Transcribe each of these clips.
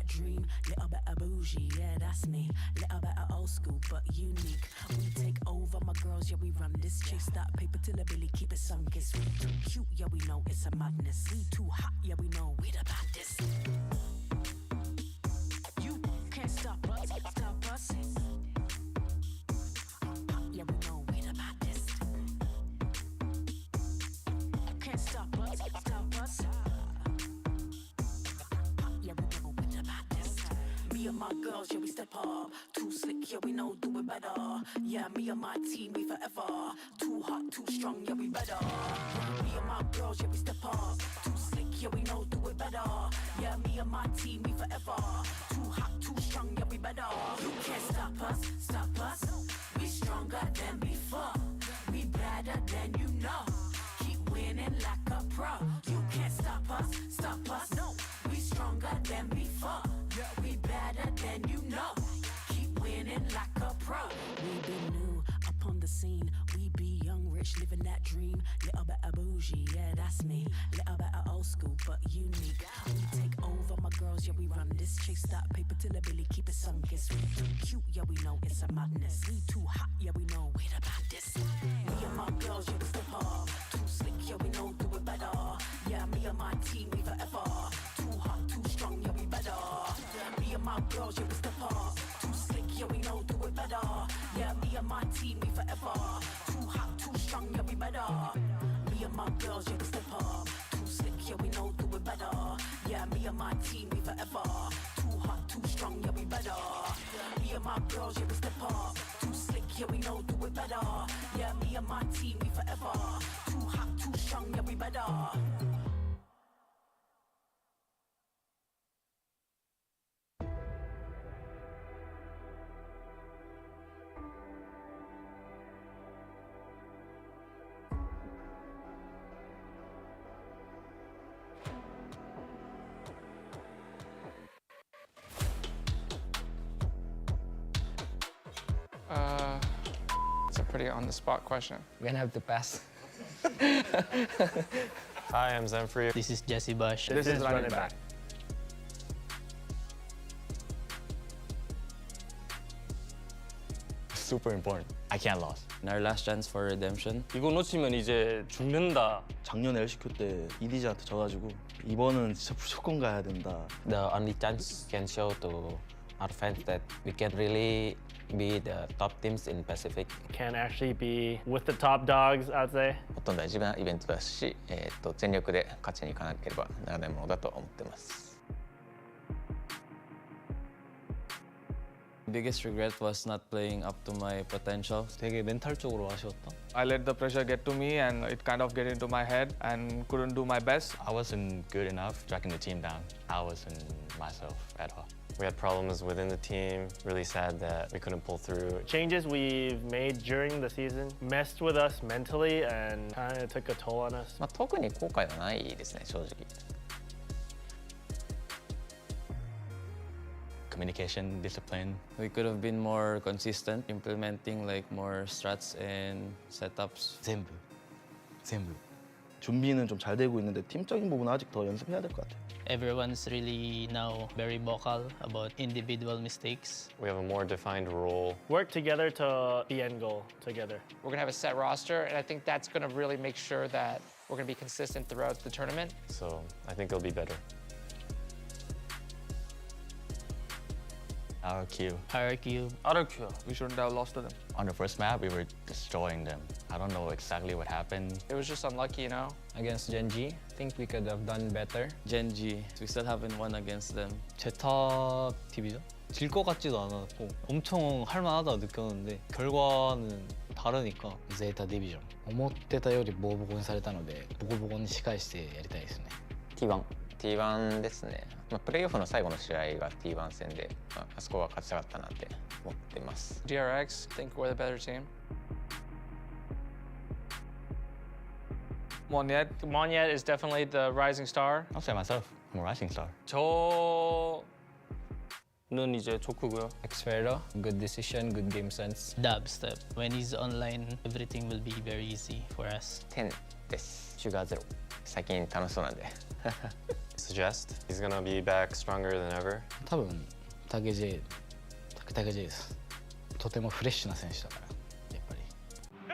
that dream, little bit of bougie, yeah, that's me. Little bit of old school, but unique. We take over, my girls, yeah, we run this. Chase that paper till the Billy, keep it sunk. It's we too cute, yeah, we know it's a madness. We too hot, yeah, we know we the baddest. You can't stop us, stop us. Yeah, we know we the baddest. Can't stop us, stop us. Yeah, we know we the baddest. Me and my girls, yeah, we step up. Too slick, yeah, we know do it better. Yeah, me and my team, we forever. Too hot, too strong, yeah, we better. Me and my girls, yeah, we step up. Too slick, yeah, we know do it better. Yeah, me and my team, we forever. Too hot, too strong, yeah, we better. You can't stop us, stop us. We stronger than before. We better than you know. Keep winning like a pro. You can't stop us, stop us. No, we stronger than before. We better than you know. Keep winning like a pro. We be new up on the scene. We be young, rich, living that dream. Little bit of bougie, yeah, that's me. Little bit of old school, but unique. We take over, my girls, yeah, we run this. Chase that paper till the Billy, keep it sunk. It's we too cute, yeah, we know it's a madness. We too hot, yeah, we know we the baddest. Me and my girls, yeah, we step up. Too slick, yeah, we know do it better. Yeah, me and my team, we forever. Too hot, too strong, yeah, we better. Me and my girls, yeah, we step up. Too slick, yeah, we know do it better. Yeah, me and my team, we forever. Too hot, too strong, yeah, we better. Me and my girls, yeah, we step up. Too slick, yeah, we know do it better. Yeah, me and my team, we forever. Too hot, too strong, yeah, we better. Me and my girls, yeah, we step up. Too slick, yeah, we know do it better. Yeah, me and my team, we forever. Too hot, too strong, yeah, we better. It's a pretty on-the-spot question. We're gonna have to pass. Hi, I'm Zenfree. This is Jesse Bush. This is running back. Super important. I can't lose. Our last chance for redemption. 이거 놓치면 이제 죽는다. 작년 LCQ 때 EDG한테 져가지고 이번은 진짜 무조건 가야 된다. The only chance can show to our fans that we can really be the top teams in Pacific. Can actually be with the top dogs, I'd say. ほとんど大事なイベントだし、全力で勝ちに行かなければならないものだと思ってます。Biggest regret was not playing up to my potential. 되게 멘탈적으로 아쉬웠다. I let the pressure get to me and it kind of get into my head and couldn't do my best. I wasn't good enough tracking the team down. I wasn't myself at all. We had problems within the team. Really sad that we couldn't pull through. Changes we've made during the season messed with us mentally and kind of took a toll on us. 特に後悔はないですね、正直。Communication, discipline. We could have been more consistent, implementing like more strats and setups. 전부. 준비는 좀 잘 되고 있는데 팀적인 부분은 아직 더 연습해야 될 것 같아요. Everyone's really now very vocal about individual mistakes. We have a more defined role. Work together to the end goal together. We're going to have a set roster, and I think that's going to really make sure that we're going to be consistent throughout the tournament. So I think it'll be better. RQ. We shouldn't have lost to them. On the first map, we were destroying them. I don't know exactly what happened. It was just unlucky, you know? Against Gen.G, I think we could have done better. Gen.G, we still haven't won against them. 제타 디비전? 질 것 같지도 않았고 엄청 할만하다 느꼈는데 결과는 다르니까. Zeta Division. 思ってたよりボコボコにされたので、ボコボコに仕返してやりたいですね。T1 ですね。プレーオフの最後の試合が T1 戦で、あそこは勝ちたかったなって思ってます。DRX, I think we're the better team. Monyet is definitely the rising star. I'll say myself, I'm a rising star. 는 이제 좋고요. Xfero, good decision, good game sense. Dubstep. When he's online, everything will be very easy for us. 10です。シュガーゼロ。最近楽しそうなんで。Suggest he's gonna be back stronger than ever. 多分タケ J です。とてもフレッシュな選手だからやっぱり。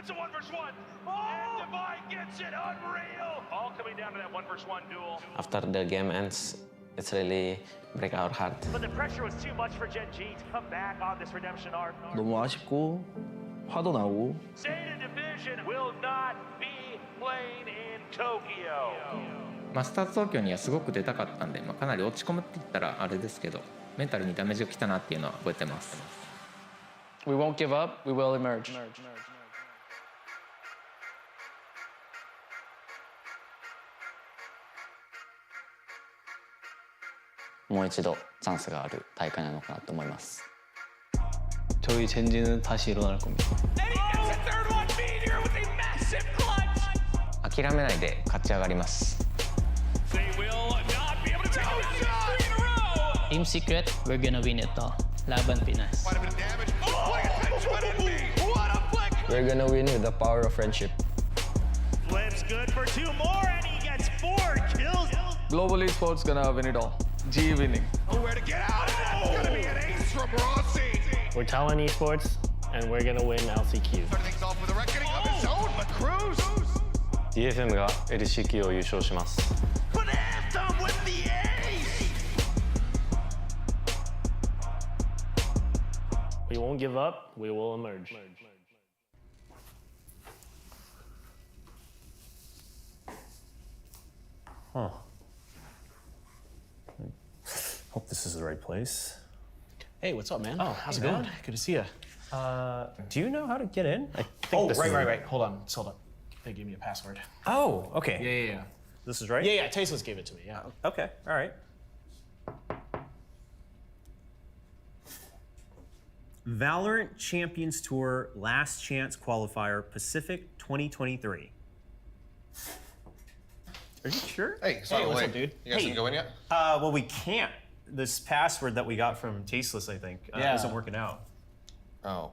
It's a 1v1. And Divine gets it, unreal. All coming down to that 1v1 duel. After the game ends, it's really break our heart. But the pressure was too much for Gen.G to come back on this redemption arc. 너무 아쉽고 화도 나고. Zeta Division will not be playing in Tokyo. マスターズ東京にはすごく出たかったんで、かなり落ち込むって言ったらあれですけど、メンタルにダメージが来たなっていうのは覚えてます。We won't give up. We will emerge. もう一度チャンスがある大会なのかなと思います。 저희 젠지는 다시 일어날 겁니다. 諦めないで勝ち上がります。 Team Secret, we're gonna win it all. Laban Pinas. We're gonna win with the power of friendship. Flips good for 2 more, and he gets 4 kills. Global Esports gonna win it all. G winning. Nowhere to get out, and that's gonna be an ace from Rossi. We're TLN Esports, and we're gonna win LCQ. Starting things off with a reckoning of his own, but Cruz. DFM が LCQ を優勝します。But Anthem with the ace. We won't give up. We will emerge. Huh. Hope this is the right place. Hey, what's up, man? Oh, how's it going? Good to see you. Do you know how to get in? I think this is right. Hold on. They gave me a password. Oh, okay. Yeah. This is right? Yeah. Tasteless gave it to me. Yeah. Okay, all right. Valorant Champions Tour Last Chance Qualifier Pacific 2023. Are you sure? Hey, sorry, what's up, dude? You guys didn't go in yet? Well, we can't. This password that we got from Tasteless, I think, isn't working out. Oh.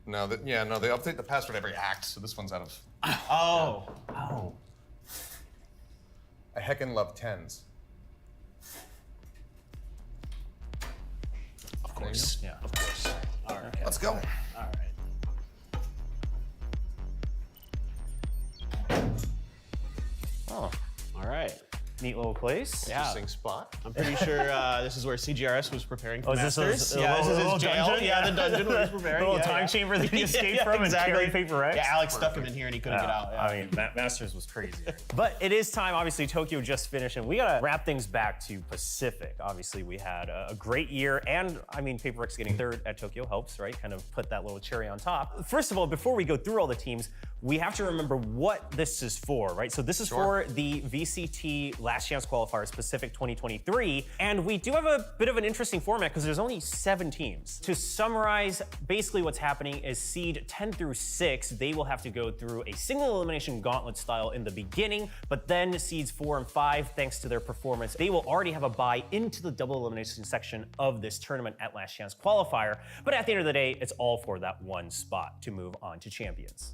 No, they update the password every act, so this one's out of... Oh. I heckin' love 10s. Of course. Yeah, of course. All right. Okay. Let's go. All right. Oh. All right. Neat little place. Yeah. Interesting spot. I'm pretty sure this is where CGRS was preparing for Oh, is this Masters. a This is little his jail. dungeon? Yeah, the dungeon where he's preparing. The little time chamber that he escaped from and carried paper X? Yeah, Alex stuck him in here and he couldn't get out. Yeah. I mean, Masters was crazy. But it is time. Obviously, Tokyo just finished, and we gotta wrap things back to Pacific. Obviously, we had a great year, and I mean, Paper X getting third at Tokyo helps, right? Kind of put that little cherry on top. First of all, before we go through all the teams, we have to remember what this is for, right? So this is for the VCT Last Chance Qualifiers Pacific 2023, and we do have a bit of an interesting format because there's only 7 teams. To summarize, basically what's happening is seed 10 through 6, they will have to go through a single elimination gauntlet style in the beginning, but then seeds 4 and 5, thanks to their performance, they will already have a bye into the double elimination section of this tournament at Last Chance Qualifier. But at the end of the day, it's all for that one spot to move on to champions.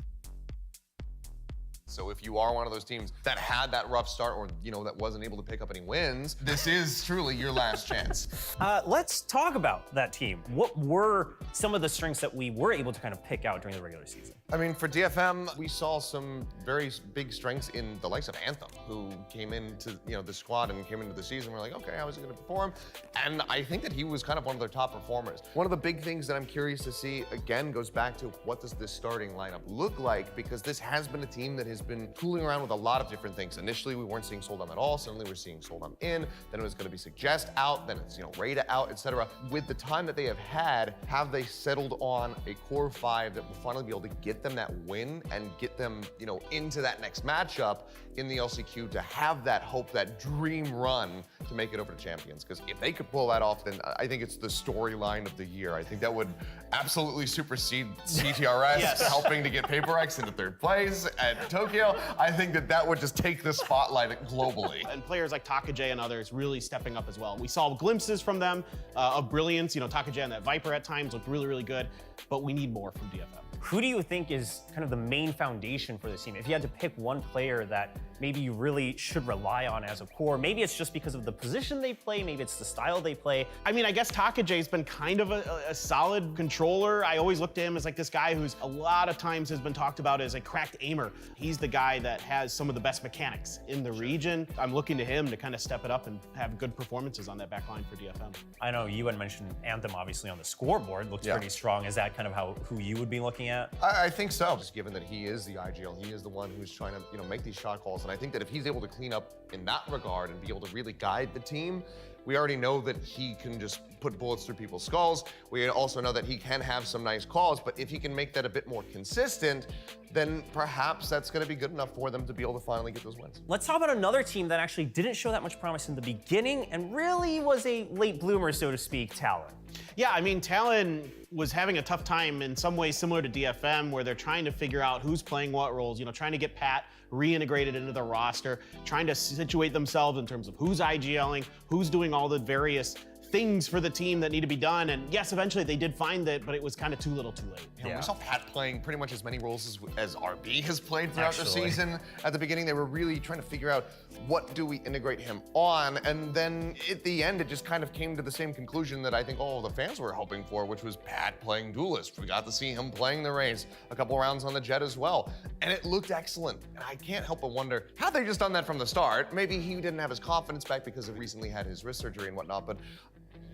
So if you are one of those teams that had that rough start or, that wasn't able to pick up any wins, this is truly your last chance. Let's talk about that team. What were some of the strengths that we were able to kind of pick out during the regular season? I mean, for DFM, we saw some very big strengths in the likes of Anthem, who came into the squad and came into the season. We're like, okay, how is he going to perform? And I think that he was kind of one of their top performers. One of the big things that I'm curious to see, again, goes back to what does this starting lineup look like? Because this has been a team that has been tooling around with a lot of different things. Initially, we weren't seeing Soldam at all. Suddenly, we're seeing Soldam in. Then it was going to be Suggest out. Then it's Rada out, etc. With the time that they have had, have they settled on a core 5 that will finally be able to get them that win and get them, into that next matchup in the LCQ to have that hope, that dream run to make it over to champions? Because if they could pull that off, then I think it's the storyline of the year. I think that would absolutely supersede CTRS helping to get Paper X into 3rd place at Tokyo. Tokyo, I think that would just take the spotlight globally. And players like TakaJ and others really stepping up as well. We saw glimpses from them of brilliance. You know, TakaJ and that Viper at times looked really, really good, but we need more from DFM. Who do you think is kind of the main foundation for this team? If you had to pick one player that maybe you really should rely on as a core, maybe it's just because of the position they play, maybe it's the style they play. I mean, I guess TakaJ's been kind of a solid controller. I always look to him as like this guy who's a lot of times has been talked about as a cracked aimer. He's the guy that has some of the best mechanics in the region. I'm looking to him to kind of step it up and have good performances on that back line for DFM. I know you had mentioned Anthem obviously on the scoreboard, looks pretty strong. Is that kind of who you would be looking at? I think so, just given that he is the IGL, he is the one who's trying to, make these shot calls. And I think that if he's able to clean up in that regard and be able to really guide the team, we already know that he can just put bullets through people's skulls. We also know that he can have some nice calls, but if he can make that a bit more consistent, then perhaps that's going to be good enough for them to be able to finally get those wins. Let's talk about another team that actually didn't show that much promise in the beginning and really was a late bloomer, so to speak, Talon. Yeah, I mean, Talon was having a tough time in some ways similar to DFM, where they're trying to figure out who's playing what roles, trying to get Pat reintegrated into the roster, trying to situate themselves in terms of who's IGLing, who's doing all the various things for the team that need to be done. And yes, eventually they did find it, but it was kind of too little too late. We saw Pat playing pretty much as many roles as RB has played throughout the season. At the beginning, they were really trying to figure out what do we integrate him on, and then at the end, it just kind of came to the same conclusion that I think all the fans were hoping for, which was Pat playing Duelist. We got to see him playing the Raze a couple rounds on the Jet as well, and it looked excellent. And I can't help but wonder, had they just done that from the start? Maybe he didn't have his confidence back because he recently had his wrist surgery and whatnot, but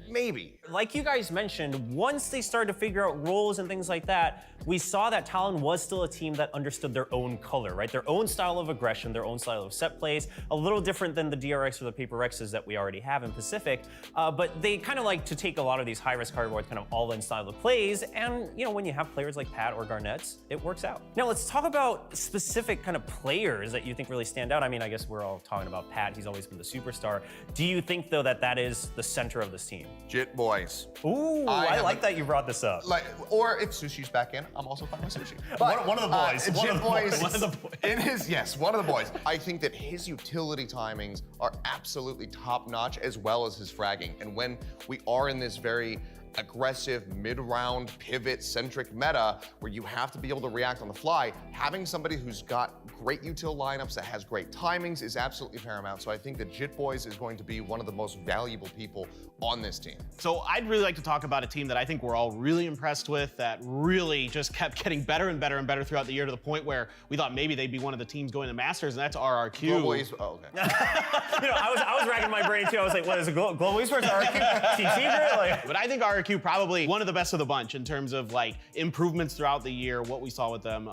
maybe. Like you guys mentioned, once they started to figure out roles and things like that, we saw that Talon was still a team that understood their own color, right? Their own style of aggression, their own style of set plays, a little different than the DRX or the Paper X's that we already have in Pacific. But they kind of like to take a lot of these high-risk, high-reward kind of all-in style of plays. And, when you have players like Pat or Garnets, it works out. Now, let's talk about specific kind of players that you think really stand out. I mean, I guess we're all talking about Pat. He's always been the superstar. Do you think, though, that is the center of this team? Jit Boys. Ooh, I like that you brought this up. Or if Sushi's back in, I'm also fine with Sushi. One of the boys. Jit Boys. One of the boys. One of the boys. I think that his utility timings are absolutely top-notch, as well as his fragging. And when we are in this very aggressive mid-round pivot-centric meta where you have to be able to react on the fly, having somebody who's got great util lineups that has great timings is absolutely paramount. So I think that Jit Boys is going to be one of the most valuable people on this team. So I'd really like to talk about a team that I think we're all really impressed with, that really just kept getting better and better and better throughout the year, to the point where we thought maybe they'd be one of the teams going to Masters, and that's RRQ. Global Esports. Oh, okay. I was racking my brain too. I was like, what is it? Global Esports, RRQ, Team Secret? But I think RRQ probably one of the best of the bunch in terms of improvements throughout the year, what we saw with them.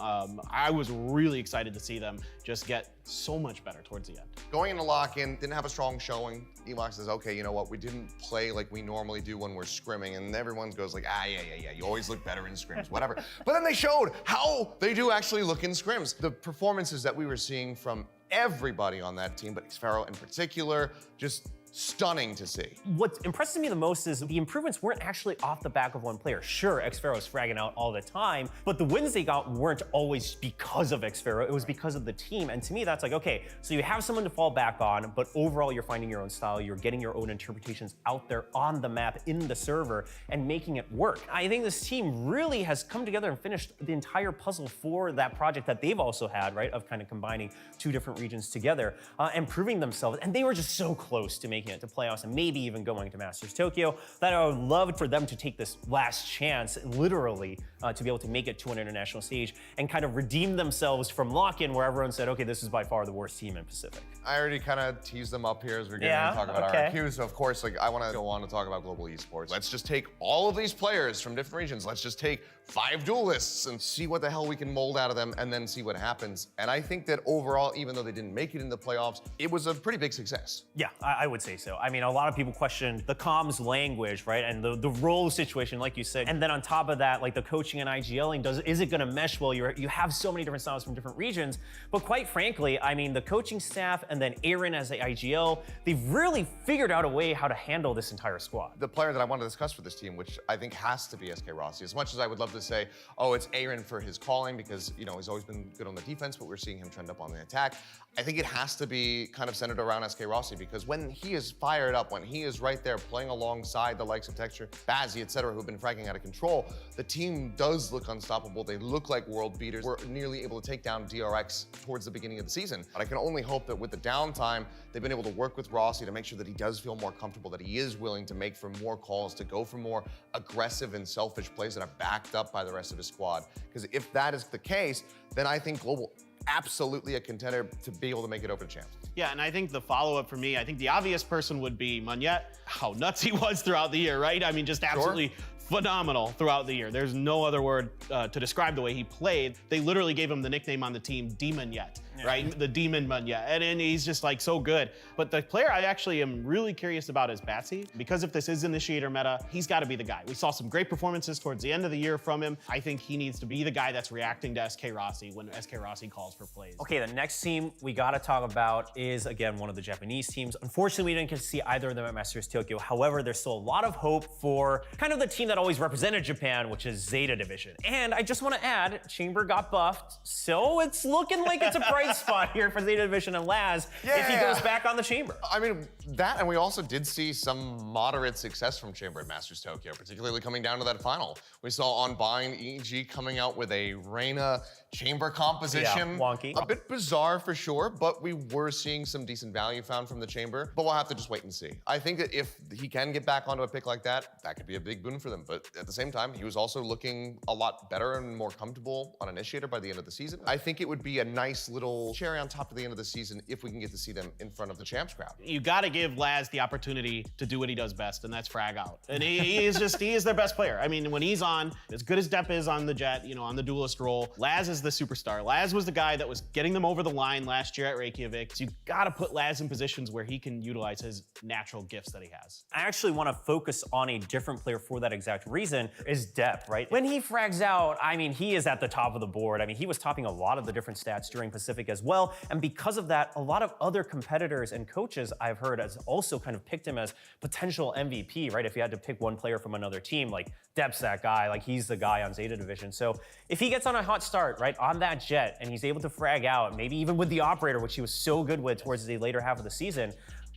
I was really excited to see them just get so much better towards the end. Going into lock-in, didn't have a strong showing. Evox says, okay, you know what? We didn't play like we normally do when we're scrimming, and everyone goes like, yeah. You always look better in scrims, whatever. But then they showed how they do actually look in scrims. The performances that we were seeing from everybody on that team, but Xfero in particular, just stunning to see. What impresses me the most is the improvements weren't actually off the back of one player. Sure, Xfero's fragging out all the time, but the wins they got weren't always because of Xfero, it was because of the team. And to me, that's like, okay, so you have someone to fall back on, but overall you're finding your own style, you're getting your own interpretations out there on the map, in the server, and making it work. I think this team really has come together and finished the entire puzzle for that project that they've also had, right, of kind of combining two different regions together and proving themselves. And they were just so close to making it to playoffs and maybe even going to Masters Tokyo, that I would love for them to take this last chance, literally, to be able to make it to an international stage and kind of redeem themselves from lock-in, where everyone said, okay, this is by far the worst team in Pacific. I already kind of teased them up here as we're getting to talk about RRQ, so of course, I want to go on to talk about global esports. Let's just take all of these players from different regions. Let's just take 5 duelists and see what the hell we can mold out of them, and then see what happens. And I think that overall, even though they didn't make it in the playoffs, it was a pretty big success. Yeah, I would say say so. I mean, a lot of people questioned the comms language, right? And the role situation, like you said. And then on top of that, like the coaching and IGLing, is it gonna mesh well? You have so many different styles from different regions. But quite frankly, I mean, the coaching staff and then Aaron as the IGL, they've really figured out a way how to handle this entire squad. The player that I want to discuss for this team, which I think has to be SK Rossi, as much as I would love to say, oh, it's Aaron for his calling because, you know, he's always been good on the defense, but we're seeing him trend up on the attack. I think it has to be kind of centered around SK Rossi because when he is fired up, when he is right there playing alongside the likes of Texture, Bazzi, etc., who've been fragging out of control, the team does look unstoppable. They look like world beaters. We're nearly able to take down DRX towards the beginning of the season. But I can only hope that with the downtime, they've been able to work with Rossi to make sure that he does feel more comfortable, that he is willing to make for more calls, to go for more aggressive and selfish plays that are backed up by the rest of his squad. Because if that is the case, then I think Global absolutely a contender to be able to make it over to champs. Yeah, and I think the follow-up for me, I think the obvious person would be Munyet. How nuts he was throughout the year, right? I mean, just absolutely phenomenal throughout the year. There's no other word to describe the way he played. They literally gave him the nickname on the team, Demon Yet, right? The Demon Munyet, and he's just like so good. But the player I actually am really curious about is Bazzi, because if this is initiator meta, he's got to be the guy. We saw some great performances towards the end of the year from him. I think he needs to be the guy that's reacting to SK Rossi when SK Rossi calls for plays. Okay, the next team we gotta talk about is, again, one of the Japanese teams. Unfortunately, we didn't get to see either of them at Masters Tokyo. However, there's still a lot of hope for kind of the team that always represented Japan, which is Zeta Division. And I just want to add, Chamber got buffed, so it's looking like it's a bright spot here for Zeta Division and Laz if he goes back on the Chamber. I mean, that, and we also did see some moderate success from Chamber at Masters Tokyo, particularly coming down to that final. We saw on Bind, EG coming out with a Reina Chamber composition. Yeah, wonky. A bit bizarre for sure, but we were seeing some decent value found from the Chamber, but we'll have to just wait and see. I think that if he can get back onto a pick like that, that could be a big boon for them. But at the same time, he was also looking a lot better and more comfortable on Initiator by the end of the season. I think it would be a nice little cherry on top of the end of the season if we can get to see them in front of the champs crowd. You got to give Laz the opportunity to do what he does best, and that's frag out. And he is their best player. I mean, when he's on, as good as Depp is on the Jet, you know, on the duelist role, Laz is the superstar. Laz was the guy that was getting them over the line last year at Reykjavik. So you got to put Laz in positions where he can utilize his natural gifts that he has. I actually want to focus on a different player for that exact reason, is Depp, right? When he frags out, I mean, he is at the top of the board. I mean, he was topping a lot of the different stats during Pacific as well. And because of that, a lot of other competitors and coaches I've heard has also kind of picked him as potential MVP, right? If you had to pick one player from another team, like Depp's that guy, like he's the guy on Zeta Division. So if he gets on a hot start, right, on that Jet, and he's able to frag out, maybe even with the operator, which he was so good with towards the later half of the season,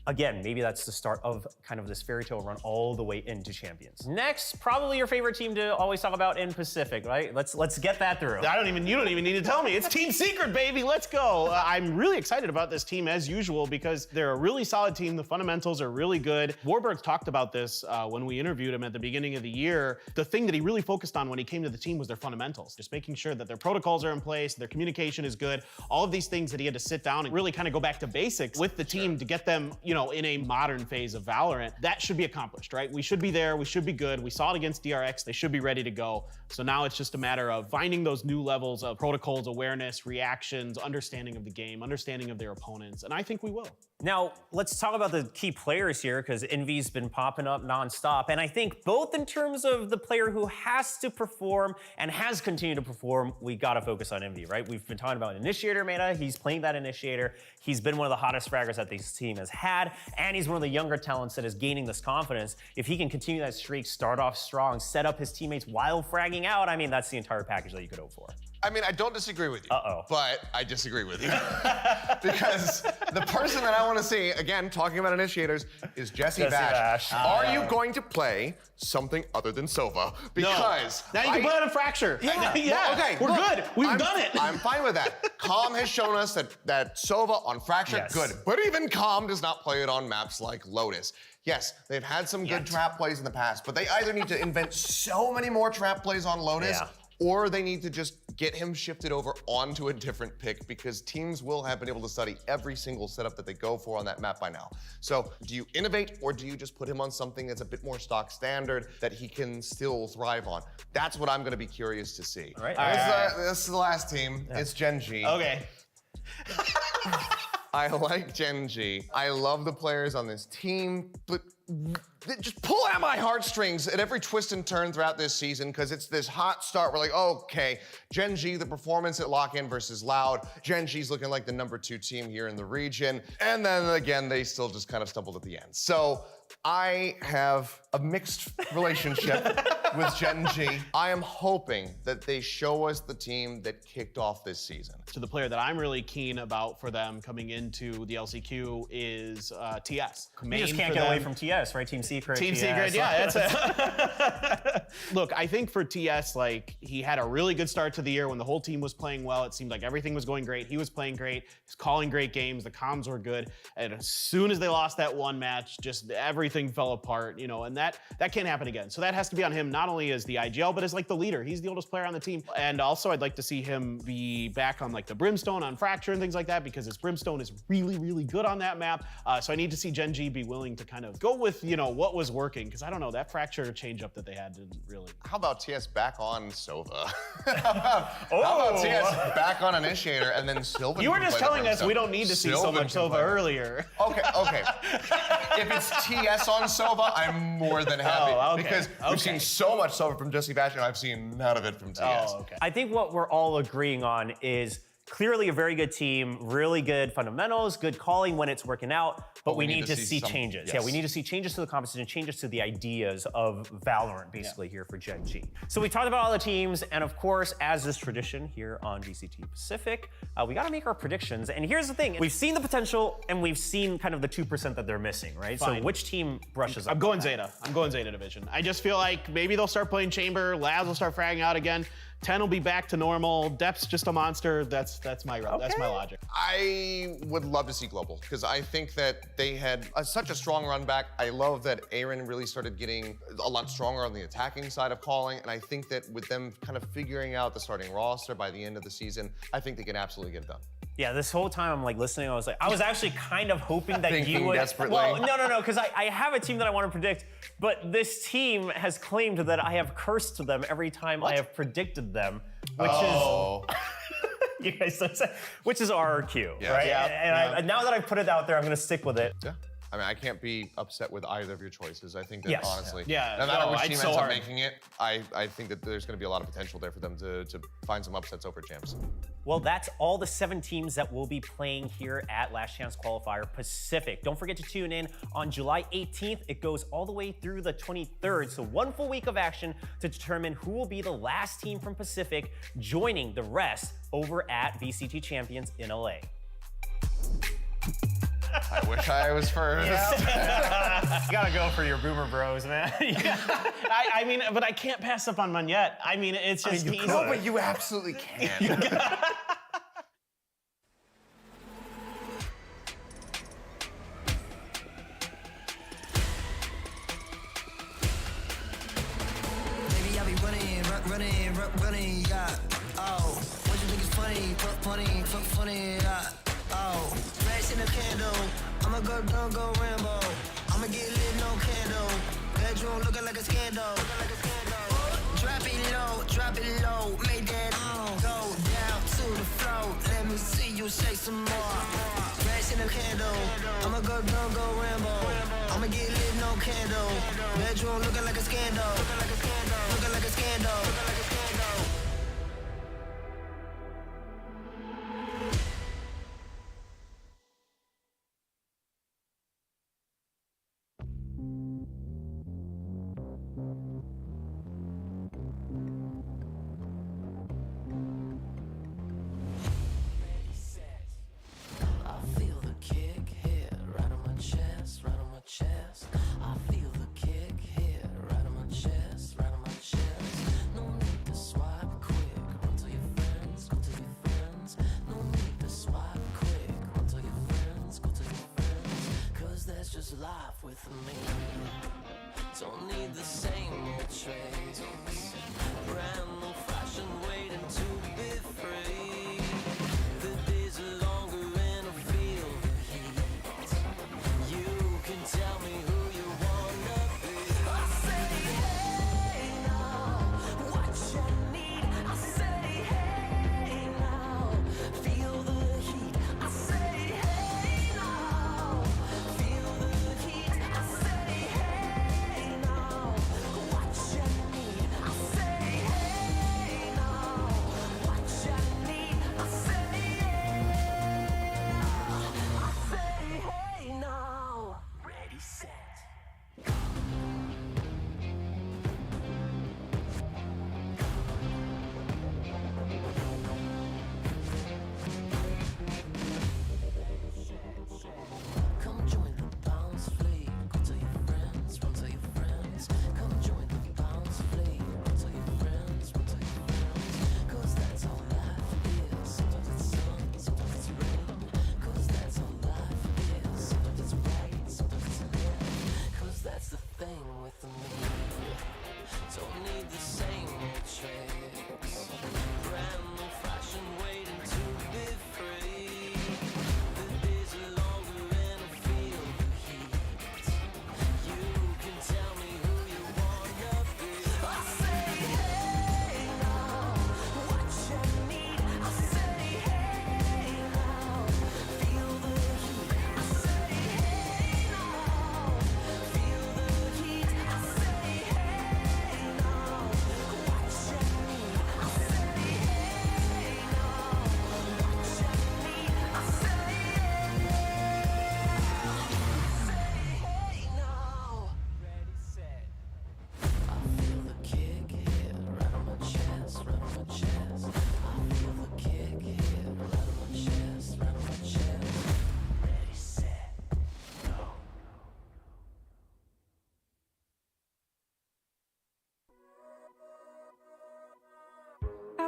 again, maybe that's the start of kind of this fairy tale run all the way into champions. Next, probably your favorite team to always talk about in Pacific, right? Let's get that through. You don't even need to tell me. It's Team Secret, baby. Let's go. I'm really excited about this team as usual because they're a really solid team. The fundamentals are really good. Warburg talked about this when we interviewed him at the beginning of the year. The thing that he really focused on when he came to the team was their fundamentals, just making sure that their protocols are in place, their communication is good, all of these things that he had to sit down and really kind of go back to basics with the team to get them, you know, in a modern phase of Valorant. That should be accomplished, right? We should be there, we should be good. We saw it against DRX, they should be ready to go. So now it's just a matter of finding those new levels of protocols, awareness, reactions, understanding of the game, understanding of their opponents, and I think we will. Now, let's talk about the key players here, because Envy's been popping up nonstop. And I think both in terms of the player who has to perform and has continued to perform, we gotta focus on Envy, right? We've been talking about Initiator meta. He's playing that Initiator. He's been one of the hottest fraggers that this team has had, and he's one of the younger talents that is gaining this confidence. If he can continue that streak, start off strong, set up his teammates while fragging out, I mean, that's the entire package that you could hope for. I mean, I don't disagree with you. But I disagree with you. Because the person that I want to see, again, talking about initiators, is Jesse Bash. Are you going to play something other than Sova? Because now you can play it in Fracture. Yeah. Yeah. Okay. We're good. We've done it. I'm fine with that. Calm has shown us that Sova on Fracture, good. But even Calm does not play it on maps like Lotus. Yes, they've had some good trap plays in the past, but they either need to invent so many more trap plays on Lotus, or they need to just get him shifted over onto a different pick, because teams will have been able to study every single setup that they go for on that map by now. So do you innovate, or do you just put him on something that's a bit more stock standard that he can still thrive on? That's what I'm gonna be curious to see. All right. This is the last team. It's Gen.G. Okay. I like Gen.G. I love the players on this team, but they just pull at my heartstrings at every twist and turn throughout this season because it's this hot start. We're like, okay, Gen.G, the performance at Lock-In versus Loud. Gen.G's looking like the #2 team here in the region. And then again, they still just kind of stumbled at the end. So I have a mixed relationship with Gen.G. I am hoping that they show us the team that kicked off this season. So the player that I'm really keen about for them coming into the LCQ is TS. You just can't get away from TS, right? Team Secret. Team TS. Secret, yeah, that's it. Look, I think for TS, like, he had a really good start to the year when the whole team was playing well. It seemed like everything was going great. He was playing great. He was calling great games. The comms were good. And as soon as they lost that one match, just everything fell apart, you know, and that can't happen again. So that has to be on him, not only as the IGL, but as like the leader. He's the oldest player on the team. And also I'd like to see him be back on like the Brimstone, on Fracture and things like that, because his Brimstone is really, really good on that map. So I need to see Gen.G be willing to kind of go with, you know, what was working. Because I don't know, that Fracture change up that they had didn't really. How about TS back on Sova? How about TS back on Initiator and then Sylvan? You were just telling us we don't need to see so much Sova earlier. Okay. If it's TS on Sova, I'm more than happy. Because we've seen so much Sova from Jesse Bash, and I've seen none of it from TS. I think what we're all agreeing on is clearly a very good team, really good fundamentals, good calling when it's working out, but we need to see changes. Yes. Yeah, we need to see changes to the composition, changes to the ideas of Valorant, basically, here for Gen.G. So we talked about all the teams, and of course, as is tradition here on VCT Pacific, we gotta make our predictions. And here's the thing, we've seen the potential, and we've seen kind of the 2% that they're missing, right? Fine. So which team brushes up? I'm going Zeta. I'm going Zeta Division. I just feel like maybe they'll start playing Chamber, Labs will start fragging out again. 10 will be back to normal. Depth's just a monster. That's my logic. I would love to see Global because I think that they had such a strong run back. I love that Aaron really started getting a lot stronger on the attacking side of calling, and I think that with them kind of figuring out the starting roster by the end of the season, I think they can absolutely get it done. Yeah, this whole time I'm like listening, I was actually kind of hoping that Thinking you would. desperately. Well, no, because I have a team that I want to predict, but this team has claimed that I have cursed them every time I have predicted them, which is. You guys, which is RRQ, right? Yeah. And now that I've put it out there, I'm going to stick with it. Yeah. I mean, I can't be upset with either of your choices. I think that honestly, Yeah. no matter No, which it's team so ends up hard. making it, I think that there's going to be a lot of potential there for them to find some upsets over champs. Well, that's all the 7 teams that will be playing here at Last Chance Qualifier Pacific. Don't forget to tune in on July 18th. It goes all the way through the 23rd, so 1 full week of action to determine who will be the last team from Pacific joining the rest over at VCT Champions in LA. I wish I was first. You gotta go for your boomer bros, man. I mean, but I can't pass up on Monette. I mean, it's just easy. No, but you absolutely can. Baby, I be running, yeah. Oh, what you think is funny? Fuck funny, yeah. Oh, flash in the candle. I'ma go Rambo. I'ma get lit, no candle. Bedroom looking like a scandal. Drop it low, make that go down to the floor. Let me see you shake some more. Flash in the candle. I'ma go Rambo. I'ma get lit, no candle. Bedroom looking like a scandal. Looking like a scandal. I feel the kick hit right on my chest, right on my chest. I feel the kick hit right on my chest, right on my chest. No need to swipe quick, run to your friends, go to your friends. No need to swipe quick, run to your friends, go to your friends. Cause that's just life with me. Don't need the same old trades. Brand new fashion waiting to be free. The days are longer and I feel the heat. You can tell me who you wanna be. I say, hey now, what you need. I say, hey now, feel the heat. I say, hey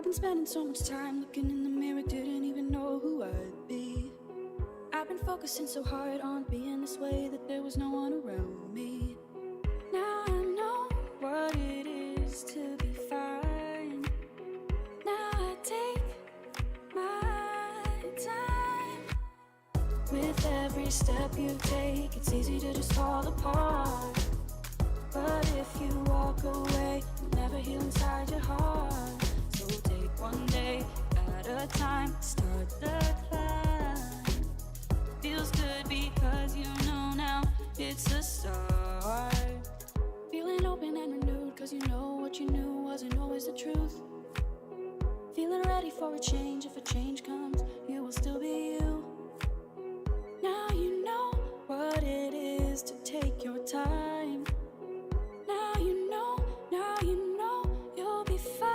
I've been spending so much time looking in the mirror, didn't even know who I'd be. I've been focusing so hard on being this way that there was no one around me. Now I know what it is to be fine. Now I take my time. With every step you take, it's easy to just fall apart. But if you walk away, you'll never heal inside your heart. So take one day at a time, start the climb. Feels good because you know now it's a start. Feeling open and renewed because you know what you knew wasn't always the truth. Feeling ready for a change, if a change comes, you will still be you. Now you know what it is to take your time. Now you know you'll be fine.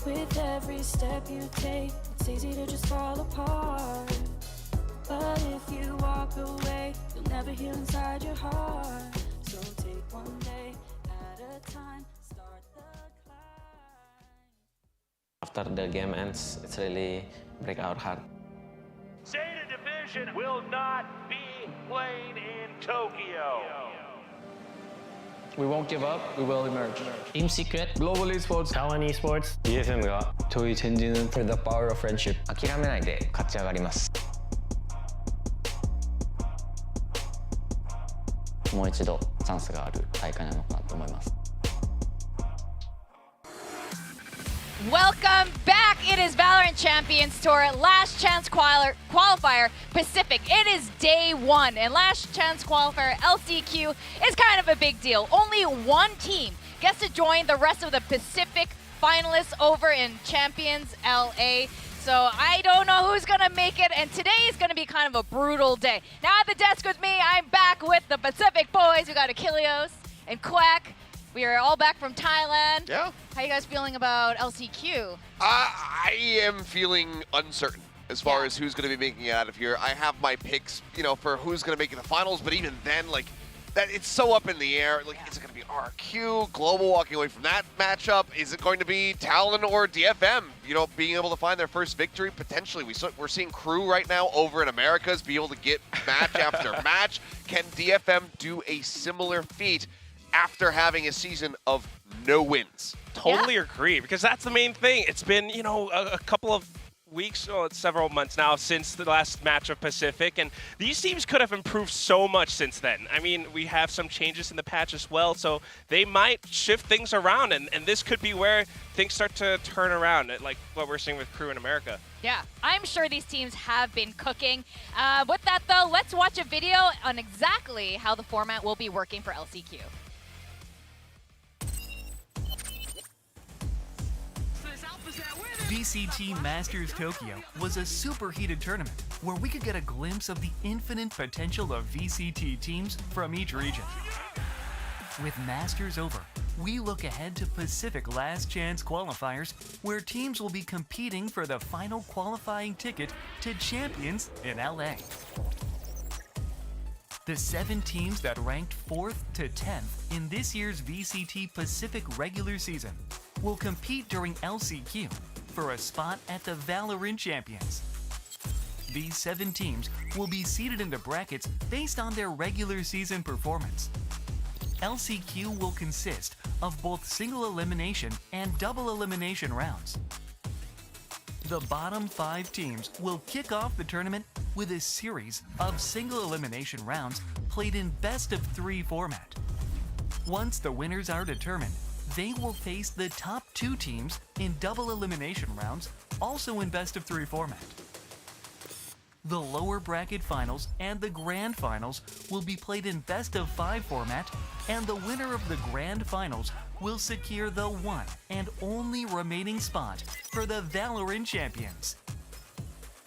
With every step you take, it's easy to just fall apart. But if you walk away, you'll never heal inside your heart. So take one day at a time, start the climb. After the game ends, it's really break our heart. Zeta Division will not be played in Tokyo. We won't give up, we will emerge. Team Secret, Global Esports, TLN Esports, DFM가 저희 젠지는 For the power of friendship. 諦めないで勝ち上がります。もう一度チャンスがある大会なのかなと思います。 Welcome back. It is Valorant Champions Tour Last Chance Qualifier Pacific. It is day one, and Last Chance Qualifier LCQ is kind of a big deal. Only one team gets to join the rest of the Pacific finalists over in Champions LA. So I don't know who's gonna make it, and today is gonna be kind of a brutal day. Now at the desk with me, I'm back with the Pacific boys. We got Achilleos and Quack. We are all back from Thailand. Yeah. How you guys feeling about LCQ? I am feeling uncertain as far as who's going to be making it out of here. I have my picks, for who's going to make it the finals, but even then, that it's so up in the air. Is it going to be RQ, Global walking away from that matchup? Is it going to be TLN or DFM, being able to find their first victory? Potentially. We're seeing Crew right now over in Americas be able to get match after match. Can DFM do a similar feat after having a season of no wins? Totally agree, because that's the main thing. It's been, a couple of weeks, it's several months now since the last match of Pacific, and these teams could have improved so much since then. I mean, we have some changes in the patch as well, so they might shift things around, and this could be where things start to turn around, like what we're seeing with Crew in America. Yeah, I'm sure these teams have been cooking. With that, though, let's watch a video on exactly how the format will be working for LCQ. VCT Masters Tokyo was a super-heated tournament where we could get a glimpse of the infinite potential of VCT teams from each region. With Masters over, we look ahead to Pacific Last Chance Qualifiers, where teams will be competing for the final qualifying ticket to Champions in LA. The 7 teams that ranked 4th to 10th in this year's VCT Pacific regular season will compete during LCQ for a spot at the Valorant Champions. These 7 teams will be seeded into brackets based on their regular season performance. LCQ will consist of both single elimination and double elimination rounds. The bottom 5 teams will kick off the tournament with a series of single elimination rounds played in best-of-3 format. Once the winners are determined, they will face the top 2 teams in double elimination rounds, also in best-of-3 format. The lower bracket finals and the grand finals will be played in best-of-5 format, and the winner of the grand finals will secure the one and only remaining spot for the Valorant Champions.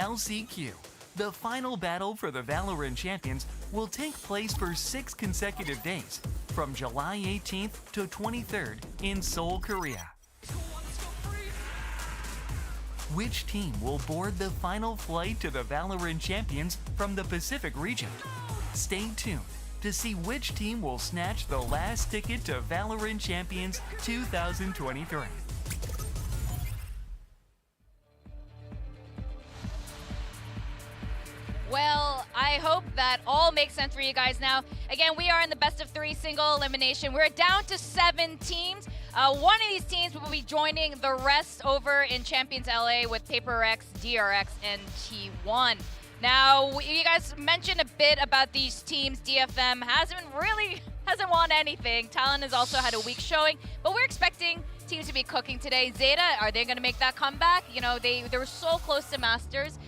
LCQ, the final battle for the Valorant Champions, will take place for 6 consecutive days, from July 18th to 23rd in Seoul, Korea. Which team will board the final flight to the Valorant Champions from the Pacific region? Stay tuned to see which team will snatch the last ticket to Valorant Champions 2023. I hope that all makes sense for you guys now. Again, we are in the best of 3 single elimination. We're down to 7 teams. One of these teams will be joining the rest over in Champions LA with Paper X, DRX, and T1. Now, you guys mentioned a bit about these teams. DFM hasn't won anything. Talon has also had a weak showing, but we're expecting teams to be cooking today. Zeta, are they going to make that comeback? You know, they were so close to Masters.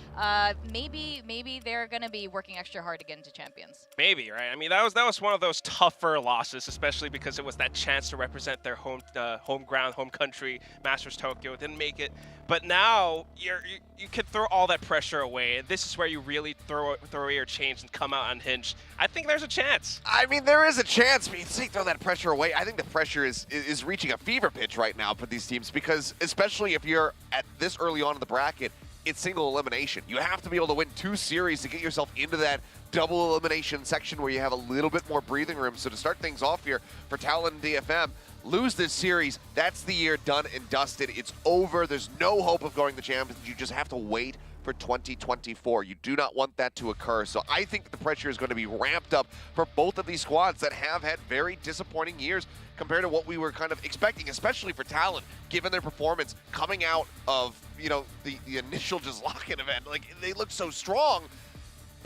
Maybe they're going to be working extra hard to get into Champions. Maybe, right? I mean, that was one of those tougher losses, especially because it was that chance to represent their home ground, home country. Masters Tokyo didn't make it, but now you can throw all that pressure away. This is where you really throw away your chains and come out unhinged. I think there's a chance. I mean, there is a chance, but you say throw that pressure away. I think the pressure is reaching a fever pitch right now for these teams because, especially if you're at this early on in the bracket, it's single elimination. You have to be able to win 2 series to get yourself into that double elimination section where you have a little bit more breathing room. So to start things off here for Talon and DFM, lose this series, that's the year done and dusted. It's over. There's no hope of going to champions. You just have to wait for 2024. You do not want that to occur. So I think that the pressure is going to be ramped up for both of these squads that have had very disappointing years compared to what we were kind of expecting, especially for Talon, given their performance coming out of, you know, the initial just lock-in event. Like, they looked so strong,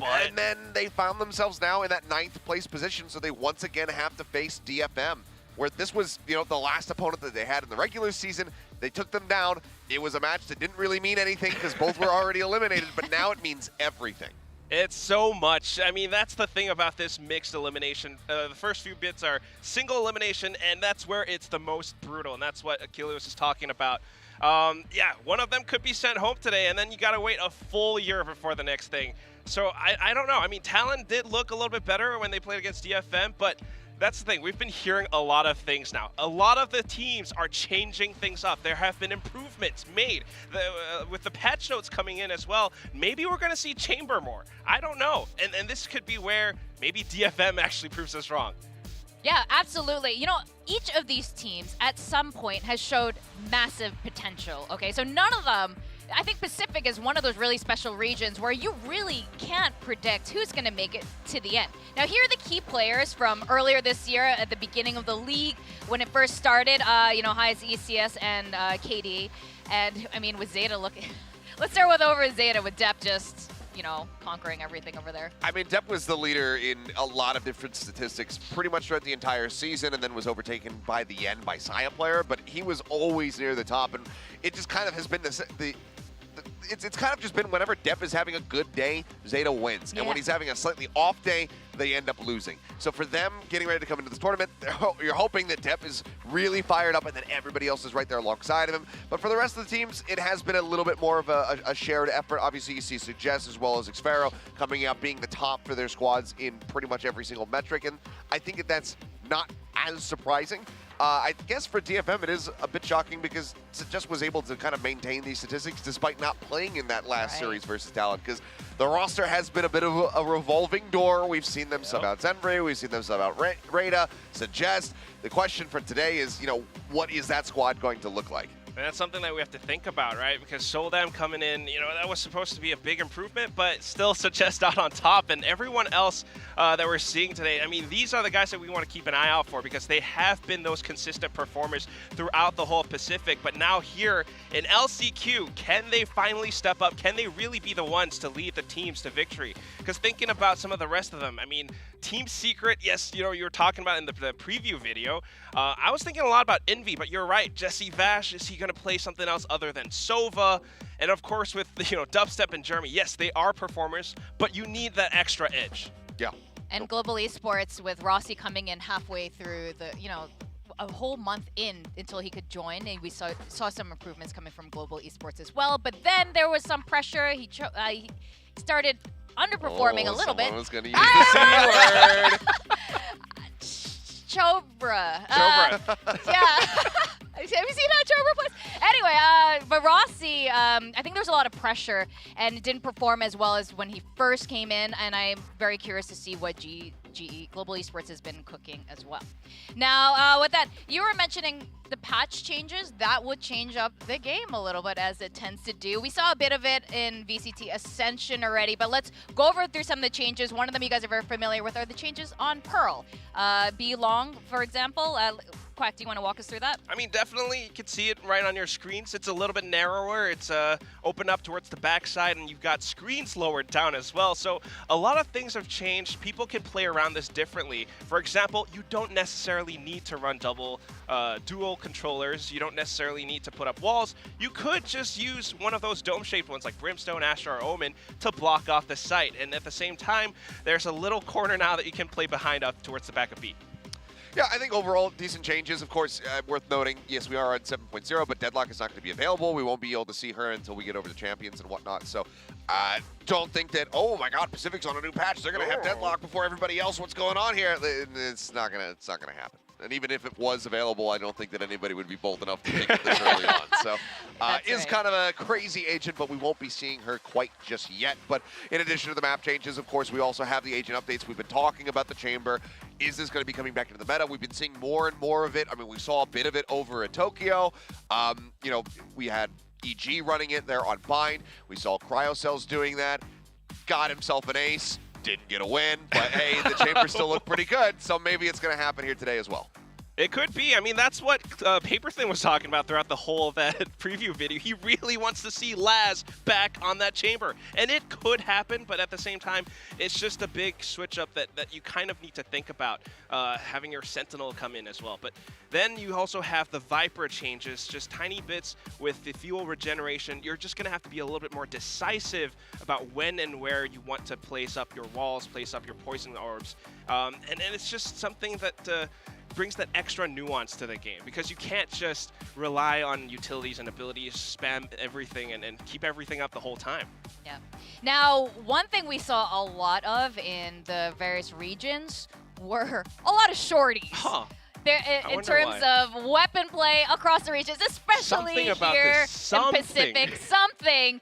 and then they found themselves now in that 9th place position, so they once again have to face DFM, where this was, you know, the last opponent that they had in the regular season. They took them down. It was a match that didn't really mean anything because both were already eliminated, but now it means everything. It's so much. I mean, that's the thing about this mixed elimination. The first few bits are single elimination, and that's where it's the most brutal, and that's what Achilles is talking about. Yeah, one of them could be sent home today, and then you got to wait a full year before the next thing. So I don't know. I mean, Talon did look a little bit better when they played against DFM, but that's the thing. We've been hearing a lot of things now. A lot of the teams are changing things up. There have been improvements made. With the patch notes coming in as well, maybe we're going to see Chamber more. I don't know. And this could be where maybe DFM actually proves us wrong. Yeah, absolutely. You know, each of these teams at some point has showed massive potential, okay? So none of them, I think Pacific is one of those really special regions where you really can't predict who's going to make it to the end. Now, here are the key players from earlier this year at the beginning of the league when it first started. You know, Highs, ECS, and KD. And, I mean, with Zeta looking... Let's start with over Zeta with Depp just, you know, conquering everything over there. I mean, Depp was the leader in a lot of different statistics pretty much throughout the entire season and then was overtaken by the end by Saya player, but he was always near the top, and it just kind of has been it's kind of just been whenever Depp is having a good day, Zeta wins. And when he's having a slightly off day, they end up losing. So for them getting ready to come into this tournament, you're hoping that Depp is really fired up and that everybody else is right there alongside of him. But for the rest of the teams, it has been a little bit more of a shared effort. Obviously, you see Suggest as well as Xfero coming out being the top for their squads in pretty much every single metric. And I think that that's not as surprising. I guess for DFM, it is a bit shocking because Suggest was able to kind of maintain these statistics despite not playing in that last series versus Talon, because the roster has been a bit of a revolving door. We've seen them sub out Zenbri, we've seen them sub out Rada, Suggest. The question for today is, you know, what is that squad going to look like? And that's something that we have to think about, right? Because Soldam coming in, you know, that was supposed to be a big improvement, but still Suggest out on top. And everyone else that we're seeing today, I mean, these are the guys that we want to keep an eye out for because they have been those consistent performers throughout the whole Pacific. But now here in LCQ, can they finally step up? Can they really be the ones to lead the teams to victory? Because thinking about some of the rest of them, I mean, Team Secret, yes, you know, you were talking about in the preview video. I was thinking a lot about Envy, but you're right. Jesse Vash, is he going to play something else other than Sova? And of course, with, you know, Dubstep and Jeremy, yes, they are performers, but you need that extra edge. Yeah. And Global Esports with Rossi coming in halfway through the, you know, a whole month in until he could join, and we saw some improvements coming from Global Esports as well. But then there was some pressure. He started underperforming a little bit. Someone was going to use the C word. Chobra. Chobra. Have you seen how Chobra plays? Anyway, but Rossi, I think there's a lot of pressure, and it didn't perform as well as when he first came in, and I'm very curious to see what Global Esports has been cooking as well. Now, with that, you were mentioning the patch changes, that would change up the game a little bit, as it tends to do. We saw a bit of it in VCT Ascension already, but let's go over through some of the changes. One of them you guys are very familiar with are the changes on Pearl. Be Long, for example. Quack, do you want to walk us through that? I mean, definitely, you can see it right on your screens. It's a little bit narrower. It's open up towards the backside, and you've got screens lowered down as well. So a lot of things have changed. People can play around this differently. For example, you don't necessarily need to run dual controllers. You don't necessarily need to put up walls. You could just use one of those dome-shaped ones like Brimstone, Astra, or Omen to block off the site. And at the same time, there's a little corner now that you can play behind up towards the back of B. Yeah, I think overall decent changes. Of course, worth noting, yes, we are on 7.0, but Deadlock is not going to be available. We won't be able to see her until we get over to Champions and whatnot. So don't think that, oh my God, Pacific's on a new patch. They're going to have Deadlock before everybody else. What's going on here? It's not going to happen. And even if it was available, I don't think that anybody would be bold enough to take it this early on. So is kind of a crazy agent, but we won't be seeing her quite just yet. But in addition to the map changes, of course, we also have the agent updates. We've been talking about the Chamber. Is this going to be coming back into the meta? We've been seeing more and more of it. I mean, we saw a bit of it over at Tokyo. You know, we had EG running it there on Bind. We saw Cryocells doing that. Got himself an ace. Didn't get a win, but hey, the Chamber still looked pretty good, so maybe it's going to happen here today as well. It could be. I mean, that's what Paperthin was talking about throughout the whole of that preview video. He really wants to see Laz back on that Chamber. And it could happen, but at the same time, it's just a big switch up that you kind of need to think about, having your Sentinel come in as well. But then you also have the Viper changes, just tiny bits with the fuel regeneration. You're just going to have to be a little bit more decisive about when and where you want to place up your walls, place up your poison orbs. And it's just something that brings that extra nuance to the game, because you can't just rely on utilities and abilities, spam everything and keep everything up the whole time. Yeah. Now, one thing we saw a lot of in the various regions were a lot of shorties. Huh. In terms of weapon play across the regions, especially here in Pacific. Something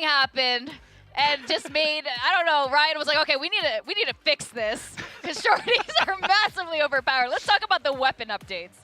happened. And just made, I don't know, Ryan was like, okay, we need to fix this, because shorties are massively overpowered. Let's talk about the weapon updates.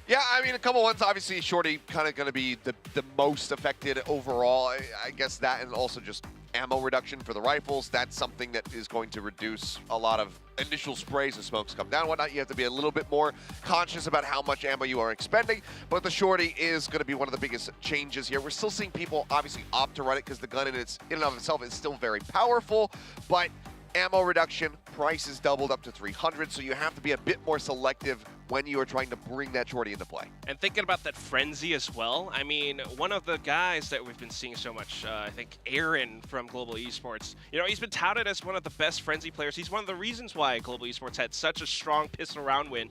Yeah, I mean, a couple ones. Obviously, Shorty kind of going to be the most affected overall. I guess that, and also just ammo reduction for the rifles. That's something that is going to reduce a lot of initial sprays and smokes come down and whatnot. You have to be a little bit more conscious about how much ammo you are expending. But the Shorty is going to be one of the biggest changes here. We're still seeing people obviously opt to run it because the gun in and of itself is still very powerful. But ammo reduction, price is doubled up to 300, so you have to be a bit more selective when you are trying to bring that Shorty into play. And thinking about that Frenzy as well, I mean, one of the guys that we've been seeing so much, I think Aaron from Global Esports, you know, he's been touted as one of the best Frenzy players. He's one of the reasons why Global Esports had such a strong pistol round win.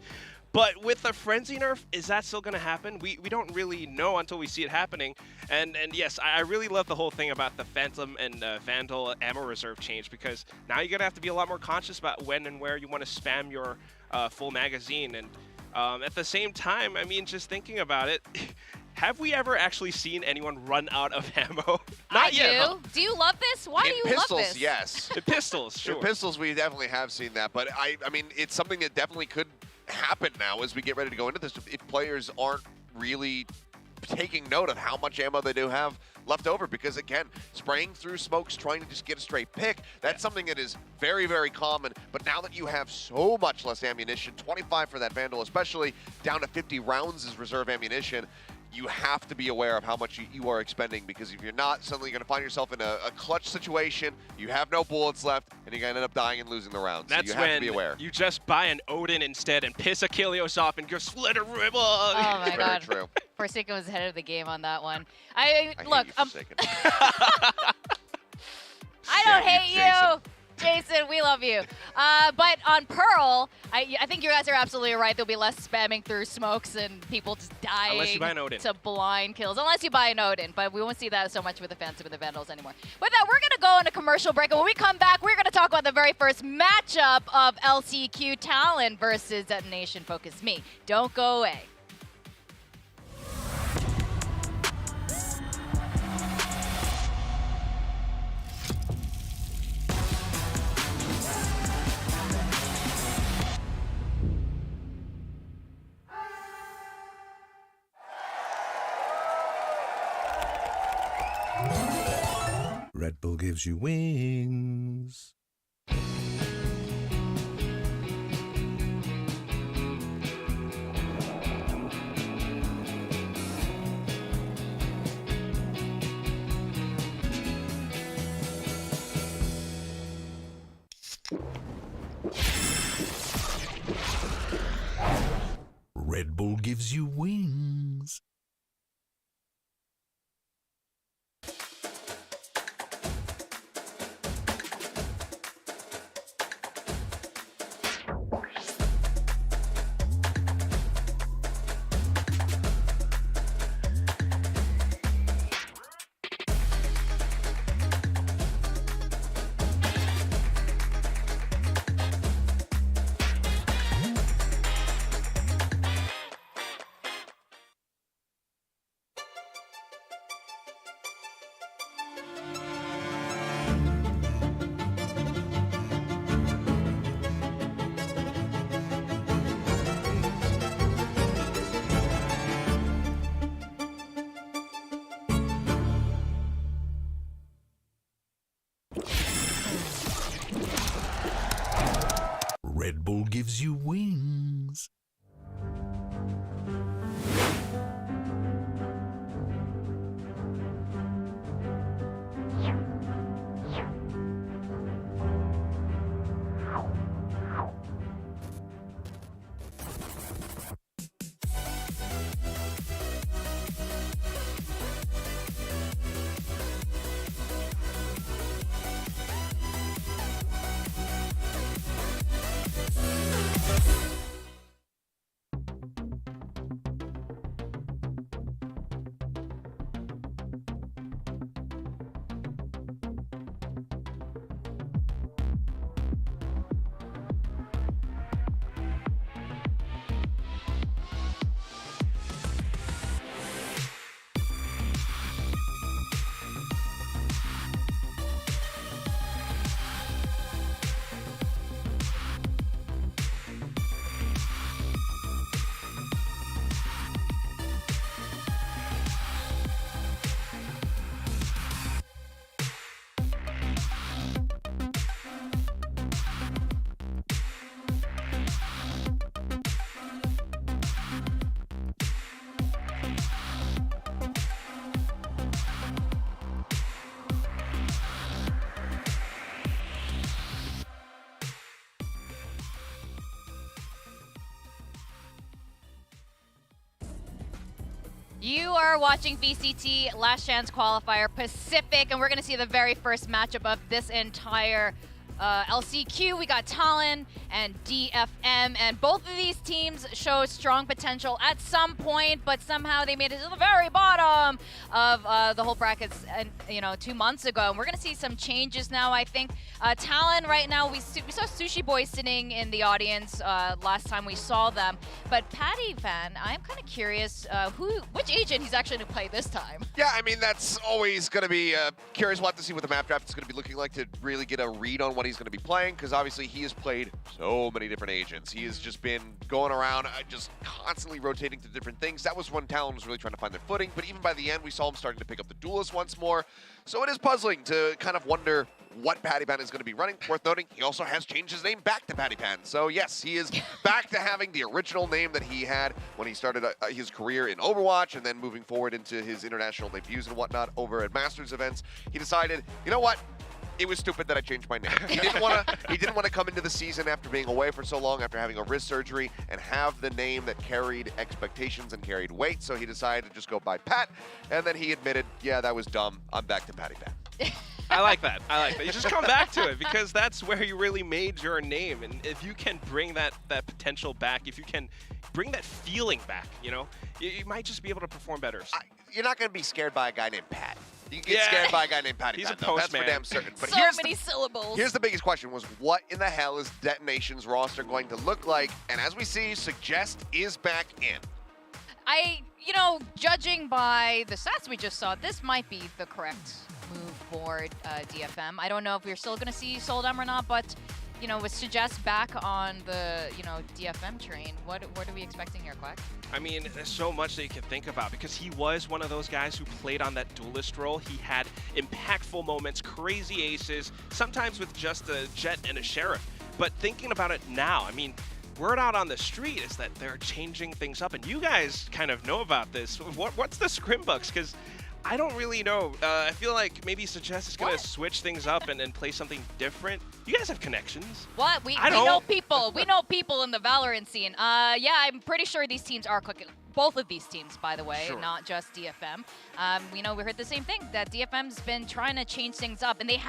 But with the Frenzy nerf, is that still going to happen? We don't really know until we see it happening. And yes, I really love the whole thing about the Phantom and Vandal ammo reserve change, because now you're going to have to be a lot more conscious about when and where you want to spam your full magazine. And at the same time, I mean, just thinking about it, have we ever actually seen anyone run out of ammo? Not yet. Huh? Do you love this? Why do you pistols, love this? Yes. In pistols, sure. In pistols, we definitely have seen that. But I mean, it's something that definitely could happen now as we get ready to go into this. If players aren't really taking note of how much ammo they do have left over, because again, spraying through smokes, trying to just get a straight pick, that's something that is very, very common. But now that you have so much less ammunition, 25 for that Vandal especially, down to 50 rounds as reserve ammunition, you have to be aware of how much you are expending, because if you're not, suddenly you're going to find yourself in a clutch situation, you have no bullets left, and you're going to end up dying and losing the round. That's so you have to be aware. You just buy an Odin instead and piss Achilles off and just let it rip. Oh my God. True. Forsaken was ahead of the game on that one. Look, I don't hate you. Jason, we love you. But on Pearl, I think you guys are absolutely right. There'll be less spamming through smokes and people just dying Unless you buy an Odin. to blind kills. Unless you buy an Odin, but we won't see that so much with the Phantom and the Vandals anymore. With that, we're going to go on a commercial break, and when we come back, we're going to talk about the very first matchup of LCQ Talon versus Detonation Focus Me. Don't go away. gives you wings. Red Bull gives you wings. Red Bull gives you wings. You are watching VCT Last Chance Qualifier Pacific, and we're going to see the very first matchup of this entire LCQ. We got TLN and DFM, and both of these teams show strong potential at some point, but somehow they made it to the very bottom of the whole brackets, and 2 months ago. And we're going to see some changes now, I think. TLN right now, we saw Sushi Boy sitting in the audience last time we saw them, but Patty fan, I'm kind of curious which agent he's actually going to play this time. Yeah, I mean, that's always going to be curious. We'll have to see what the map draft is going to be looking like to really get a read on what he's going to be playing, because obviously he has played so many different agents. He has just been going around, just constantly rotating to different things. That was when Talon was really trying to find their footing, but even by the end, we saw him starting to pick up the duelist once more. So it is puzzling to kind of wonder what Patty Pan is going to be running. Worth noting, he also has changed his name back to Patty Pan. So yes, he is back to having the original name that he had when he started his career in Overwatch, and then moving forward into his international debuts and whatnot over at Masters events. He decided, you know what? It was stupid that I changed my name. He didn't want to come into the season after being away for so long, after having a wrist surgery, and have the name that carried expectations and carried weight. So he decided to just go by Pat, and then he admitted, yeah, that was dumb. I'm back to Patty Pat. I like that. I like that. You just come back to it, because that's where you really made your name. And if you can bring that potential back, if you can bring that feeling back, you might just be able to perform better. You're not going to be scared by a guy named Pat. You can get scared by a guy named Patty He's Pat, a though. That's postman. for damn certain. But So many syllables. Here's the biggest question was, what in the hell is Detonation's roster going to look like? And as we see, Suggest is back in. Judging by the stats we just saw, this might be the correct move for DFM. I don't know if we're still going to see Soldam or not, but you know, with Suggest back on the, you know, DFM train, what are we expecting here, Quack? I mean, there's so much that you can think about because he was one of those guys who played on that duelist role. He had impactful moments, crazy aces, sometimes with just a Jet and a Sheriff. But thinking about it now, I mean, word out on the street is that they're changing things up, and you guys kind of know about this. What's the Scrimbucks? Because I don't really know. I feel like maybe Suggest is going to switch things up and play something different. You guys have connections. What? We know people. We know people in the Valorant scene. Yeah, I'm pretty sure these teams are cooking. Both of these teams, by the way, not just DFM. We know we heard the same thing, that DFM's been trying to change things up, and they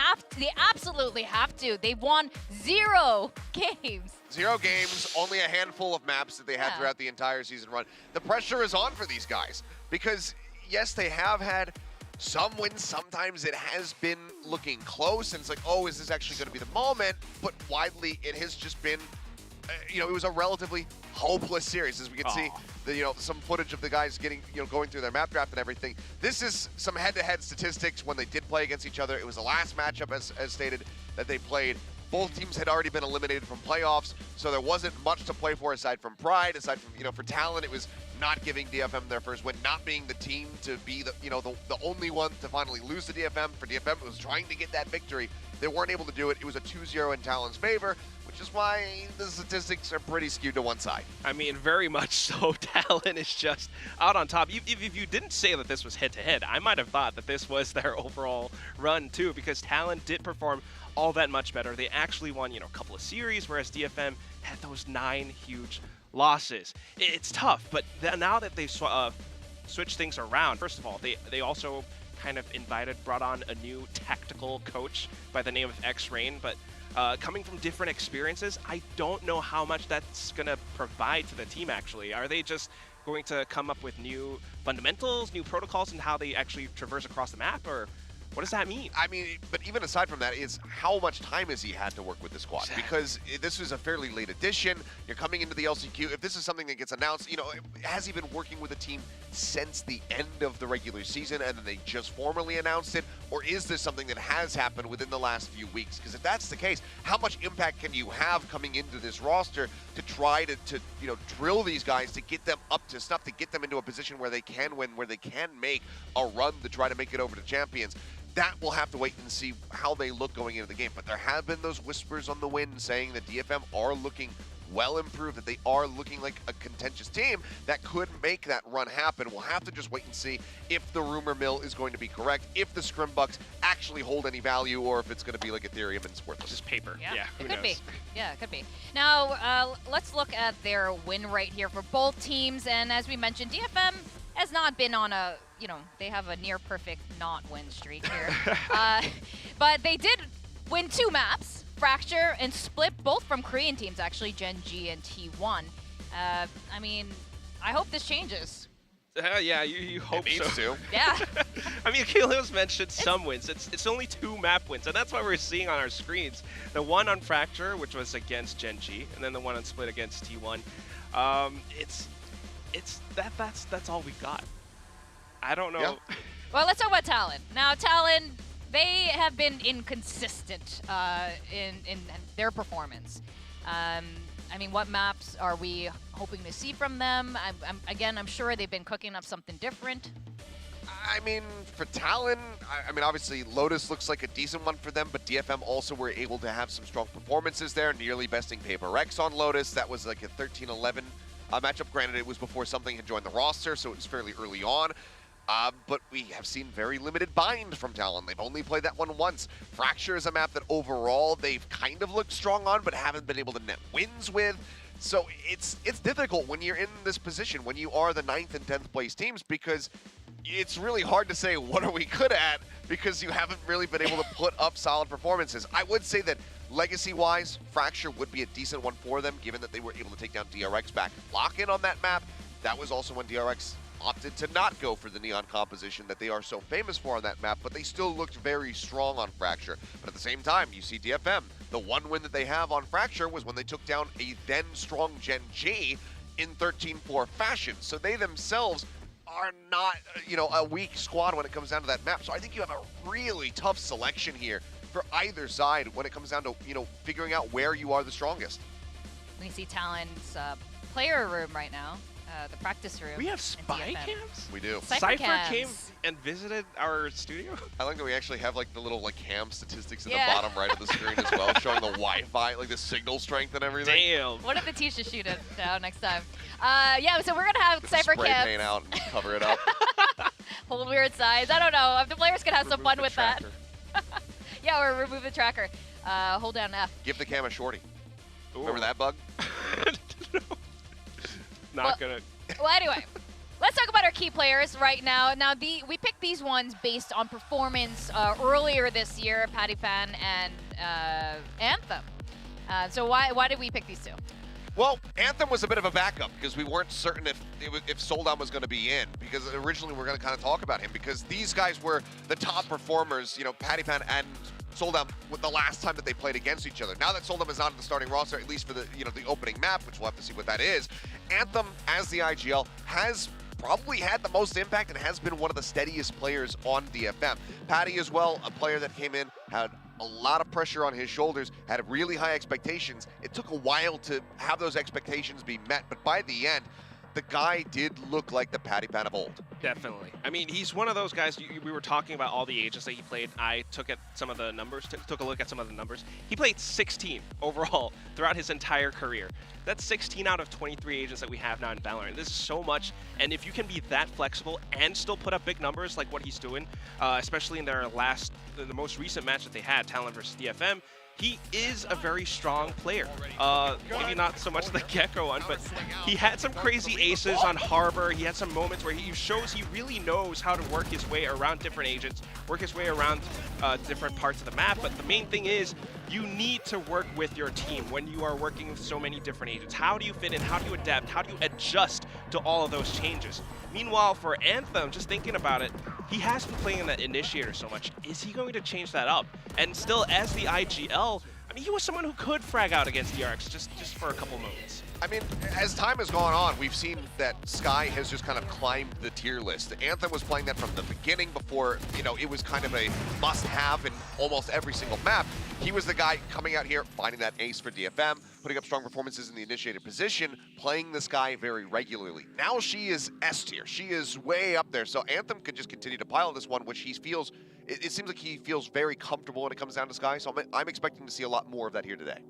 absolutely have to. They've won 0 games. 0 games, only a handful of maps that they had throughout the entire season run. The pressure is on for these guys because, yes, they have had some wins. Sometimes it has been looking close, and it's like, oh, is this actually going to be the moment? But widely, it has just been, you know, it was a relatively hopeless series, as we can see. You know, some footage of the guys getting, you know, going through their map draft and everything. This is some head-to-head statistics when they did play against each other. It was the last matchup, as stated, that they played. Both teams had already been eliminated from playoffs, so there wasn't much to play for aside from pride, aside from, you know, for Talon, it was not giving DFM their first win, not being the team to be the, you know, the only one to finally lose to DFM. For DFM, it was trying to get that victory. They weren't able to do it. It was a 2-0 in Talon's favor, which is why the statistics are pretty skewed to one side. I mean, very much so. Talon is just out on top. If you didn't say that this was head-to-head, I might have thought that this was their overall run, too, because Talon did perform all that much better. They actually won, you know, a couple of series, whereas DFM had those 9 huge losses. It's tough, but now that they've switched things around, first of all, they also kind of brought on a new tactical coach by the name of X-Rain, but coming from different experiences, I don't know how much that's going to provide to the team, actually. Are they just going to come up with new fundamentals, new protocols, and how they actually traverse across the map, or what does that mean? I mean, but even aside from that is how much time has he had to work with the squad? Because this was a fairly late addition. You're coming into the LCQ. If this is something that gets announced, you know, has he been working with the team since the end of the regular season and then they just formally announced it? Or is this something that has happened within the last few weeks? Because if that's the case, how much impact can you have coming into this roster to try to you know, drill these guys, to get them up to snuff, to get them into a position where they can win, where they can make a run to try to make it over to champions? That we'll have to wait and see how they look going into the game. But there have been those whispers on the wind saying that DFM are looking well improved, that they are looking like a contentious team that could make that run happen. We'll have to just wait and see if the rumor mill is going to be correct, if the Scrimbucks actually hold any value, or if it's going to be like Ethereum and it's worthless. Just paper. Yeah, who it could knows? be. Yeah, it could be. Now, let's look at their win rate here for both teams. And as we mentioned, DFM has not been on a, you know, they have a near perfect not win streak here. But they did win 2 maps, Fracture and Split, both from Korean teams, actually, Gen.G and T1. I mean, I hope this changes. Yeah, you hope it needs to. Yeah. I mean, Keelo's mentioned some wins. It's only 2 map wins, and that's what we're seeing on our screens. The one on Fracture, which was against Gen.G, and then the one on Split against T1. That's all we got. I don't know. Yeah. Well, let's talk about Talon. Now, Talon, they have been inconsistent in their performance. I mean, what maps are we hoping to see from them? I'm sure they've been cooking up something different. I mean, for Talon, I mean, obviously, Lotus looks like a decent one for them, but DFM also were able to have some strong performances there, nearly besting Paper X on Lotus. That was like a 13-11 matchup. Granted, it was before something had joined the roster, so it was fairly early on. But we have seen very limited bind from Talon. They've only played that one once. Fracture is a map that overall they've kind of looked strong on, but haven't been able to net wins with. So it's difficult when you're in this position, when you are the 9th and 10th place teams, because it's really hard to say what are we good at, because you haven't really been able to put up solid performances. I would say that legacy-wise, Fracture would be a decent one for them, given that they were able to take down DRX back and lock in on that map. That was also when DRX opted to not go for the neon composition that they are so famous for on that map, but they still looked very strong on Fracture. But at the same time, you see DFM. The one win that they have on Fracture was when they took down a then strong Gen.G in 13-4 fashion. So they themselves are not, you know, a weak squad when it comes down to that map. So I think you have a really tough selection here for either side when it comes down to, figuring out where you are the strongest. We see Talon's player room right now, the practice room. We have spy cams? We do. Cypher came and visited our studio? I like that we actually have like the little cam statistics in Yeah. the bottom right of the screen as well, showing the Wi-Fi, like the signal strength and everything. Damn. What if the teacher shoot it down next time? Yeah, so we're going to have Cypher Spray cams. paint out and cover it up. Hold weird size. I don't know. The players can have some fun with that. Yeah, or remove the tracker. Hold down F. Give the cam a shorty. Remember that bug? Not gonna. Well, anyway, let's talk about our key players right now. Now, we picked these ones based on performance earlier this year, Patty Fan and Anthem. So why did we pick these two? Well, Anthem was a bit of a backup because we weren't certain if Soldan was going to be in, because originally we were going to kind of talk about him because these guys were the top performers, Patty Pan and Soldan the last time that they played against each other. Now that Soldan is not in the starting roster, at least for the the opening map, which we'll have to see what that is, Anthem as the IGL has probably had the most impact and has been one of the steadiest players on DFM. Patty as well, a player that came in, had a lot of pressure on his shoulders, had really high expectations. It took a while to have those expectations be met, but by the end, the guy did look like the Patty Pan of old. Definitely. I mean, he's one of those guys. We were talking about all the ages that he played. I took some of the numbers, took a look at some of the numbers. He played 16 overall throughout his entire career. That's 16 out of 23 agents that we have now in Valorant. This is so much, and if you can be that flexible and still put up big numbers like what he's doing, especially in the most recent match that they had, Talon versus DFM, he is a very strong player. Maybe not so much the Gecko one, but he had some crazy aces on Harbor. He had some moments where he shows he really knows how to work his way around different agents, work his way around different parts of the map. But the main thing is you need to work with your team when you are working with so many different agents. How do you fit in? How do you adapt? How do you adjust to all of those changes? Meanwhile, for Anthem, just thinking about it, he has been playing in that initiator so much. Is he going to change that up? And still, as the IGL, I mean, he was someone who could frag out against DRX just for a couple moments. I mean, as time has gone on, we've seen that Sky has just kind of climbed the tier list. Anthem was playing that from the beginning before, it was kind of a must-have in almost every single map. He was the guy coming out here, finding that ace for DFM, putting up strong performances in the initiated position, playing this guy very regularly. Now she is S tier. She is way up there. So Anthem could just continue to pile this one, which he feels, it seems like he feels very comfortable when it comes down to Sky. So I'm expecting to see a lot more of that here today.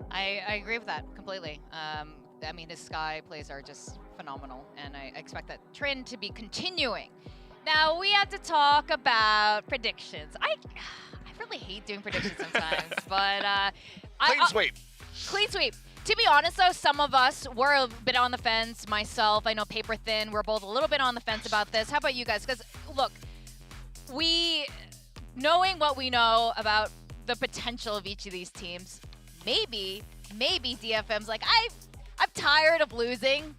I agree with that completely. I mean, his Sky plays are just phenomenal, and I expect that trend to be continuing. Now, we have to talk about predictions. I really hate doing predictions sometimes, but... Clean sweep. Clean sweep. To be honest, though, some of us were a bit on the fence. Myself, I know Paper Thin, we're both a little bit on the fence about this. How about you guys? Because, look, knowing what we know about the potential of each of these teams, maybe DFM's like, I'm tired of losing.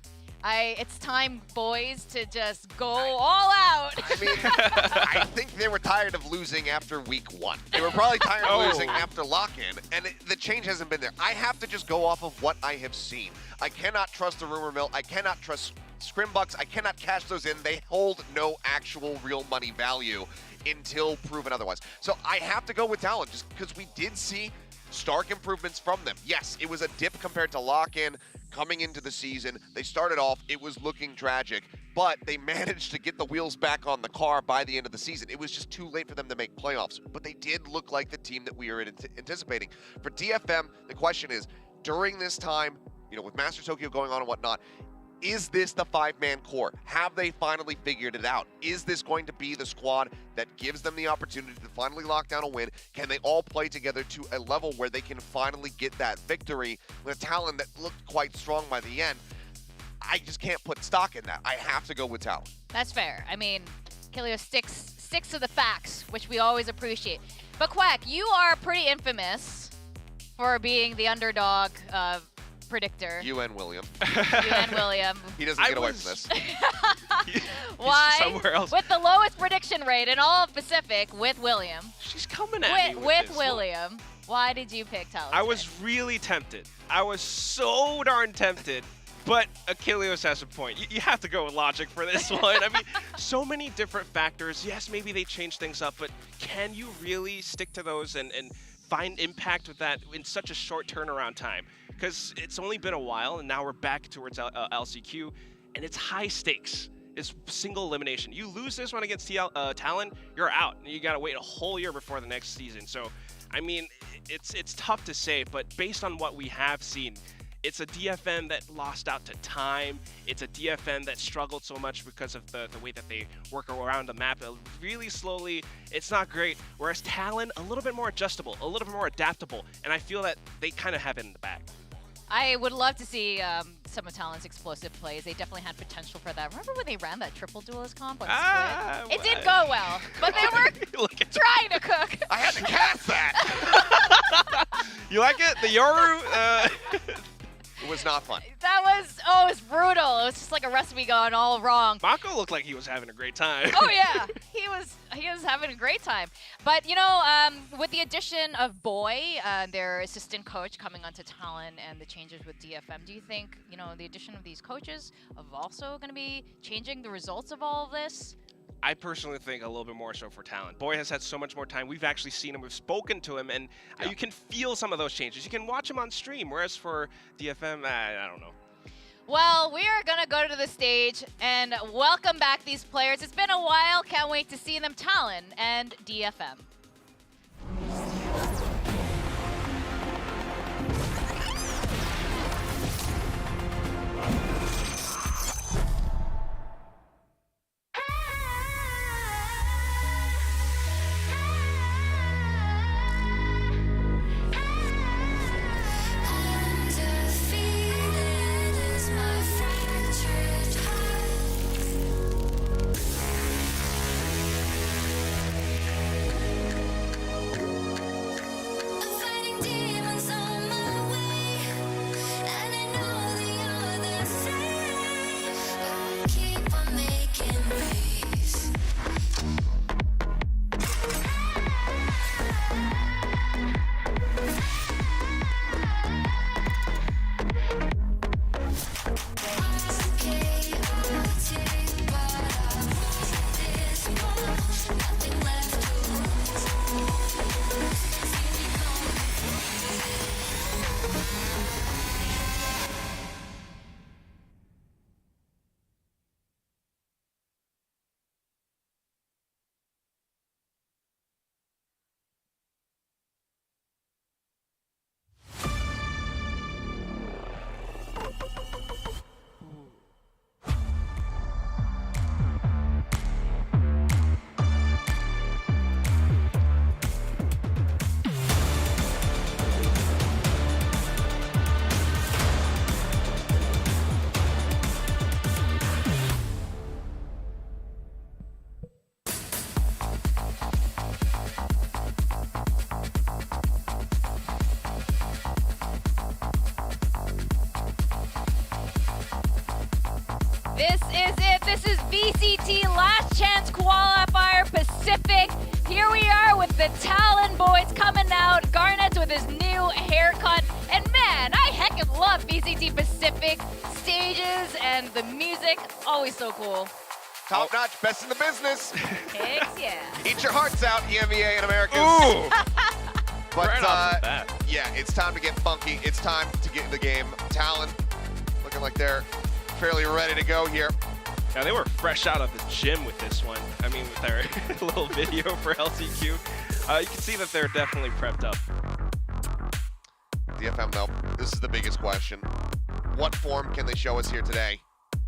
It's time, boys, to just go all out. I mean, I think they were tired of losing after week 1. They were probably tired of losing after lock-in, and the change hasn't been there. I have to just go off of what I have seen. I cannot trust the rumor mill. I cannot trust Scrimbucks. I cannot cash those in. They hold no actual real money value until proven otherwise. So I have to go with Talon just because we did see stark improvements from them. Yes, it was a dip compared to lock-in coming into the season. They started off, it was looking tragic, but they managed to get the wheels back on the car by the end of the season. It was just too late for them to make playoffs, but they did look like the team that we were anticipating. For DFM, the question is, during this time, with Master Tokyo going on and whatnot, is this the 5-man core? Have they finally figured it out? Is this going to be the squad that gives them the opportunity to finally lock down a win? Can they all play together to a level where they can finally get that victory with a Talon that looked quite strong by the end? I just can't put stock in that. I have to go with Talon. That's fair. I mean, Kilio sticks to the facts, which we always appreciate. But Quack, you are pretty infamous for being the underdog predictor. UN William. UN William. He doesn't get away from this. Why? Somewhere else. With the lowest prediction rate in all of Pacific with William. She's coming at me with this. William. Why did you pick Talon? I was really tempted. I was so darn tempted But Achilles has a point. You have to go with logic for this one. I mean, so many different factors. Yes, maybe they change things up, but can you really stick to those and find impact with that in such a short turnaround time? Because it's only been a while, and now we're back towards LCQ, and it's high stakes. It's single elimination. You lose this one against Talon, you're out. You got to wait a whole year before the next season. So, I mean, it's tough to say, but based on what we have seen, it's a DFM that lost out to time. It's a DFM that struggled so much because of the way that they work around the map really slowly. It's not great. Whereas Talon, a little bit more adjustable, a little bit more adaptable, and I feel that they kind of have it in the bag. I would love to see some of Talon's explosive plays. They definitely had potential for that. Remember when they ran that triple duelist comp on Split? It did go well, but they were trying to cook. I had to cast that. You like it? The Yoru? It was not fun. That was, oh, it was brutal. It was just like a recipe gone all wrong. Mako looked like he was having a great time. Oh yeah, he was having a great time. But you know, with the addition of Boy, their assistant coach, coming onto Talon, and the changes with DFM, do you think, you know, the addition of these coaches are also going to be changing the results of all of this? I personally think a little bit more so for Talon. Boy has had so much more time. We've actually seen him. We've spoken to him, and you can feel some of those changes. You can watch him on stream, whereas for DFM, I don't know. Well, we are going to go to the stage and welcome back these players. It's been a while. Can't wait to see them. Talon and DFM. This is it. This is VCT Last Chance Qualifier Pacific. Here we are with the Talon boys coming out. Garnet with his new haircut. And man, I heckin' love VCT Pacific stages and the music. Always so cool. Top notch, best in the business. Thanks, yeah. Eat your hearts out, EMEA and Americans. Ooh. But right off the bat. yeah, it's time to get funky. It's time to get in the game. Talon looking like they're fairly ready to go here. Now they were fresh out of the gym with this one. I mean, with their little video for LCQ, you can see that they're definitely prepped up. DFM though, this is the biggest question. What form can they show us here today?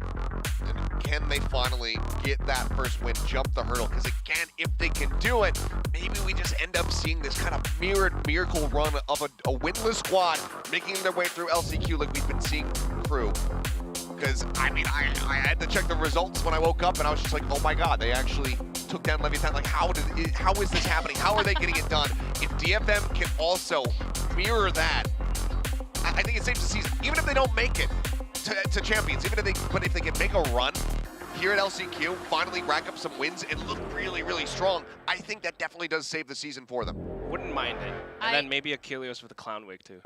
And can they finally get that first win, jump the hurdle? Because again, if they can do it, maybe we just end up seeing this kind of mirrored miracle run of a winless squad making their way through LCQ like we've been seeing through. Because, I mean, I had to check the results when I woke up, and I was just like, oh my god, they actually took down Leviathan. Like, how is this happening? How are they getting it done? If DFM can also mirror that, I think it's safe to see, even if they don't make it to champions, even if they can make a run here at LCQ, finally rack up some wins and look really, really strong, I think that definitely does save the season for them. Wouldn't mind it. And then maybe Achilles with a clown wig, too.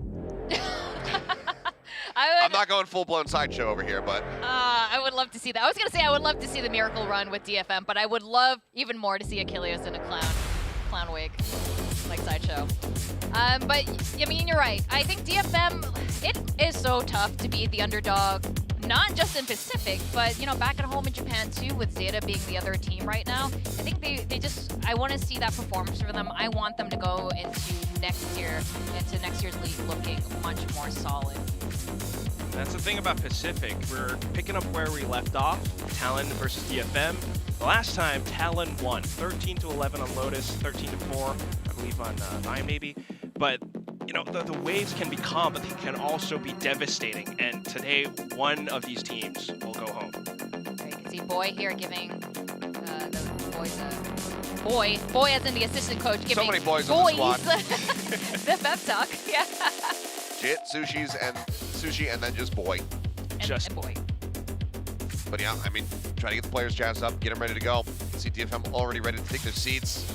I'm not going full-blown sideshow over here, but I would love to see that. I was going to say I would love to see the Miracle run with DFM, but I would love even more to see Achilles in a clown wig, like sideshow. But, I mean, you're right. I think DFM, it is so tough to be the underdog, not just in Pacific, but, you know, back at home in Japan, too, with Zeta being the other team right now. I think they just, I want to see that performance for them. I want them to go into next year's league looking much more solid. That's the thing about Pacific. We're picking up where we left off. Talon versus DFM. The last time, Talon won 13-11 on Lotus, 13-4, I believe on 9 maybe. But you know, the waves can be calm, but they can also be devastating. And today, one of these teams will go home. There you can see Boy here giving the boys boy as in the assistant coach, giving so many boys on the squad. the pep talk. Yeah. Jit, Sushi, and then just Boy. And Boy. But yeah, I mean, try to get the players jazzed up, get them ready to go. See DFM already ready to take their seats.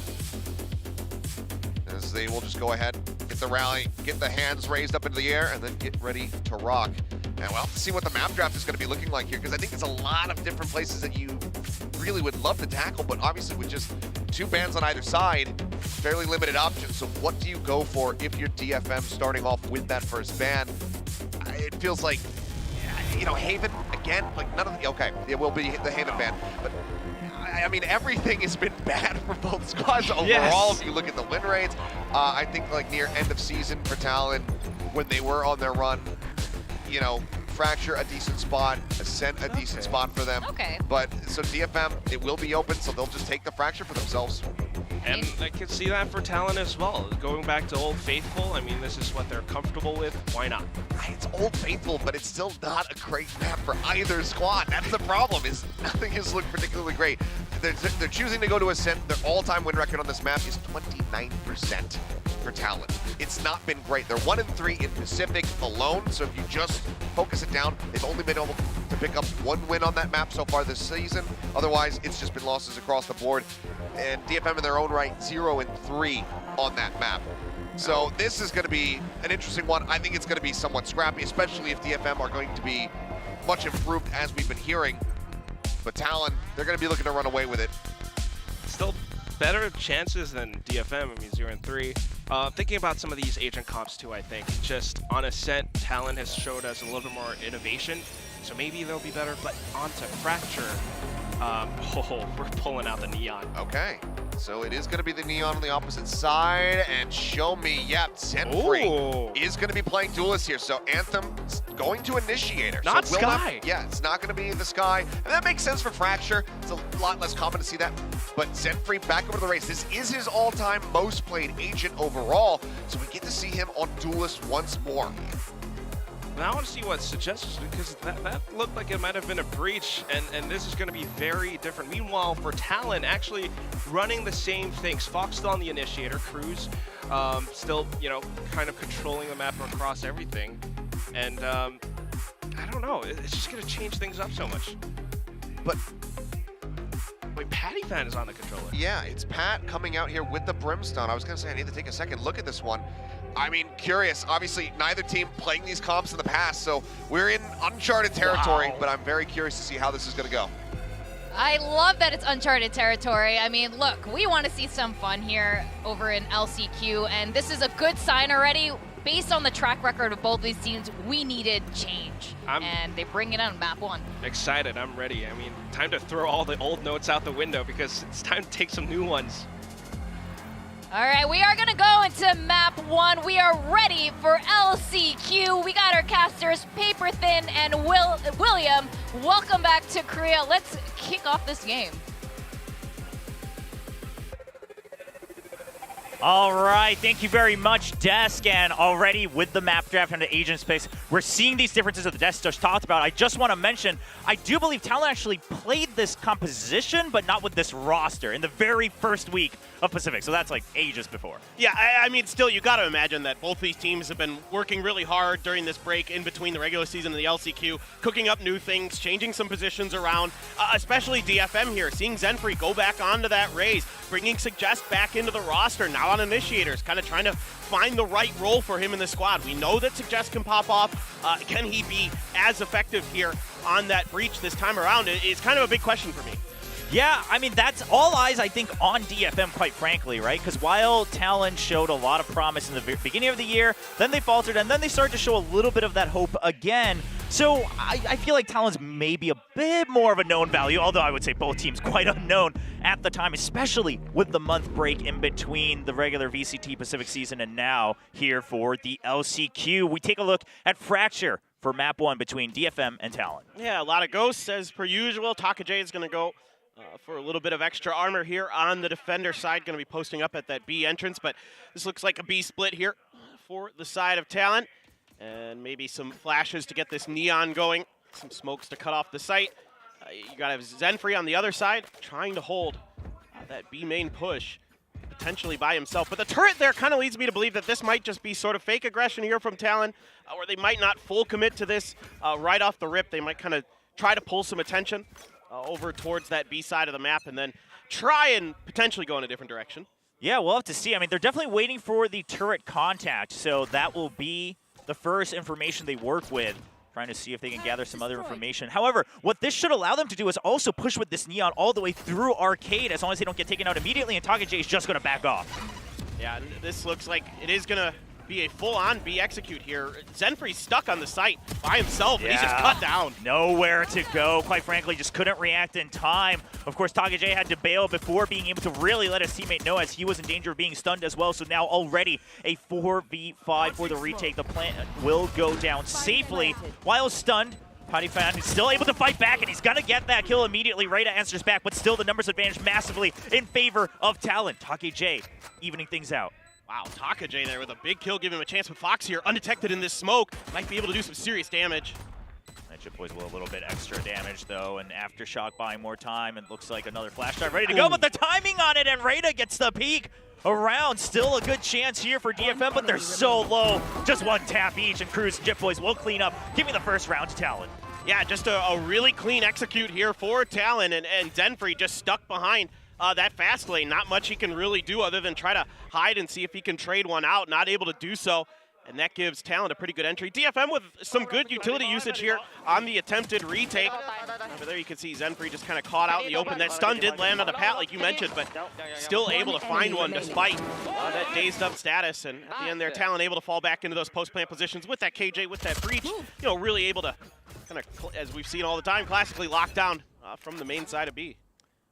As they will just go ahead, get the rally, get the hands raised up into the air, and then get ready to rock. And we'll have to see what the map draft is going to be looking like here, because I think it's a lot of different places that you really would love to tackle, but obviously with just 2 bans on either side, fairly limited options. So what do you go for if you're DFM starting off with that first ban? It feels like, you know, Haven, again, like none of the, okay, it will be the Haven ban, but I mean, everything has been bad for both squads overall. Yes. If you look at the win rates, I think like near end of season for Talon, when they were on their run, you know, Fracture a decent spot, Ascent a decent spot for them. Okay. But so DFM, it will be open, so they'll just take the Fracture for themselves. And I can see that for Talon as well. Going back to Old Faithful, I mean, this is what they're comfortable with. Why not? It's Old Faithful, but it's still not a great map for either squad. That's the problem, is nothing has looked particularly great. They're choosing to go to Ascent. Their all-time win record on this map is 29% for Talon. It's not been great. They're 1-3 in Pacific alone, so if you just focus it down, they've only been able to pick up 1 win on that map so far this season. Otherwise, it's just been losses across the board. And DFM in their own right, 0-3 on that map. So this is going to be an interesting one. I think it's going to be somewhat scrappy, especially if DFM are going to be much improved, as we've been hearing. But Talon, they're going to be looking to run away with it. Still better chances than DFM, I mean 0-3. Thinking about some of these agent comps too, I think. Just on Ascent, Talon has showed us a little bit more innovation, so maybe they'll be better. But onto Fracture, we're pulling out the Neon. Okay, so it is going to be the Neon on the opposite side, and show me, yep, Zenfree is going to be playing Duelist here, so Anthem going to Initiator. Not so Sky. Yeah, it's not going to be the Sky, and that makes sense for Fracture. It's a lot less common to see that, but Zenfree back over the race. This is his all-time most played agent overall, so we get to see him on Duelist once more. Now I want to see what suggests, because that looked like it might have been a breach, and this is going to be very different. Meanwhile, for Talon, actually running the same things. Fox still on the Initiator, Cruz still, you know, kind of controlling the map across everything. And I don't know, it's just going to change things up so much. But wait, Patty Fan is on the controller. Yeah, it's Pat coming out here with the Brimstone. I was going to say I need to take a second look at this one. I mean, curious. Obviously, neither team playing these comps in the past, so we're in uncharted territory, but I'm very curious to see how this is going to go. I love that it's uncharted territory. I mean, look, we want to see some fun here over in LCQ, and this is a good sign already. Based on the track record of both these teams, we needed change, and they bring it on map 1. Excited, I'm ready. I mean, time to throw all the old notes out the window, because it's time to take some new ones. All right, we are gonna go into map 1. We are ready for LCQ. We got our casters, Paper Thin and William. Welcome back to Korea. Let's kick off this game. All right, thank you very much, Desk. And already with the map draft and the agent space, we're seeing these differences that the Desk just talked about. I just want to mention, I do believe Talon actually played this composition, but not with this roster in the very first week of Pacific. So that's like ages before. Yeah, I mean, still, you got to imagine that both these teams have been working really hard during this break in between the regular season and the LCQ, cooking up new things, changing some positions around, especially DFM here, seeing Zenfree go back onto that raise, bringing Suggest back into the roster. Now Talon initiators, kind of trying to find the right role for him in the squad. We know that Suggest can pop off. Can he be as effective here on that breach this time around? It's kind of a big question for me. Yeah, I mean, that's all eyes, I think, on DFM, quite frankly, right? Because while Talon showed a lot of promise in the beginning of the year, then they faltered, and then they started to show a little bit of that hope again. So I feel like Talon's maybe a bit more of a known value, although I would say both teams quite unknown at the time, especially with the month break in between the regular VCT Pacific season and now here for the LCQ. We take a look at Fracture for map 1 between DFM and Talon. Yeah, a lot of ghosts as per usual. TLN is going to go for a little bit of extra armor here on the defender side, going to be posting up at that B entrance, but this looks like a B split here for the side of Talon, and maybe some flashes to get this neon going, some smokes to cut off the site. You got to have Zenfree on the other side trying to hold that B main push, potentially by himself, but the turret there kind of leads me to believe that this might just be sort of fake aggression here from Talon, where they might not full commit to this right off the rip. They might kind of try to pull some attention over towards that B side of the map and then try and potentially go in a different direction. Yeah, we'll have to see. I mean, they're definitely waiting for the turret contact, so that will be the first information they work with, trying to see if they can gather some other information. However, what this should allow them to do is also push with this neon all the way through Arcade, as long as they don't get taken out immediately, and TLN is just going to back off. Yeah, and this looks like it is going to be a full-on B execute here. Zenfree's stuck on the site by himself, and he's just cut down. Nowhere to go. Quite frankly, just couldn't react in time. Of course, TLN had to bail before being able to really let his teammate know, as he was in danger of being stunned as well. So now already a 4v5 for the retake. The plant will go down safely while stunned. PattyFan is still able to fight back, and he's going to get that kill immediately. Reyna answers back, but still the numbers advantage massively in favor of Talon. TLN evening things out. Wow, TLN there with a big kill, giving him a chance. With Fox here, undetected in this smoke, might be able to do some serious damage. And Jitboys will a little bit extra damage, though, and Aftershock buying more time. It looks like another flash drive ready to go, but the timing on it, and Reyna gets the peek around. Still a good chance here for DFM, but they're so low. Just one tap each, and Cruz and Jitboys will clean up, giving the first round to Talon. Yeah, just a really clean execute here for Talon, and Zenfree just stuck behind that fast lane. Not much he can really do other than try to hide and see if he can trade one out. Not able to do so, and that gives Talon a pretty good entry. DFM with some good utility usage here on the attempted retake. Over there you can see Zenfree just kind of caught out in the open. That stun did land on the Pat, like you mentioned, but still able to find one despite that dazed up status. And at the end there, Talon able to fall back into those post-plant positions with that KJ, with that breach. You know, really able to kind of, as we've seen all the time, classically lock down from the main side of B.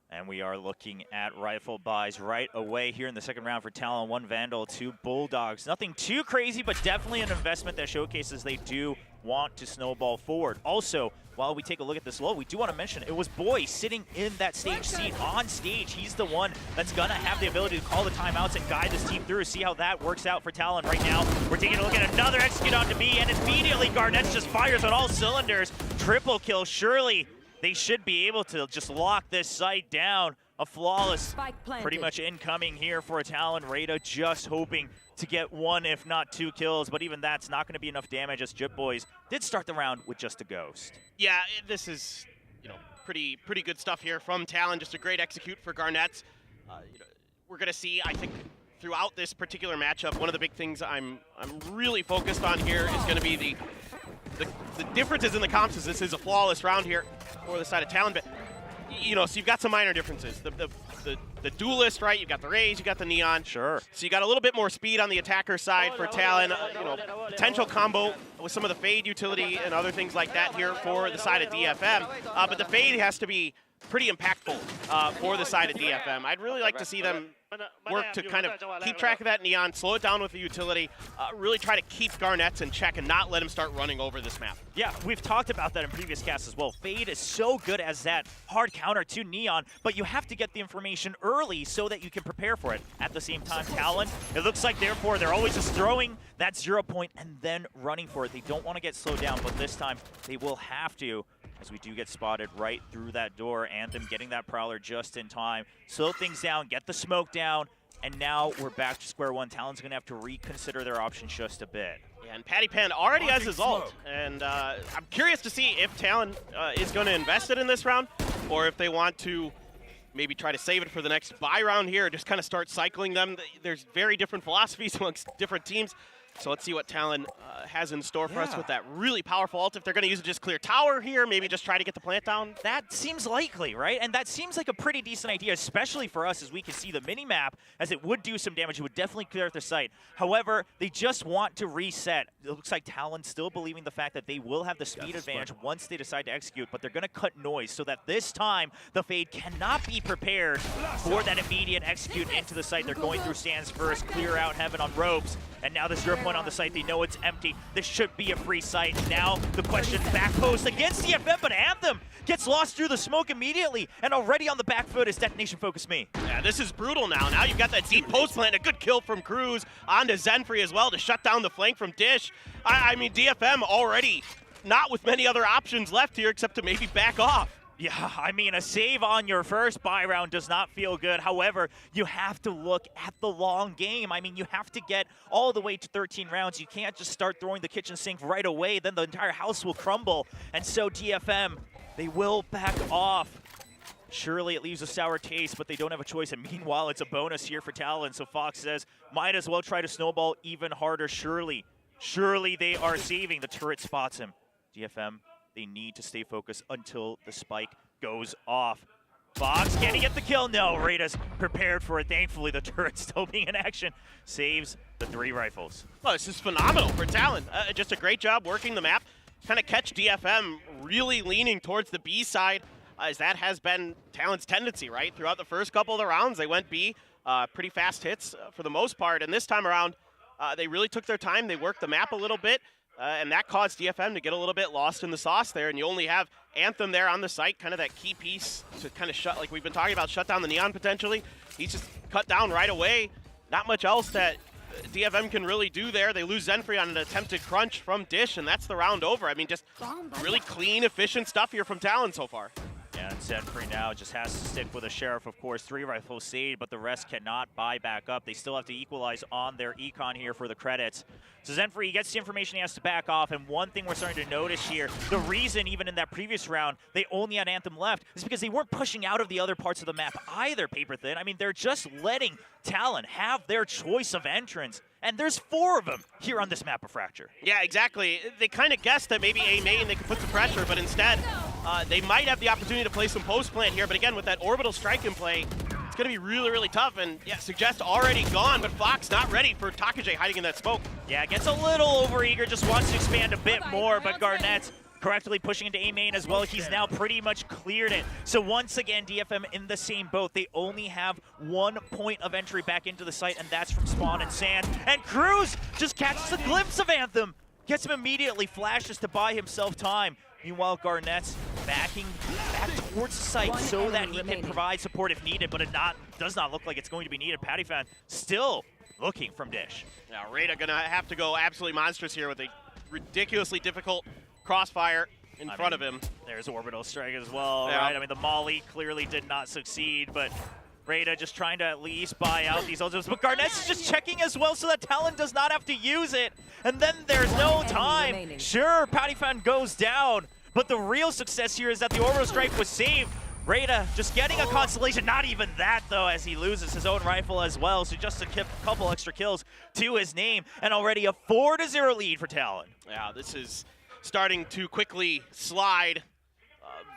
And we are looking at rifle buys right away here in the second round for Talon. 1 Vandal, 2 Bulldogs. Nothing too crazy, but definitely an investment that showcases they do want to snowball forward. Also, while we take a look at this low, we do want to mention it was Boy sitting in that stage seat on stage. He's the one that's going to have the ability to call the timeouts and guide this team through. See how that works out for Talon right now. We're taking a look at another execute onto B, and immediately Garnett just fires on all cylinders. Triple kill, surely. They should be able to just lock this site down. A flawless, pretty much incoming here for a Talon. Reyna just hoping to get 1, if not 2 kills, but even that's not going to be enough damage, as Jitboys did start the round with just a ghost. Yeah, this is, you know, pretty good stuff here from Talon. Just a great execute for Garnett. You know, we're going to see, I think, throughout this particular matchup, one of the big things I'm really focused on here is going to be the differences in the comps. As this is a flawless round here for the side of Talon, but you know, so you've got some minor differences. The duelist, right? You've got the Rays, you got the Neon. Sure. So you got a little bit more speed on the attacker side for Talon. You know, potential combo with some of the fade utility and other things like that here for the side of DFM. But the fade has to be pretty impactful for the side of DFM. I'd really like to see them work to kind of keep track of that Neon, slow it down with the utility, really try to keep Garnett in check and not let him start running over this map. Yeah, we've talked about that in previous casts as well. Fade is so good as that hard counter to Neon, but you have to get the information early so that you can prepare for it. At the same time, Talon, it looks like therefore they're always just throwing that 0 point and then running for it. They don't want to get slowed down, but this time they will have to, as we do get spotted right through that door. Anthem getting that Prowler just in time. Slow things down, get the smoke down, and now we're back to square one. Talon's going to have to reconsider their options just a bit. Yeah, and PattyPan already has his ult, and I'm curious to see if Talon is going to invest it in this round, or if they want to maybe try to save it for the next buy round here, just kind of start cycling them. There's very different philosophies amongst different teams. So let's see what Talon has in store for us with that really powerful ult. If they're going to use it, just clear tower here, maybe just try to get the plant down. That seems likely, right? And that seems like a pretty decent idea, especially for us, as we can see the mini-map, as it would do some damage. It would definitely clear out their site. However, they just want to reset. It looks like Talon still believing the fact that they will have the speed advantage once they decide to execute, but they're going to cut noise so that this time the Fade cannot be prepared for that immediate execute into the site. They're going through stands first, clear out Heaven on ropes, and now the 0 point on the site. They know it's empty. This should be a free site. Now the question, back post against DFM, but Anthem gets lost through the smoke immediately, and already on the back foot is Detonation Focus Me. Yeah, this is brutal now. Now you've got that deep post plant, a good kill from Cruz onto Zenfree as well to shut down the flank from Dish. I mean, DFM already not with many other options left here except to maybe back off. Yeah, I mean, a save on your first buy round does not feel good. However, you have to look at the long game. I mean, you have to get all the way to 13 rounds. You can't just start throwing the kitchen sink right away. Then the entire house will crumble. And so DFM, they will back off. Surely it leaves a sour taste, but they don't have a choice. And meanwhile, it's a bonus here for Talon. So Fox says, might as well try to snowball even harder. Surely they are saving. The turret spots him. DFM, they need to stay focused until the spike goes off. Fox, can he get the kill? No, Rita's prepared for it. Thankfully, the turret still being in action saves the 3 rifles. Well, this is phenomenal for Talon. Just a great job working the map. Kind of catch DFM really leaning towards the B side, as that has been Talon's tendency, right? Throughout the first couple of the rounds, they went B. Pretty fast hits for the most part. And this time around, they really took their time. They worked the map a little bit. And that caused DFM to get a little bit lost in the sauce there, and you only have Anthem there on the site, kind of that key piece to kind of shut, like we've been talking about, shut down the Neon potentially. He's just cut down right away. Not much else that DFM can really do there. They lose Zenfree on an attempted crunch from Dish, and that's the round over. I mean, just really clean, efficient stuff here from Talon so far. Yeah, and Zenfree now just has to stick with a Sheriff, of course. 3 rifles saved, but the rest cannot buy back up. They still have to equalize on their econ here for the credits. So Zenfree gets the information he has to back off, and one thing we're starting to notice here, the reason even in that previous round they only had Anthem left is because they weren't pushing out of the other parts of the map either, Paper Thin. I mean, they're just letting Talon have their choice of entrance, and there's 4 of them here on this map of Fracture. Yeah, exactly. They kind of guessed that maybe A main they could put some pressure, but instead they might have the opportunity to play some post plant here, but again, with that orbital strike in play, it's going to be really, really tough, and yeah, Suggest already gone, but Fox not ready for Takajay hiding in that smoke. Yeah, gets a little overeager, just wants to expand a bit more, but Garnett's correctly pushing into A main as well. He's now pretty much cleared it. So once again, DFM in the same boat. They only have 1 point of entry back into the site, and that's from Spawn and Sand. And Cruz just catches a glimpse of Anthem. Gets him immediately, flashes to buy himself time. Meanwhile, Garnett's backing back towards the site so that he can provide support if needed, but it does not look like it's going to be needed. Pattyfan still looking from Dish. Now, Rada gonna have to go absolutely monstrous here with a ridiculously difficult crossfire in front of him. There's Orbital Strike as well, yeah. right? I mean, the Molly clearly did not succeed, but Rada just trying to at least buy out these ultimates. But Garnett's just checking as well so that Talon does not have to use it. And then there's no time. Sure, Pattyfan goes down, but the real success here is that the Orbital Strike was saved. Rada just getting a consolation, not even that though, as he loses his own rifle as well. So just a couple extra kills to his name, and already a 4-0 lead for Talon. Yeah, this is starting to quickly slide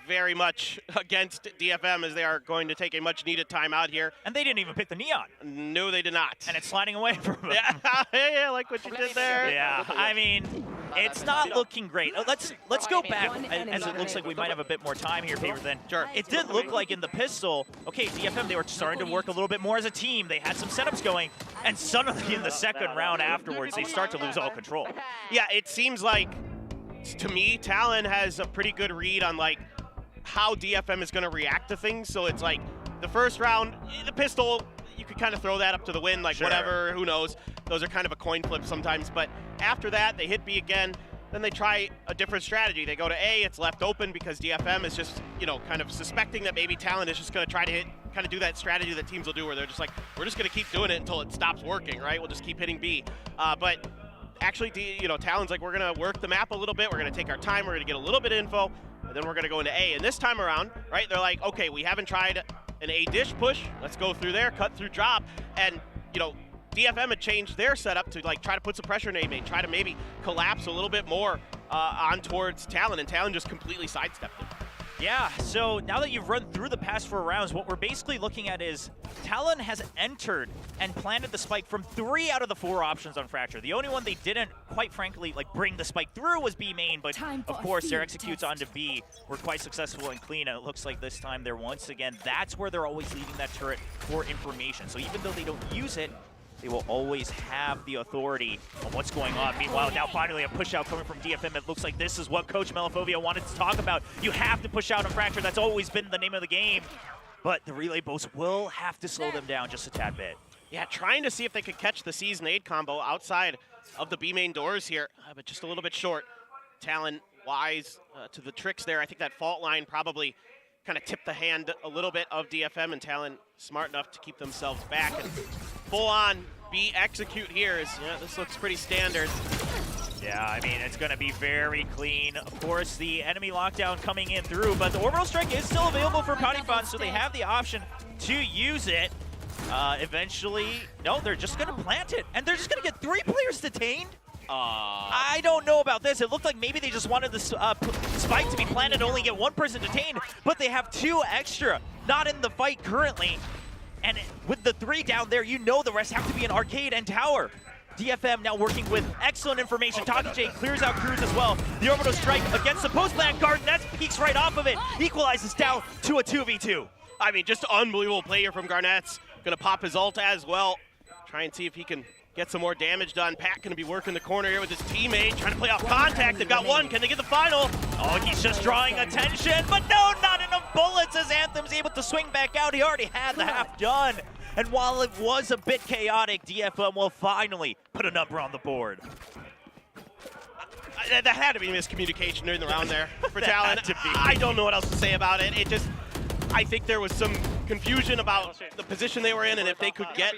very much against DFM, as they are going to take a much-needed timeout here. And they didn't even pick the Neon. No, they did not. And it's sliding away from them. Yeah, I like what you did there. Yeah, I mean, it's not looking great. Let's go back, as it looks like we might have a bit more time here, Paper Thin. Sure. It did look like in the pistol, okay, DFM, they were starting to work a little bit more as a team. They had some setups going, and suddenly in the second round afterwards, they start to lose all control. Yeah, it seems like, to me, Talon has a pretty good read on, like, how DFM is going to react to things. So it's like the first round, the pistol, you could kind of throw that up to the wind, like whatever, who knows. Those are kind of a coin flip sometimes. But after that, they hit B again. Then they try a different strategy. They go to A, it's left open because DFM is just, you know, kind of suspecting that maybe Talon is just going to try to hit, kind of do that strategy that teams will do where they're just like, we're just going to keep doing it until it stops working, right? We'll just keep hitting B. But actually, you know, Talon's like, we're going to work the map a little bit. We're going to take our time. We're going to get a little bit of info. And then we're going to go into A. And this time around, right, they're like, okay, we haven't tried an A dish push. Let's go through there, cut through drop, and you know, DFM had changed their setup to like try to put some pressure on A main, try to maybe collapse a little bit more on towards Talon, and Talon just completely sidestepped it. Yeah, so now that you've run through the past 4 rounds, what we're basically looking at is Talon has entered and planted the spike from 3 out of the 4 options on Fracture. The only one they didn't, quite frankly, like bring the spike through was B main, but of course their executes onto B were quite successful and clean, and it looks like this time they're once again, that's where they're always leaving that turret for information. So even though they don't use it, they will always have the authority on what's going on. Meanwhile, now finally a push out coming from DFM. It looks like this is what Coach Melifovia wanted to talk about. You have to push out on Fracture. That's always been the name of the game. But the relay boats will have to slow them down just a tad bit. Yeah, trying to see if they could catch the Season 8 combo outside of the B main doors here, but just a little bit short. Talon wise to the tricks there. I think that fault line probably kind of tipped the hand a little bit of DFM, and Talon smart enough to keep themselves back. And full-on B execute here is, yeah, this looks pretty standard. Yeah, I mean, it's going to be very clean. Of course, the enemy lockdown coming in through, but the orbital strike is still available for Poutyfon, so they have the option to use it. Eventually, no, they're just going to plant it, and they're just going to get 3 players detained. I don't know about this. It looked like maybe they just wanted the spike to be planted and only get 1 person detained, but they have 2 extra, not in the fight currently. And with the 3 down there, you know the rest have to be in arcade and tower. DFM now working with excellent information. TLN clears out Cruz as well. The orbital strike against the post plant. Garnett peeks right off of it. Equalizes down to a 2v2. I mean, just unbelievable play here from Garnett's. Gonna pop his ult as well. Try and see if he can get some more damage done. Pat gonna be working the corner here with his teammate, trying to play off contact. They've got 1. Can they get the final? Oh, he's just drawing attention, but no, not enough bullets as Anthem's able to swing back out. He already had the half done. And while it was a bit chaotic, DFM will finally put a number on the board. That had to be miscommunication during the round there for Talon. I don't know what else to say about it. I think there was some confusion about the position they were in, and if they could get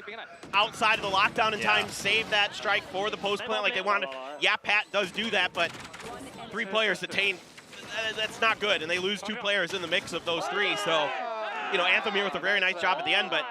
outside of the lockdown in time, save that strike for the post plant like they wanted. Yeah, Pat does do that, but 3 players detained, that's not good, and they lose 2 players in the mix of those 3. So, you know, Anthem here with a very nice job at the end, but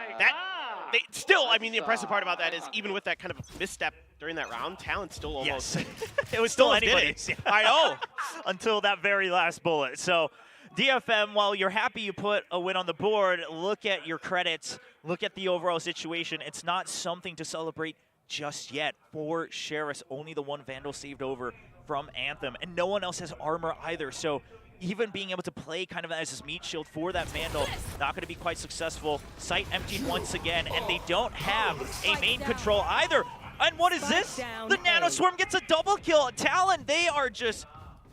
they still, I mean, the impressive part about that is even with that kind of misstep during that round, Talon still almost. Yes. It was still anybody's. Yeah. I know. Until that very last bullet. So DFM, while you're happy you put a win on the board, look at your credits, look at the overall situation. It's not something to celebrate just yet for Sheriffs. Only the 1 Vandal saved over from Anthem, and no one else has armor either. So even being able to play kind of as his meat shield for that Vandal, not going to be quite successful. Site emptied once again, and they don't have a main control either. And what is this? The Nanoswarm gets a double kill. Talon, they are just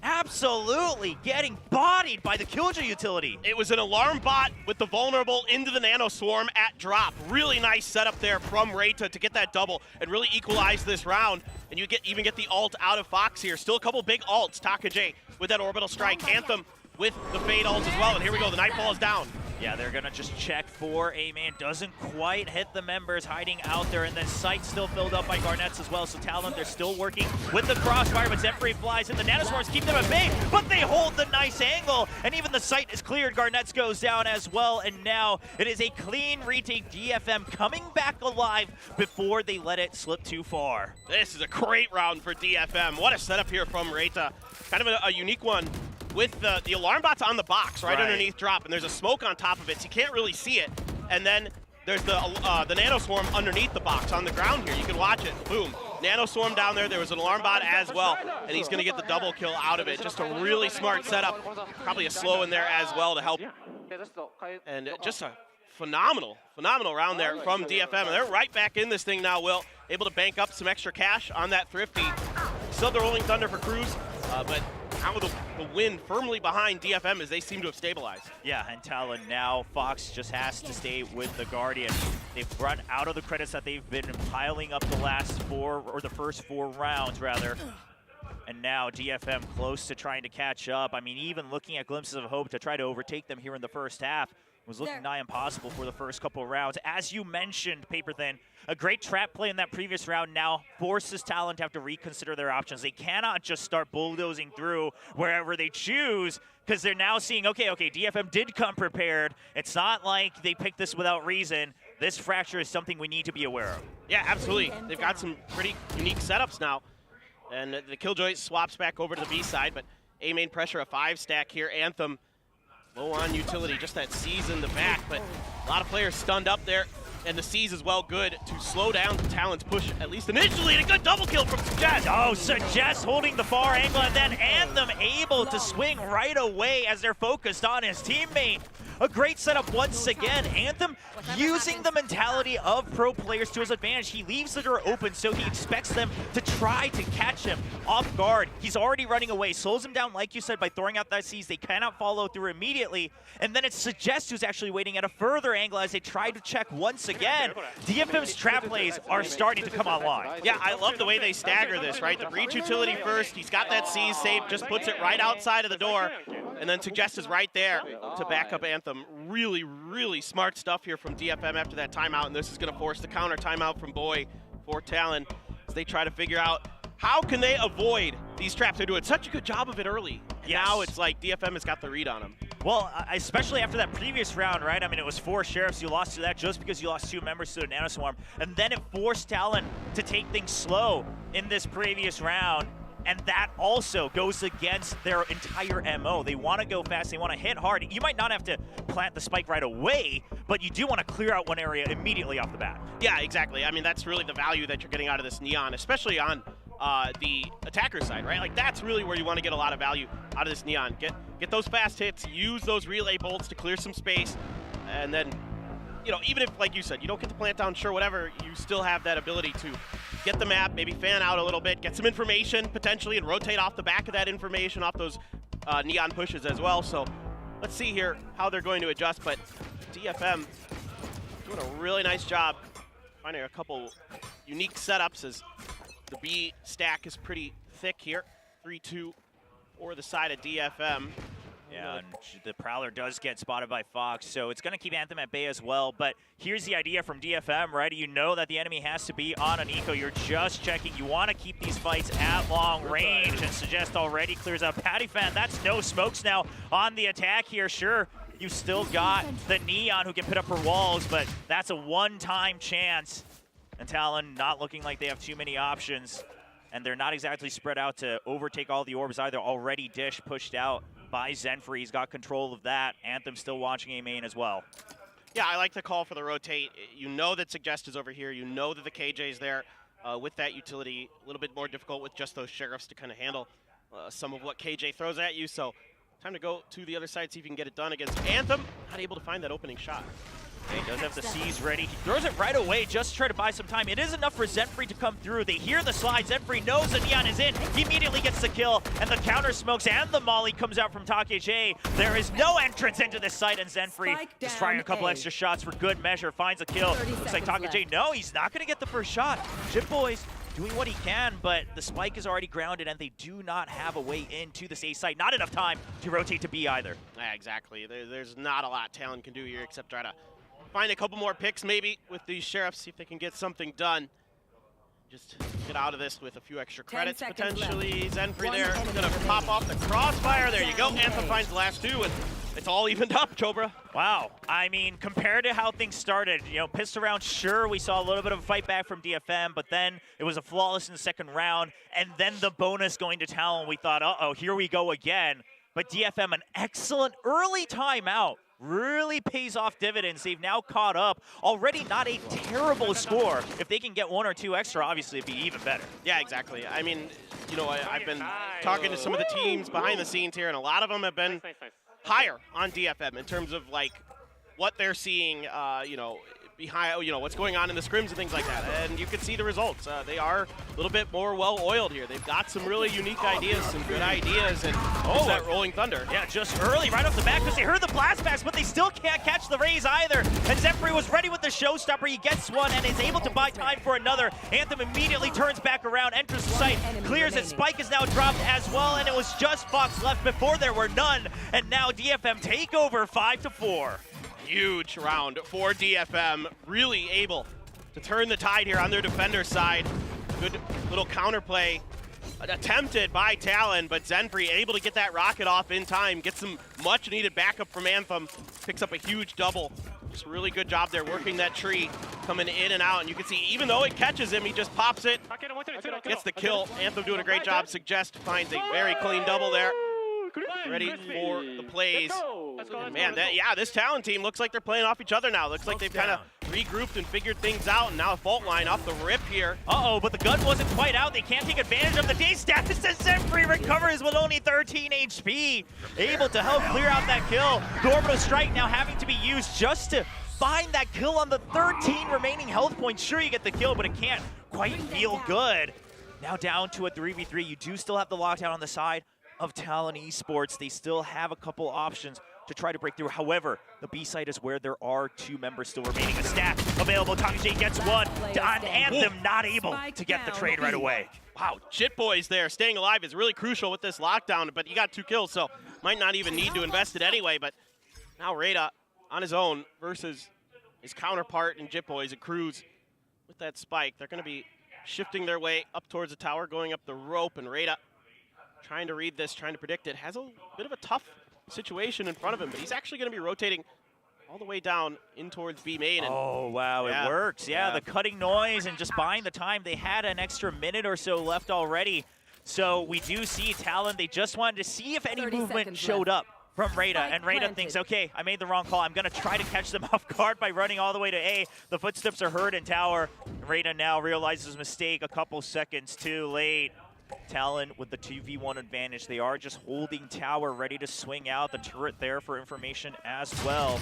absolutely getting bodied by the Killjoy utility. It was an alarm bot with the vulnerable into the Nanoswarm at drop. Really nice setup there from Reyta to get that double and really equalize this round. And you even get the ult out of Fox here. Still a couple big ults. TLN with that orbital strike. Anthem with the fade ult as well. And here we go, the Nightfall is down. Yeah, they're gonna just check for a man. Doesn't quite hit the members hiding out there, and then Sight still filled up by Garnett's as well. So Talon, they're still working with the crossfire, but Zephyr flies in. The Nanoswarms keep them at bay, but they hold the nice angle, and even the Sight is cleared. Garnett's goes down as well, and now it is a clean retake. DFM coming back alive before they let it slip too far. This is a great round for DFM. What a setup here from Reyta. Kind of a unique one, with the alarm bot's on the box right underneath drop, and there's a smoke on top of it, so you can't really see it. And then there's the Nanoswarm underneath the box on the ground here. You can watch it. Boom. Nanoswarm down there. There was an alarm bot as well, and he's going to get the double kill out of it. Just a really smart setup. Probably a slow in there as well to help. And just a phenomenal round there from DFM. And they're right back in this thing now, Will. Able to bank up some extra cash on that Thrifty. Still the Rolling Thunder for Cruz, but now the win firmly behind DFM as they seem to have stabilized. Yeah, and Talon now, Fox just has to stay with the Guardian. They've run out of the credits that they've been piling up the last 4, or the first 4 rounds rather. And now DFM close to trying to catch up. I mean, even looking at glimpses of hope to try to overtake them here in the first half. was looking nigh impossible for the first couple of rounds. As you mentioned, Paper Thin, a great trap play in that previous round now forces Talon to have to reconsider their options. They cannot just start bulldozing through wherever they choose, because they're now seeing, okay, DFM did come prepared. It's not like they picked this without reason. This fracture is something we need to be aware of. Yeah, absolutely. They've got some pretty unique setups now. And the Killjoy swaps back over to the B side, but A main pressure, a 5-stack here. Anthem low on utility, just that C's in the back, but a lot of players stunned up there. And the C's as well good to slow down Talon's push, at least initially, and a good double kill from Suggest. Oh, Suggest holding the far angle, and then Anthem able to swing right away as they're focused on his teammate. A great setup once again. Anthem using the mentality of pro players to his advantage. He leaves the door open, so he expects them to try to catch him off guard. He's already running away, slows him down, like you said, by throwing out that C's. They cannot follow through immediately. And then it's Suggest who's actually waiting at a further angle as they try to check once again. DFM's trap plays are starting to come online. Yeah, I love the way they stagger this, right? The breach utility first, he's got that C saved, just puts it right outside of the door. And then Suggest is right there to back up Anthem. Really, really smart stuff here from DFM after that timeout, and this is going to force the counter timeout from Boy for Talon as they try to figure out how can they avoid these traps. They're doing such a good job of it early. And now it's like DFM has got the read on them. Well, especially after that previous round, right? I mean, it was 4 Sheriffs. You lost to that just because you lost 2 members to the Nanoswarm. And then it forced Talon to take things slow in this previous round. And that also goes against their entire MO. They want to go fast, they want to hit hard. You might not have to plant the spike right away, but you do want to clear out one area immediately off the bat. Yeah, exactly. I mean, that's really the value that you're getting out of this Neon, especially on the attacker side, right? Like, that's really where you want to get a lot of value out of this Neon. Get those fast hits, use those relay bolts to clear some space, and then, you know, even if, like you said, you don't get to plant down, sure, whatever, you still have that ability to get the map, maybe fan out a little bit, get some information potentially, and rotate off the back of that information, off those Neon pushes as well. So let's see here how they're going to adjust, but DFM doing a really nice job finding a couple unique setups as the B stack is pretty thick here. 3-2 for the side of DFM. Yeah, and the Prowler does get spotted by Fox, so it's going to keep Anthem at bay as well. But here's the idea from DFM, right? You know that the enemy has to be on an eco. You're just checking. You want to keep these fights at long range, and Suggest already clears out Patty Fan. That's no smokes now on the attack here. Sure, you still got the Neon who can put up her walls, but that's a one-time chance. And Talon not looking like they have too many options, and they're not exactly spread out to overtake all the orbs either. Already Dish pushed out by Zenfree. He's got control of that. Anthem still watching A main as well. Yeah, I like the call for the rotate. You know that Suggest is over here. You know that the KJ is there with that utility. A little bit more difficult with just those Sheriffs to kind of handle some of what KJ throws at you. So time to go to the other side, see if you can get it done against Anthem. Not able to find that opening shot. He does have the C's ready. He throws it right away just to try to buy some time. It is enough for Zenfree to come through. They hear the slide. Zenfree knows the Neon is in. He immediately gets the kill, and the counter smokes and the molly comes out from Take. There is no entrance into this site, and Zenfree just trying a couple extra shots for good measure. Finds a kill. Looks like Take, no, he's not going to get the first shot. Chip Boys doing what he can, but the spike is already grounded, and they do not have a way into this A site. Not enough time to rotate to B either. Yeah, exactly. There's not a lot Talon can do here except try to find a couple more picks maybe with these Sheriffs, see if they can get something done. Just get out of this with a few extra credits potentially. Zenfree there, gonna pop off the crossfire. There you go. Anthem finds the last 2, and it's all evened up, Chobra. Wow. I mean, compared to how things started, you know, pissed around, sure, we saw a little bit of a fight back from DFM, but then it was a flawless in the second round, and then the bonus going to Talon. We thought, uh-oh, here we go again. But DFM, an excellent early timeout. Really pays off dividends. They've now caught up. Already not a terrible score. If they can get 1 or 2 extra, obviously it'd be even better. Yeah, exactly. I mean, you know, I've been talking to some of the teams behind the scenes here, and a lot of them have been higher on DFM in terms of, like, what they're seeing, you know, behind, you know, what's going on in the scrims and things like that. And you can see the results. They are a little bit more well-oiled here. They've got some really unique ideas, some good ideas, and that Rolling Thunder. Yeah, just early, right off the bat, because they heard the blast pass, but they still can't catch the raise either. And Zenfree was ready with the showstopper. He gets one and is able to buy time for another. Anthem immediately turns back around, enters the site, clears it. Spike is now dropped as well, and it was just Fox left before there were none. And now DFM take over 5-4. huge round for DFM. Really able to turn the tide here on their defender side. Good little counterplay attempted by Talon, but Zenfree able to get that rocket off in time, get some much needed backup from Anthem, picks up a huge double. Just a really good job there working that tree, coming in and out, and you can see even though it catches him, he just pops it, gets the kill. Anthem doing a great job. Suggest finds a very clean double there. Ready for the plays. And man, this Talon team looks like they're playing off each other now. Looks like they've kind of regrouped and figured things out, and now a fault line off the rip here. Uh-oh, but the gun wasn't quite out. They can't take advantage of the day status as Zenfree recovers with only 13 HP. Able to help clear out that kill. The Orbital Strike now having to be used just to find that kill on the 13 remaining health points. Sure, you get the kill, but it can't quite feel good. Now down to a 3v3. You do still have the lockdown on the side of Talon Esports. They still have a couple options to try to break through. However, the B side is where there are 2 members still remaining. A stack available. TLN gets one. On Anthem, not able to get the trade right away. Wow, Jit Boys there. Staying alive is really crucial with this lockdown, but he got 2 kills, so might not even need to invest it anyway. But now Rada on his own versus his counterpart in Jit Boys and Cruz with that spike. They're going to be shifting their way up towards the tower, going up the rope, and Rada trying to read this, trying to predict it. Has a bit of a tough situation in front of him, but he's actually going to be rotating all the way down in towards B main. And oh, wow, it works. Yeah, the cutting noise and just buying the time. They had an extra minute or so left already. So we do see Talon. They just wanted to see if any movement showed up from Rada, and Rada thinks, okay, I made the wrong call. I'm going to try to catch them off guard by running all the way to A. The footsteps are heard in tower. Rada now realizes his mistake a couple seconds too late. Talon with the 2v1 advantage. They are just holding tower, ready to swing out. The turret there for information as well.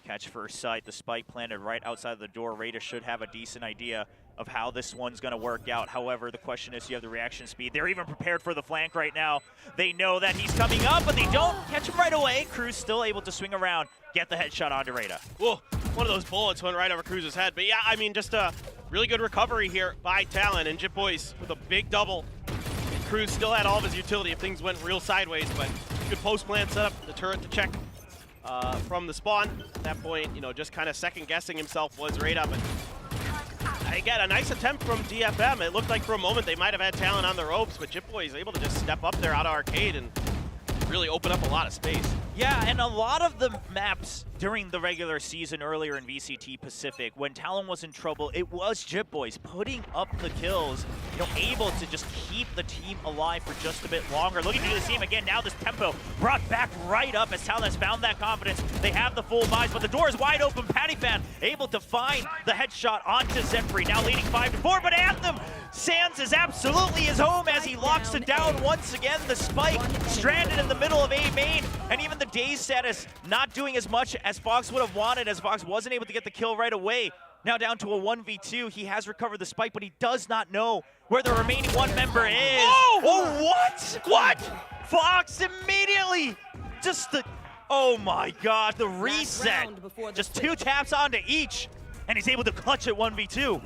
Catch first sight, the spike planted right outside the door. Rada should have a decent idea of how this one's going to work out. However, the question is, you have the reaction speed. They're even prepared for the flank right now. They know that he's coming up, but they don't catch him right away. Cruz still able to swing around, get the headshot onto Rada. Whoa, one of those bullets went right over Cruz's head. But yeah, I mean, just a really good recovery here by Talon, and Jit Boys with a big double. Cruz still had all of his utility if things went real sideways, but good post-plant setup, the turret to check from the spawn. At that point, you know, just kind of second-guessing himself was Rada, but again, a nice attempt from DFM. It looked like for a moment they might have had Talon on the ropes, but Jit Boy is able to just step up there out of arcade and really open up a lot of space. Yeah, and a lot of the maps during the regular season earlier in VCT Pacific, when Talon was in trouble, it was Jit Boys putting up the kills, you know, able to just keep the team alive for just a bit longer. Looking to do the same again, now this tempo brought back right up as Talon has found that confidence. They have the full buys, but the door is wide open. Patty Fan able to find the headshot onto Zenfree, now leading 5-4, but Anthem, Sands is absolutely his home as he locks it down once again. The spike stranded in the middle of A main, and even the daze status not doing as much as Fox would have wanted, as Fox wasn't able to get the kill right away. Now down to a 1v2. He has recovered the spike, but he does not know where the remaining one member is. Oh, what? What? Fox immediately just the, oh my God, the reset. Just 2 taps onto each, and he's able to clutch it 1v2.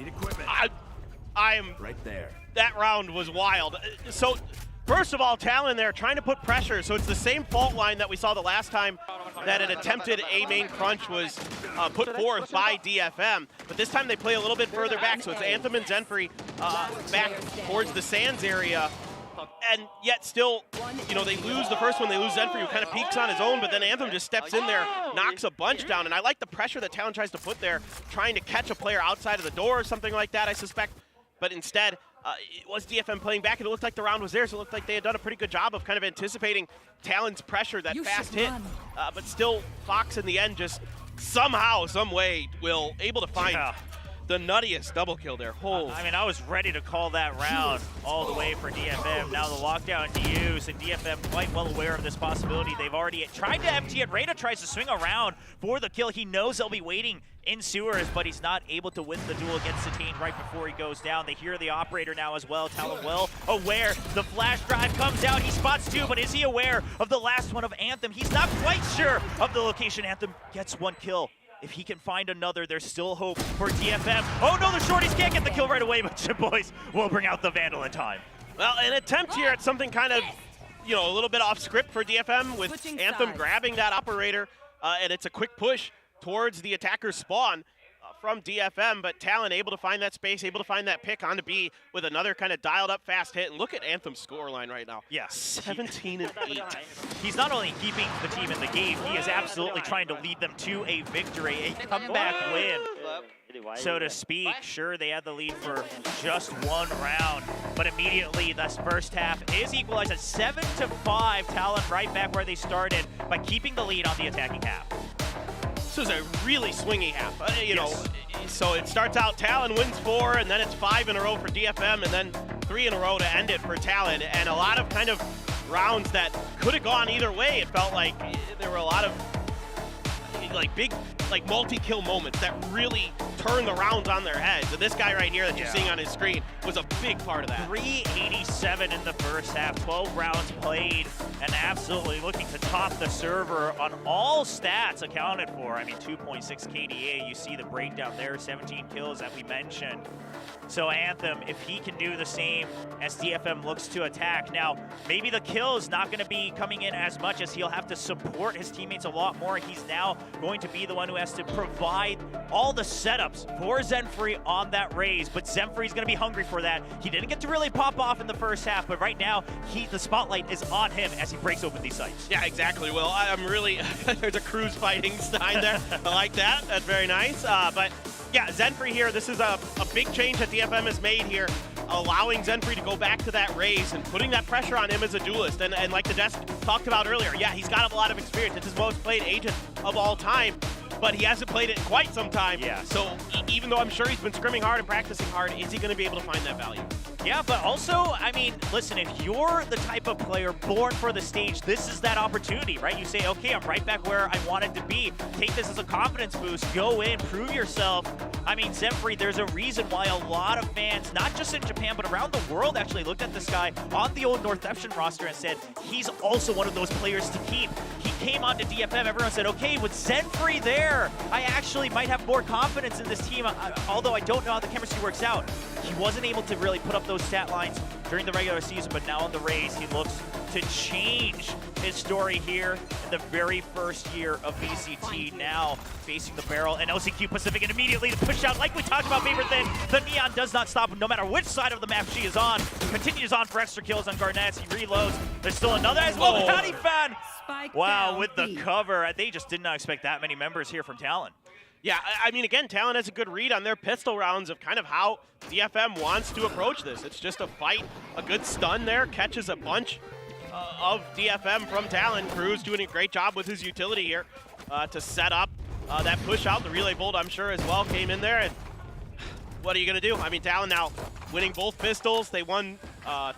I am right there. That round was wild. So, first of all, Talon there trying to put pressure. So it's the same fault line that we saw the last time that an attempted A main crunch was put forth by DFM. But this time they play a little bit further back. So it's Anthem and Zenfree back towards the Sands area. And yet still, you know, they lose the first one. They lose Zenfree, who kind of peeks on his own, but then Anthem just steps in there, knocks a bunch down. And I like the pressure that Talon tries to put there, trying to catch a player outside of the door or something like that, I suspect. But instead, it was DFM playing back, and it looked like the round was theirs. It looked like they had done a pretty good job of kind of anticipating Talon's pressure, that fast hit. But still, Fox in the end just somehow, some way, will able to find the nuttiest double kill there. I mean, I was ready to call that round all the way for DFM. Now the lockdown to use, and DFM quite well aware of this possibility. They've already tried to empty it. Rada tries to swing around for the kill. He knows they'll be waiting in sewers, but he's not able to win the duel against Satine right before he goes down. They hear the operator now as well. Talon well aware. The flash drive comes out. He spots 2, but is he aware of the last one of Anthem? He's not quite sure of the location. Anthem gets 1 kill. If he can find another, there's still hope for DFM. Oh no, the shorties can't get the kill right away, but Jit Boys will bring out the Vandal in time. Well, an attempt here at something kind of, you know, a little bit off script for DFM with Anthem grabbing that operator, and it's a quick push towards the attacker's spawn from DFM, but Talon able to find that space, able to find that pick onto B with another kind of dialed up fast hit. And look at Anthem's scoreline right now. Yeah. 17-8. He's not only keeping the team in the game, he is absolutely trying to lead them to a victory, a comeback win, so to speak. Sure, they had the lead for just one round, but immediately this first half is equalized at 7-5. Talon right back where they started by keeping the lead on the attacking half. This was a really swingy half, you know. So it starts out Talon wins 4, and then it's 5 in a row for DFM, and then 3 in a row to end it for Talon. And a lot of kind of rounds that could have gone either way. It felt like there were a lot of like big multi-kill moments that really turned the rounds on their heads. And this guy right here that you're seeing on his screen was a big part of that. 387 in the first half, 12 rounds played, and absolutely looking to top the server on all stats accounted for. I mean, 2.6 KDA, you see the breakdown there, 17 kills that we mentioned. So Anthem, if he can do the same as DFM looks to attack. Now, maybe the kill is not going to be coming in as much as he'll have to support his teammates a lot more. He's now going to be the one who has to provide all the setups for Zenfree on that raise, but Zenfree's going to be hungry for that. He didn't get to really pop off in the first half, but right now, the spotlight is on him as he breaks open these sites. Yeah, exactly, Will. I'm really, there's a Cruz fighting Stein there. I like that. That's very nice. But yeah, Zenfree here, this is a big change that DFM has made here, allowing Zenfree to go back to that raise and putting that pressure on him as a duelist. And like the desk talked about earlier, yeah, he's got a lot of experience. It's his most played agent of all time, but he hasn't played it in quite some time. Yeah. So even though I'm sure he's been scrimming hard and practicing hard, is he going to be able to find that value? Yeah, but also, I mean, listen, if you're the type of player born for the stage, this is that opportunity, right? You say, okay, I'm right back where I wanted to be. Take this as a confidence boost. Go in, prove yourself. I mean, Zenfree, there's a reason why a lot of fans, not just in Japan, but around the world actually looked at this guy on the old Northeption roster and said, he's also one of those players to keep. He came on to DFM, everyone said, okay, with Zenfree there, I actually might have more confidence in this team, although I don't know how the chemistry works out. He wasn't able to really put up those stat lines during the regular season, but now on the raise, he looks to change his story here in the very first year of VCT, now facing the barrel and LCQ Pacific, and immediately the push out, like we talked about, Favorite Thin, the Neon does not stop no matter which side of the map she is on. Continues on for extra kills on Garnets, he reloads. There's still another as well, Patty Fan. Wow, with the cover, they just did not expect that many members here from Talon. Yeah, I mean, again, Talon has a good read on their pistol rounds of kind of how DFM wants to approach this. It's just a fight, a good stun there, catches a bunch of DFM from Talon. Cruz doing a great job with his utility here to set up that push out. The relay bolt, I'm sure, as well came in there. And what are you going to do? I mean, Talon now winning both pistols. They won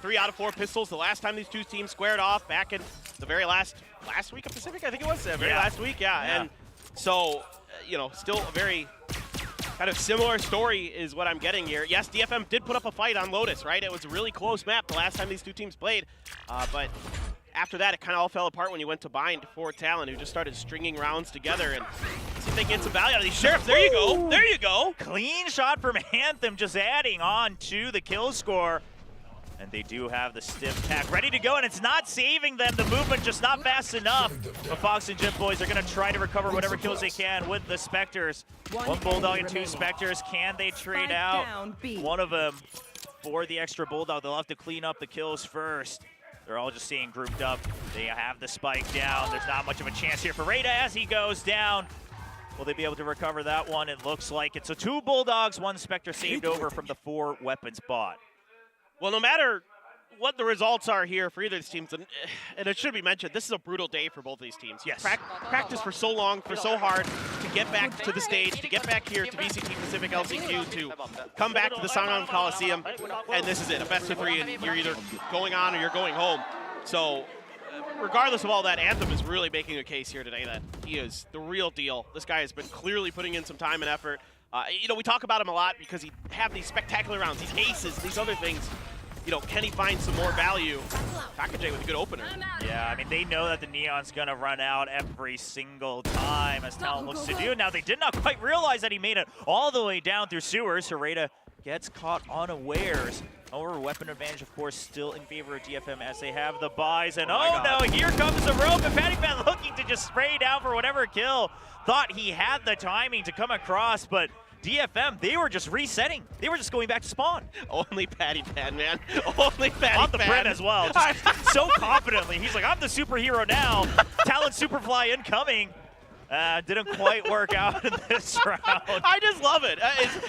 3 out of 4 pistols the last time these two teams squared off back in the very last week of Pacific, I think it was. Last week, yeah. And so, you know, still a very kind of similar story is what I'm getting here. Yes, DFM did put up a fight on Lotus, right? It was a really close map the last time these two teams played. But after that, it kind of all fell apart when you went to bind for Talon, who just started stringing rounds together and see if they can get some value out of these Sheriffs. There you go. There you go. Clean shot from Anthem, just adding on to the kill score. And they do have the stiff tack ready to go, and it's not saving them. The movement just not fast enough. But Fox and Jim boys are going to try to recover whatever kills they can with the Spectres. One Bulldog and 2 Spectres. Can they trade out one of them for the extra Bulldog? They'll have to clean up the kills first. They're all just staying grouped up. They have the spike down. There's not much of a chance here for Rada as he goes down. Will they be able to recover that one? It looks like it. So 2 Bulldogs, 1 Spectre saved over from the 4 weapons bot. Well, no matter what the results are here for either of these teams, and it should be mentioned, this is a brutal day for both of these teams. Yes. Practice for so long, for so hard, to get back to the stage, to get back here to VCT Pacific LCQ, to come back to the Sangam Coliseum, and this is it, a best of 3, and you're either going on or you're going home. So, regardless of all that, Anthem is really making a case here today that he is the real deal. This guy has been clearly putting in some time and effort. You know, we talk about him a lot because he have these spectacular rounds, these aces, these other things. You know, can he find some more value? Takajay with a good opener. Yeah, I mean, they know that the Neon's going to run out every single time, as Talon looks to do. Now, they did not quite realize that he made it all the way down through sewers. Hereda gets caught unawares. Over weapon advantage, of course, still in favor of DFM as they have the buys. And oh no, here comes the rope. And PattyPan looking to just spray down for whatever kill. Thought he had the timing to come across, but DFM, they were just resetting. They were just going back to spawn. Only PattyPan, man. Only PattyPan. On the Bren as well. Just so confidently. He's like, I'm the superhero now. Talon Superfly incoming. Didn't quite work out in this round. I just love it.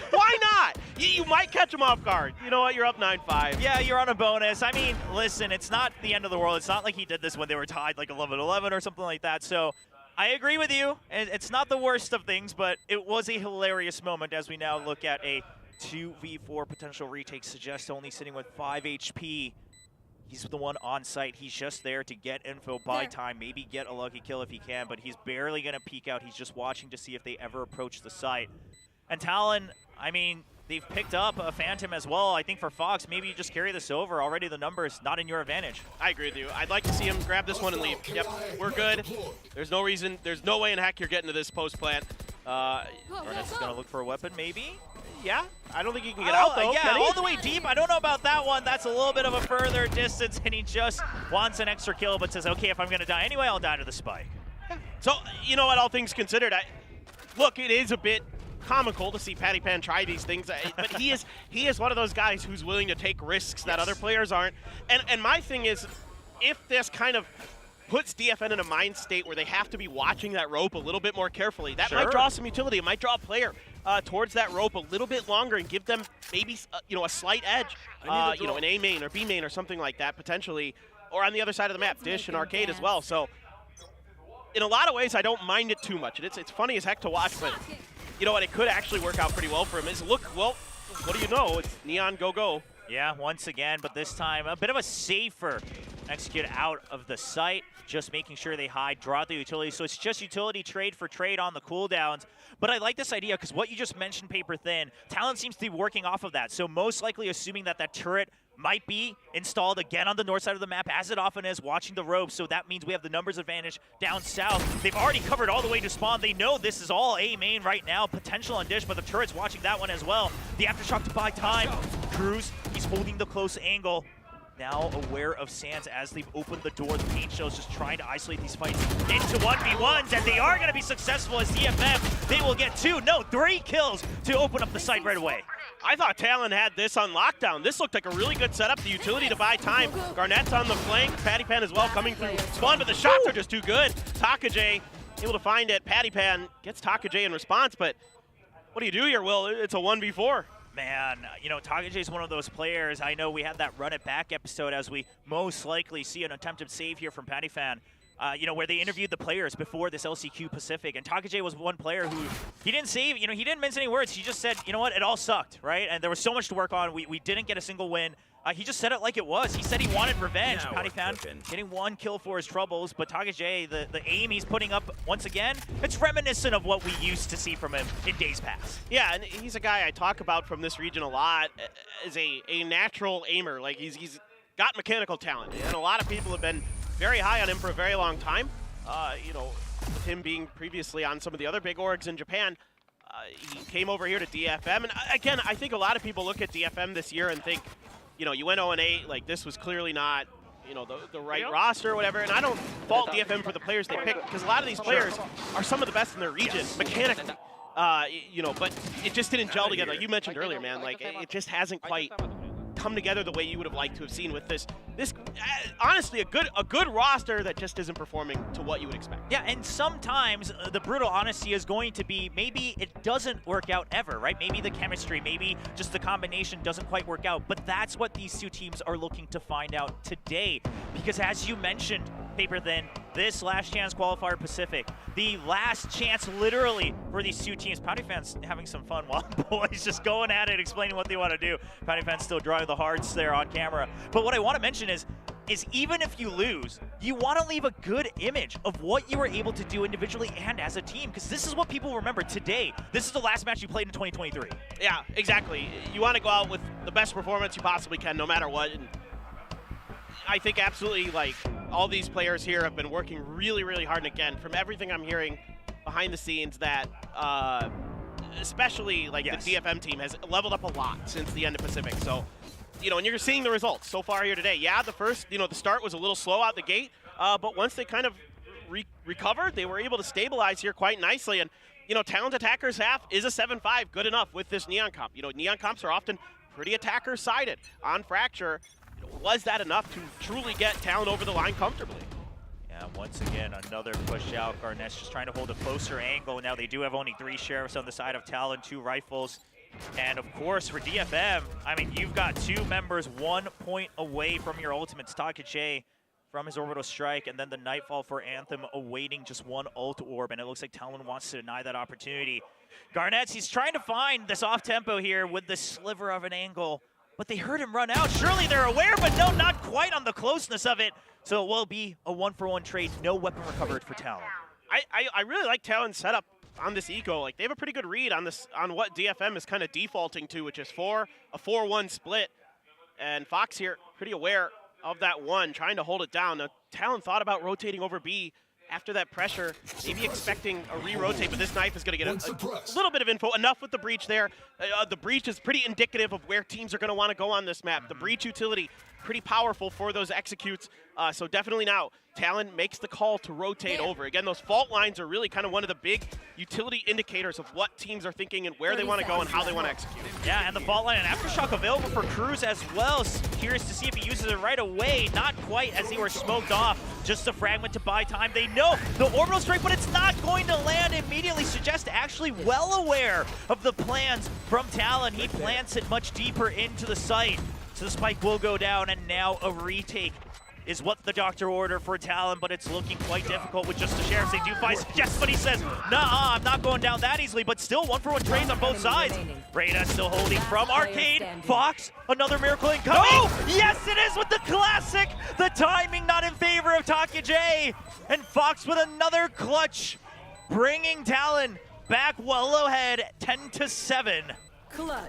Why not? You might catch him off guard. You know what? You're up 9-5. Yeah, you're on a bonus. I mean, listen, it's not the end of the world. It's not like he did this when they were tied like 11-11 or something like that. So I agree with you. It's not the worst of things, but it was a hilarious moment as we now look at a 2v4 potential retake. Suggest only sitting with 5 HP. He's the one on site. He's just there to get info, buy time, maybe get a lucky kill if he can, but he's barely going to peek out. He's just watching to see if they ever approach the site. And Talon, I mean, they've picked up a Phantom as well. I think for Fox, maybe you just carry this over. Already the numbers not in your advantage. I agree with you. I'd like to see him grab this one and leave. Yep, we're good. There's no reason, there's no way in heck you're getting to this post plant. Ernest is going to look for a weapon, maybe? Yeah, I don't think he can get out though. Yeah, all the way deep. I don't know about that one. That's a little bit of a further distance, and he just wants an extra kill, but says, okay, if I'm going to die anyway, I'll die to the spike. Yeah. So, you know what, all things considered, look, it is a bit comical to see PattyPan try these things, but he is one of those guys who's willing to take risks that other players aren't. And my thing is, if this kind of puts DFN in a mind state where they have to be watching that rope a little bit more carefully, that might draw some utility. It might draw a player towards that rope a little bit longer and give them maybe a slight edge, an A main or B main or something like that potentially, or on the other side of the map, Dish and Arcade as well. So in a lot of ways, I don't mind it too much. It's funny as heck to watch, but you know what? It could actually work out pretty well for him. Look, well, what do you know? It's Neon go go. Yeah, once again, but this time a bit of a safer execute out of the site, just making sure they hide, draw the utility. So it's just utility trade for trade on the cooldowns. But I like this idea because what you just mentioned, Paper Thin, Talon seems to be working off of that. So most likely assuming that that turret might be installed again on the north side of the map, as it often is, watching the ropes. So that means we have the numbers advantage down south. They've already covered all the way to spawn. They know this is all A main right now. Potential on Dish, but the turret's watching that one as well. The Aftershock to buy time. Cruz, he's holding the close angle. Now aware of Sands as they've opened the door. The Paint Shell's just trying to isolate these fights into 1v1s, and they are going to be successful as DFM. They will get 3 kills to open up the site right away. I thought Talon had this on lockdown. This looked like a really good setup. The utility to buy time. Garnett's on the flank. PattyPan as well coming through spawn, but the shots are just too good. TakaJ able to find it. PattyPan gets TakaJ in response, but what do you do here, Will? It's a 1v4. Man, TakaJ is one of those players. I know we had that run it back episode as we most likely see an attempted save here from PattyFan. Where they interviewed the players before this LCQ Pacific, and TakaJ was one player who he didn't save. He didn't mince any words. He just said, you know what, it all sucked, right? And there was so much to work on. We didn't get a single win. He just said it like it was. He said he wanted revenge. PattyFan getting 1 kill for his troubles, but TakaJ, the aim he's putting up once again, it's reminiscent of what we used to see from him in days past. Yeah, and he's a guy I talk about from this region a lot as a natural aimer. Like he's got mechanical talent, and a lot of people have been very high on him for a very long time. With him being previously on some of the other big orgs in Japan, he came over here to DFM. And again, I think a lot of people look at DFM this year and think, you went 0-8, like this was clearly not, the right roster or whatever. And I don't fault DFM for the players they picked, because a lot of these players are some of the best in their region, mechanically. But it just didn't gel together. Like you mentioned earlier, man, like it just hasn't quite come together the way you would have liked to have seen with this honestly a good roster that just isn't performing to what you would expect. Yeah, and sometimes the brutal honesty is going to be maybe it doesn't work out ever, right? Maybe the chemistry, maybe just the combination doesn't quite work out, but that's what these two teams are looking to find out today, because as you mentioned, Paper Thin, this last chance qualifier Pacific, the last chance literally for these two teams. PattyFan's having some fun while boys just going at it, explaining what they want to do. PattyFan's still drawing the hearts there on camera. But what I want to mention is even if you lose, you want to leave a good image of what you were able to do individually and as a team, because this is what people remember today. This is the last match you played in 2023. Yeah, exactly. You want to go out with the best performance you possibly can, no matter what. And I think absolutely, like, all these players here have been working really, really hard. And again, from everything I'm hearing behind the scenes, that especially like the DFM team has leveled up a lot since the end of Pacific. So and you're seeing the results so far here today. Yeah, the start was a little slow out the gate, but once they kind of recovered, they were able to stabilize here quite nicely. And, Talon's attackers half is a 7-5 good enough with this Neon comp. Neon comps are often pretty attacker-sided. On Fracture, was that enough to truly get Talon over the line comfortably? Yeah, once again, another push out. Garnett's just trying to hold a closer angle. Now they do have only 3 sheriffs on the side of Talon, 2 rifles. And of course, for DFM, I mean, you've got 2 members 1 point away from your ultimates. Taka from his orbital strike, and then the Nightfall for Anthem awaiting just 1 ult orb, and it looks like Talon wants to deny that opportunity. Garnett's, he's trying to find this off-tempo here with the sliver of an angle, but they heard him run out. Surely they're aware, but no, not quite on the closeness of it. So it will be a 1-for-1 trade, no weapon recovered for Talon. I really like Talon's setup on this eco. Like, they have a pretty good read on what DFM is kind of defaulting to, which is a 4-1 split. And Fox here, pretty aware of that one, trying to hold it down. Now, Talon thought about rotating over B after that pressure, maybe expecting a re-rotate, but this knife is going to get a little bit of info. Enough with the breach there. The breach is pretty indicative of where teams are going to want to go on this map. The breach utility, pretty powerful for those executes. So definitely now, Talon makes the call to rotate over. Again, those fault lines are really kind of one of the big utility indicators of what teams are thinking and where they want to go and how they want to execute. Yeah, and the fault line and Aftershock available for Cruz as well. Curious to see if he uses it right away. Not quite, as they were smoked off. Just a fragment to buy time. They know the orbital strike, but it's not going to land immediately. Suggest actually well aware of the plans from Talon. He plants it much deeper into the site. So the spike will go down, and now a retake is what the doctor ordered for Talon, but it's looking quite difficult with just the sheriffs. They do find suggest, but he says, nah, I'm not going down that easily, but still 1-for-1 trades on both sides. Reyna still holding from Arcade. Fox, another miracle incoming. Oh! Yes, it is with the classic. The timing not in favor of Taka, and Fox with another clutch, bringing Talon back well ahead, 10-7.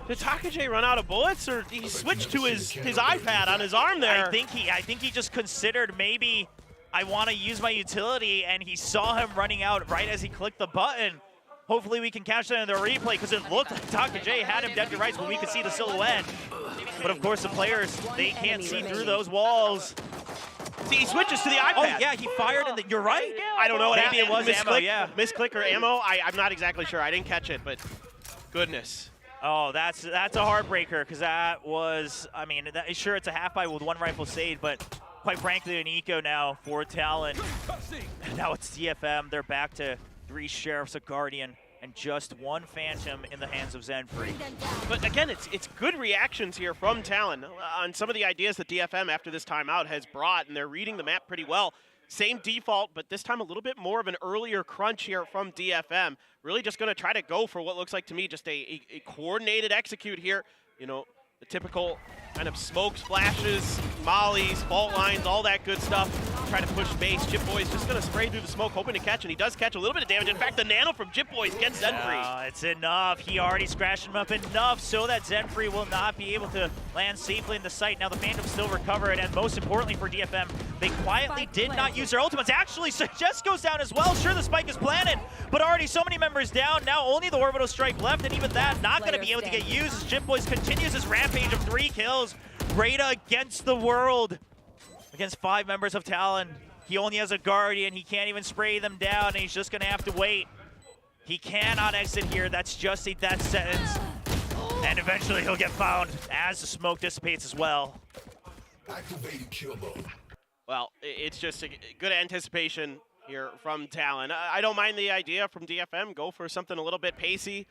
Did Taka run out of bullets, or he switched to his iPad on his arm there? I think he just considered maybe I want to use my utility, and he saw him running out right as he clicked the button. Hopefully we can catch that in the replay, because it looked like Taka had him dead to rights, but we could see the silhouette. But of course the players, they can't see through those walls. See, he switches to the iPad. Oh yeah, he fired in the, you're right. I don't know what maybe it was ammo, yeah. Misclick or ammo, I'm not exactly sure. I didn't catch it, but goodness. Oh, that's a heartbreaker, because that was, I mean, sure, it's a half-buy with 1 rifle saved, but quite frankly, an eco now for Talon. Now it's DFM. They're back to 3 sheriffs, a guardian, and just 1 phantom in the hands of Zenfree. But again, it's good reactions here from Talon on some of the ideas that DFM after this timeout has brought, and they're reading the map pretty well. Same default, but this time a little bit more of an earlier crunch here from DFM. Really just going to try to go for what looks like to me just a coordinated execute here. The typical kind of smokes, flashes, mollies, fault lines, all that good stuff. Try to push base. Jip Boy's just going to spray through the smoke, hoping to catch, and he does catch a little bit of damage. In fact, the nano from Jip Boy gets Zenfree. It's enough. He already scratched him up enough so that Zenfree will not be able to land safely in the site. Now the Phantom still recovered, and most importantly for DFM, they quietly did not use their ultimates. Actually, Suggest goes down as well. Sure, the spike is planted, but already so many members down. Now only the orbital strike left, and even that not going to be able to get used as Jip Boys continues his rampage of 3 kills. Reyna against the world, against 5 members of Talon. He only has a guardian. He can't even spray them down, and he's just going to have to wait. He cannot exit here. That's just a death sentence. And eventually he'll get found as the smoke dissipates as well. Activating kill mode. Well, it's just a good anticipation here from Talon. I don't mind the idea from DFM. Go for something a little bit pacey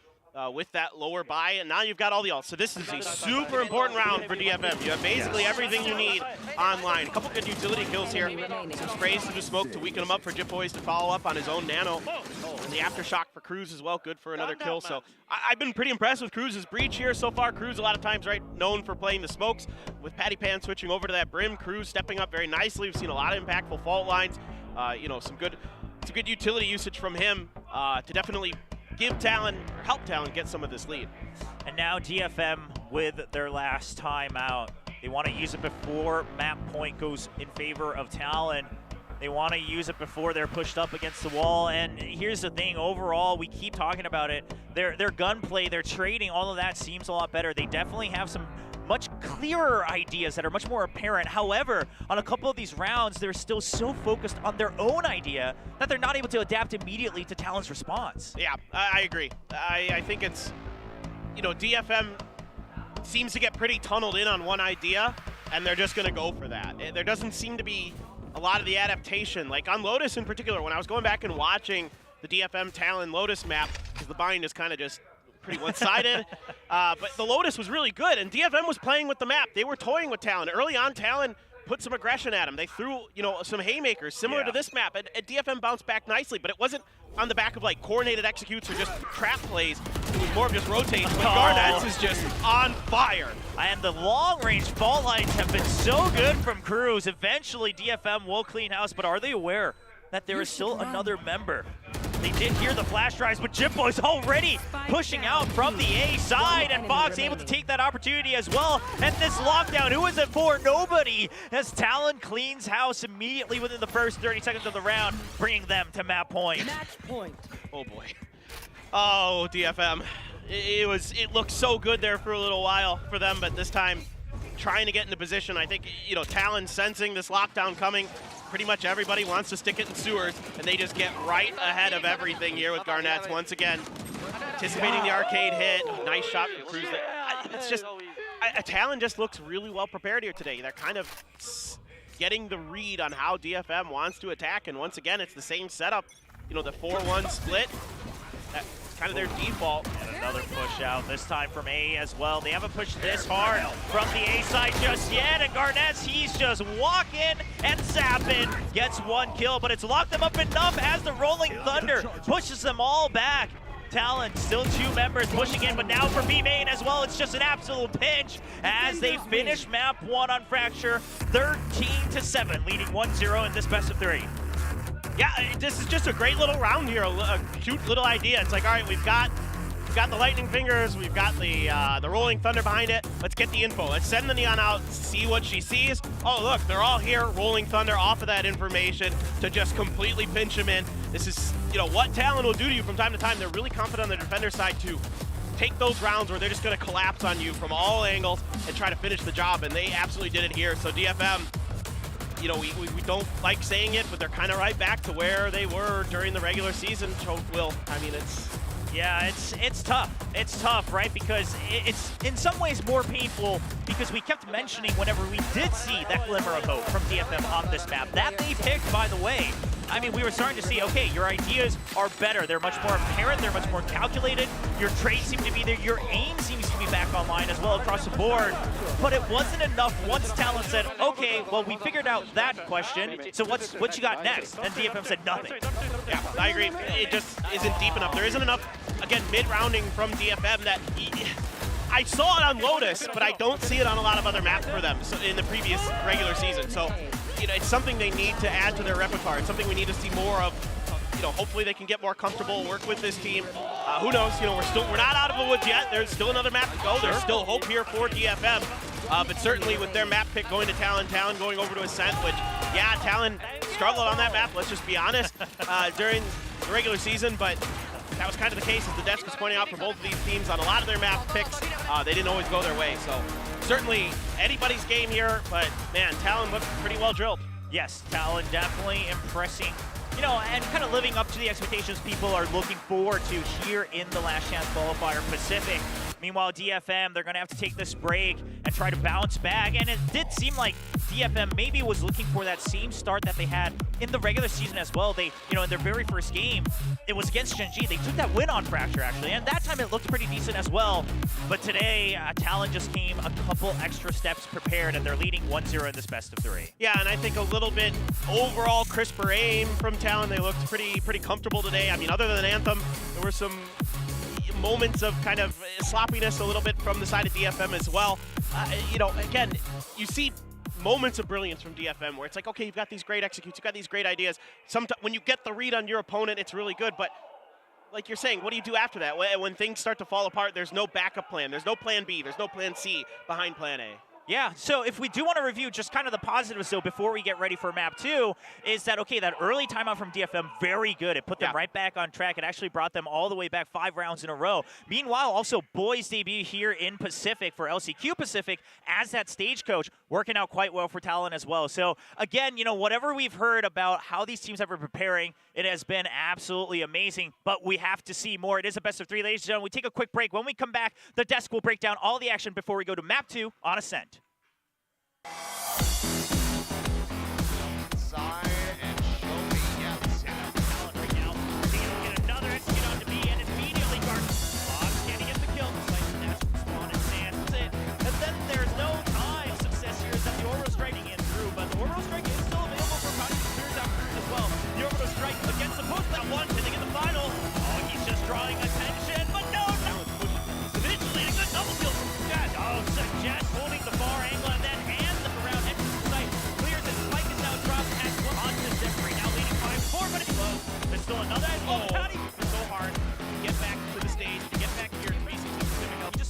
with that lower buy, and now you've got all the ults. So this is a super important round for DFM. You have basically everything you need online. A couple good utility kills here. Some sprays through the smoke to weaken him up for Jip Boys to follow up on his own nano. And the aftershock for Cruz as well, good for another kill. So I've been pretty impressed with Cruz's breach here so far. Cruz a lot of times known for playing the smokes. With Patty Pan switching over to that brim, Cruz stepping up very nicely. We've seen a lot of impactful fault lines. Some good utility usage from him to definitely give Talon, or help Talon get some of this lead. And now DFM with their last timeout. They want to use it before map point goes in favor of Talon. They want to use it before they're pushed up against the wall. And here's the thing, overall, we keep talking about it. Their gunplay, their trading, all of that seems a lot better. They definitely have some much clearer ideas that are much more apparent. However, on a couple of these rounds, they're still so focused on their own idea that they're not able to adapt immediately to Talon's response. Yeah, I agree. I think it's, you know, DFM seems to get pretty tunneled in on one idea, and they're just going to go for that. There doesn't seem to be a lot of the adaptation. Like on Lotus in particular, when I was going back and watching the DFM Talon Lotus map, because the bind is kind of just pretty one-sided, but the Lotus was really good, and DFM was playing with the map. They were toying with Talon. Early on, Talon put some aggression at him. They threw, you know, some haymakers similar to this map, and DFM bounced back nicely, but it wasn't on the back of like coordinated executes or just trap plays. It was more of just rotating. But Garnets is just on fire. And the long-range fault lines have been so good from Cruz. Eventually, DFM will clean house, but are they aware that there is still another member? They did hear the flash drives, but Jimbo's already pushing out from the A side, and Fox able to take that opportunity as well. And this lockdown, who is it for? Nobody, as Talon cleans house immediately within the first 30 seconds of the round, bringing them to map point. Match point. Oh boy. Oh, DFM. It looked so good there for a little while for them, but this time trying to get into position. I think, you know, Talon sensing this lockdown coming. Pretty much everybody wants to stick it in sewers, and they just get right ahead of everything here with Garnets once again. Anticipating the arcade hit. Nice shot from Cruz. It's just, Talon just looks really well prepared here today. They're kind of getting the read on how DFM wants to attack, and once again, it's the same setup. You know, the 4-1 split. That's kind of their default. And another push out, this time from A as well. They haven't pushed this hard from the A side just yet, and Garnets, he's just walking and zapping. Gets one kill, but it's locked them up enough as the Rolling Thunder pushes them all back. Talon, still 2 members pushing in, but now for B main as well, it's just an absolute pinch as they finish map 1 on Fracture, 13-7, leading 1-0 in this best of 3. Yeah, this is just a great little round here, a cute little idea. It's like, all right, we've got the Lightning Fingers, we've got the Rolling Thunder behind it. Let's get the info. Let's send the Neon out, see what she sees. Oh, look, they're all here, Rolling Thunder off of that information to just completely pinch them in. This is, you know, what Talon will do to you from time to time. They're really confident on the defender side to take those rounds where they're just going to collapse on you from all angles and try to finish the job, and they absolutely did it here. So DFM, you know, we don't like saying it, but they're kind of right back to where they were during the regular season, Choke Will. I mean, it's tough. It's tough, right? Because it's in some ways more painful because we kept mentioning whenever we did see that glimmer of hope from DFM on this map, that they picked, by the way. I mean, we were starting to see, okay, your ideas are better. They're much more apparent. They're much more calculated. Your trades seem to be there. Your aim seems to be back online as well across the board. But it wasn't enough once Talon said, okay, well, we figured out that question. So what you got next? And DFM said nothing. Yeah, I agree. It just isn't deep enough. There isn't enough, again, mid-rounding from DFM that I saw it on Lotus, but I don't see it on a lot of other maps for them in the previous regular season. So, you know, it's something they need to add to their repertoire. It's something we need to see more of. You know, hopefully they can get more comfortable, work with this team. Who knows? You know, we're not out of the woods yet. There's still another map to go. There's still hope here for DFM. But certainly with their map pick going to Talon going over to Ascent, which, yeah, Talon struggled on that map, let's just be honest, during the regular season, but that was kind of the case, as the desk was pointing out for both of these teams on a lot of their map picks. They didn't always go their way, so certainly anybody's game here, but man, Talon looked pretty well drilled. Yes, Talon definitely impressing, you know, and kind of living up to the expectations people are looking forward to here in the Last Chance Qualifier Pacific. Meanwhile, DFM, they're going to have to take this break and try to bounce back. And it did seem like DFM maybe was looking for that same start that they had in the regular season as well. They, you know, in their very first game, it was against Gen.G. They took that win on Fracture, actually. And that time it looked pretty decent as well. But today, Talon just came a couple extra steps prepared, and they're leading 1-0 in this best of 3. Yeah, and I think a little bit overall crisper aim from Talon. They looked pretty comfortable today. I mean, other than Anthem, there were some moments of kind of sloppiness a little bit from the side of DFM as well. You know, again, you see moments of brilliance from DFM where it's like, okay, you've got these great executes, you've got these great ideas. Sometimes when you get the read on your opponent, it's really good, but like you're saying, what do you do after that? When things start to fall apart, there's no backup plan, there's no plan B, there's no plan C behind plan A. Yeah, so if we do want to review just kind of the positives, though, before we get ready for map 2, is that, okay, that early timeout from DFM, very good. It put them right back on track. It actually brought them all the way back 5 rounds in a row. Meanwhile, also Boy's debut here in Pacific for LCQ Pacific as that stage coach, working out quite well for TLN as well. So, again, you know, whatever we've heard about how these teams have been preparing, it has been absolutely amazing, but we have to see more. It is a best of 3, ladies and gentlemen. We take a quick break. When we come back, the desk will break down all the action before we go to map 2 on Ascent.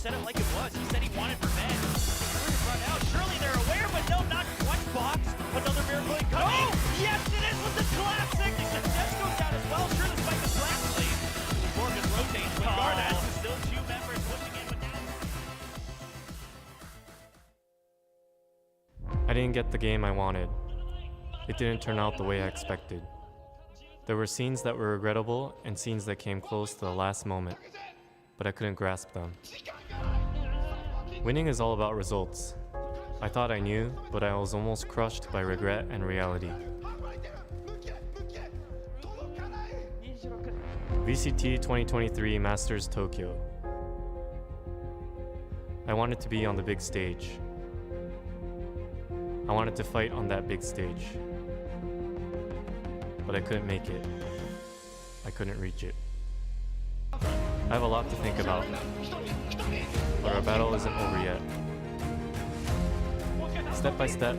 Said it like it was. He said he wanted revenge. Run out. Surely they're aware, but no, not one box. Another miracle coming. Oh, yes, it is with the classic. Jets goes down as well. Sure, the spike is lastly. Morgan rotates with Garnet. Still 2 members pushing in with that. I didn't get the game I wanted. It didn't turn out the way I expected. There were scenes that were regrettable and scenes that came close to the last moment, but I couldn't grasp them. Winning is all about results. I thought I knew, but I was almost crushed by regret and reality. VCT 2023 Masters Tokyo. I wanted to be on the big stage. I wanted to fight on that big stage. But I couldn't make it. I couldn't reach it. I have a lot to think about, but our battle isn't over yet. Step by step,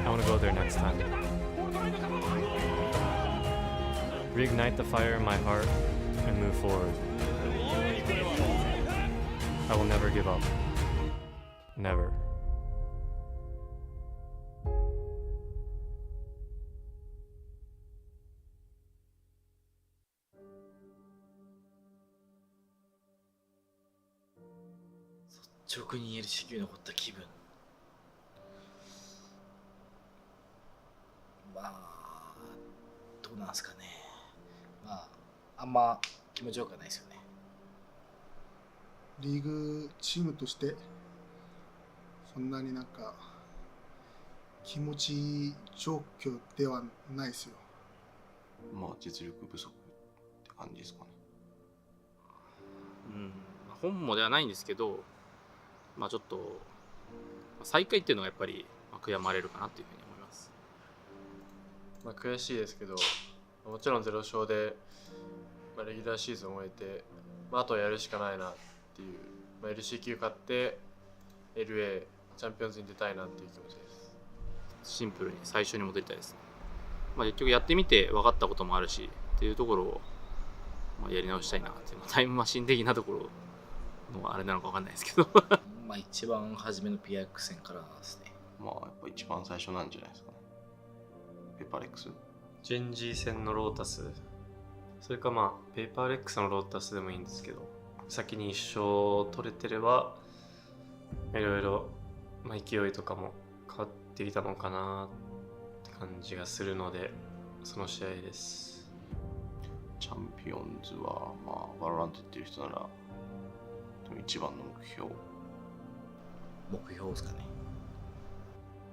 I want to go there next time. Reignite the fire in my heart and move forward. I will never give up. Never. LCQ に残った気分。まあどうなんすかね。まああんま気持ちよくはないですよね。リーグチームとしてそんなになんか気持ちいい状況ではないですよ。まあ実力不足って感じですかね。本望ではないんですけど、まあちょっと最下位っていうのがやっぱり悔やまれるかなっていうふうに思います。まあ悔しいですけど、もちろん0勝で、レギュラーシーズンを終えて、あとはやるしかないなっていう、LCQ 勝って LA チャンピオンズに出たいなっていう気持ちです。シンプルに最初に戻りたいですね。結局やってみて分かったこともあるしっていうところを、やり直したいなっていう、タイムマシン的なところのあれなのか分かんないですけど一番初めの PX 戦からですね。やっぱ一番最初なんじゃないですかね。ペーパーレックス。Gen.G 戦のロータス。それかペーパーレックスのロータスでもいいんですけど、先に1勝取れてれば、いろいろ勢いとかも変わってきたのかなって感じがするので、その試合です。チャンピオンズは、バロラントっていう人なら、一番の目標ですかね。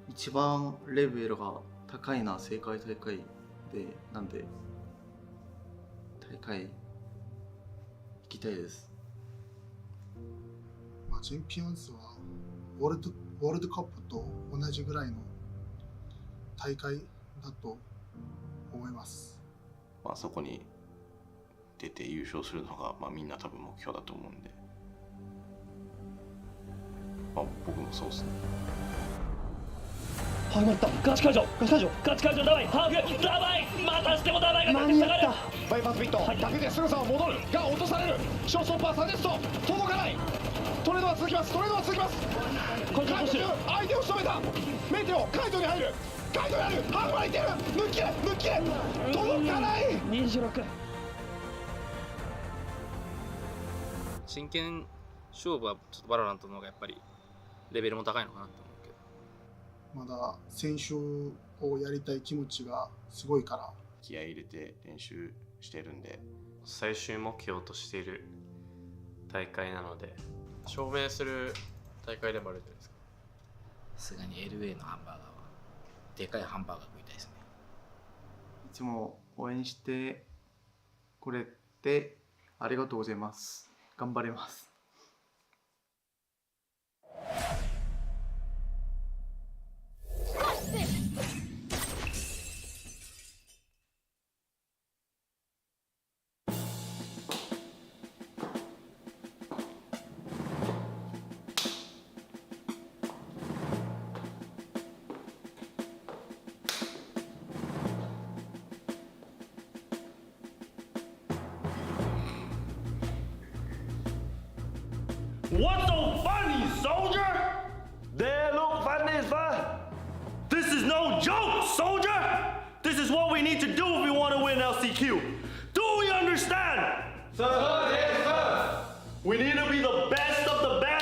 一番レベルが高いな、世界大会で、なんで大会行きたいです。チャンピオンズはワールドカップと同じぐらいの大会だと思います。そこに出て優勝するのが、みんな多分目標だと思うんで、僕もそうですね。始まった。ガチ解除ダバイハーフダバイ、またしてもダバイが立ち下がる。バイパスビットだけですぐさは戻るが落とされる。ショーストッパーサジェスト届かない。トレードは続きます。トレードは続きます。相手を仕留めた。メテオカイトに入る。カイトに入る。ハーフまでいってる。抜きれ抜きれ。届かない。26。真剣勝負はちょっとバロラントの方がやっぱりレベルも高いのかなと思うけど。まだ選手をやりたい気持ちがすごいから気合い入れて練習してるんで、最終目標としている大会なので証明する大会でもあるじゃないですか。さすがに LA のハンバーガーはでかいハンバーガー食いたいですね。いつも応援してくれてありがとうございます。頑張ります。What's so funny, soldier? They look funny, sir. This is no joke, soldier. This is what we need to do if we want to win LCQ. Do we understand? Sir, yes, sir. We need to be the best of the best.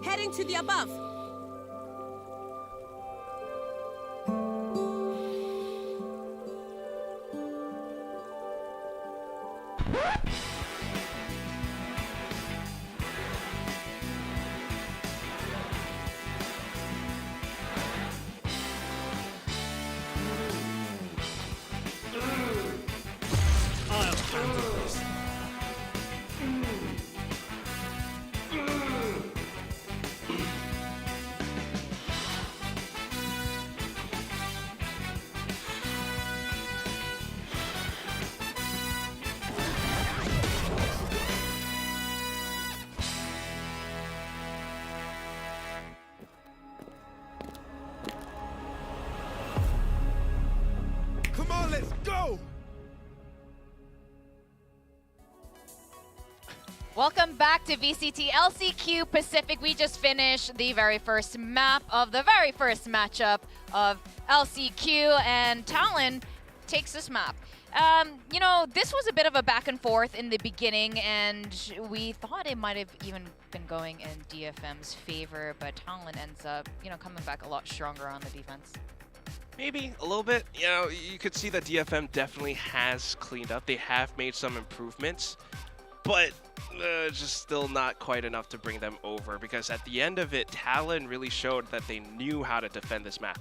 Heading to the above. Come on, let's go! Welcome back to VCT LCQ Pacific. We just finished the very first map of the very first matchup of LCQ, and Talon takes this map. You know, this was a bit of a back and forth in the beginning, and we thought it might have even been going in DFM's favor, but Talon ends up, you know, coming back a lot stronger on the defense. Maybe a little bit. You know, you could see that DFM definitely has cleaned up. They have made some improvements, but just still not quite enough to bring them over, because at the end of it, Talon really showed that they knew how to defend this map.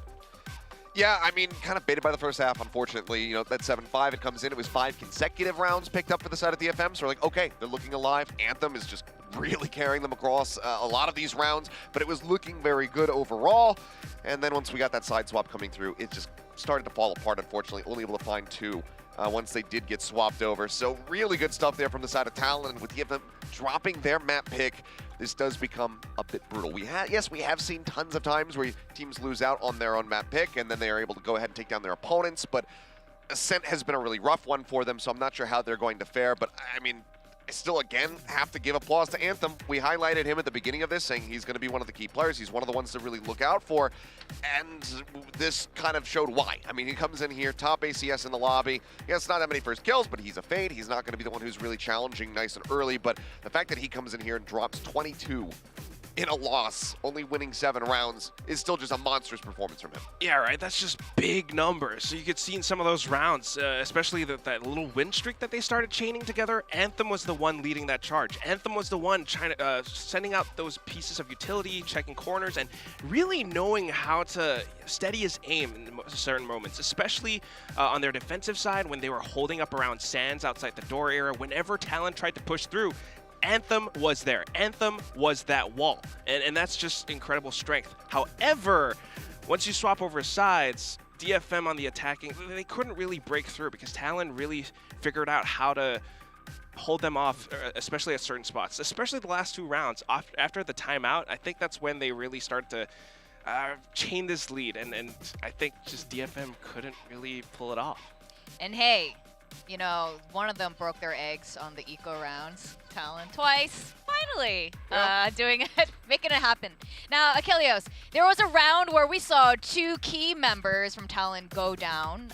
Yeah, I mean, kind of baited by the first half, unfortunately. You know, that 7-5, it comes in. It was 5 consecutive rounds picked up for the side of DFM. So we're like, okay, they're looking alive. Anthem is just really carrying them across a lot of these rounds. But it was looking very good overall. And then once we got that side swap coming through, it just started to fall apart, unfortunately. Only able to find 2 once they did get swapped over. So really good stuff there from the side of Talon. With DFM dropping their map pick, this does become a bit brutal. Yes, we have seen tons of times where teams lose out on their own map pick and then they are able to go ahead and take down their opponents, but Ascent has been a really rough one for them, so I'm not sure how they're going to fare, but I mean, I still, again, have to give applause to Anthem. We highlighted him at the beginning of this, saying he's going to be one of the key players. He's one of the ones to really look out for, and this kind of showed why. I mean, he comes in here, top ACS in the lobby. Yes, not that many first kills, but he's a fade. He's not going to be the one who's really challenging nice and early, but the fact that he comes in here and drops 22 in a loss, only winning 7 rounds, is still just a monstrous performance from him. Yeah, right. That's just big numbers. So you could see in some of those rounds, especially that little win streak that they started chaining together, Anthem was the one leading that charge. Anthem was the one trying to sending out those pieces of utility, checking corners, and really knowing how to steady his aim in certain moments, especially on their defensive side when they were holding up around Sands outside the door area. Whenever Talon tried to push through, Anthem was there. Anthem was that wall. And that's just incredible strength. However, once you swap over sides, DFM on the attacking, they couldn't really break through because Talon really figured out how to hold them off, especially at certain spots, especially the last 2 rounds. After the timeout, I think that's when they really started to chain this lead. And I think just DFM couldn't really pull it off. And hey, you know, one of them broke their eggs on the eco rounds. Talon twice, finally, doing it, making it happen. Now, Achilleos, there was a round where we saw 2 key members from Talon go down,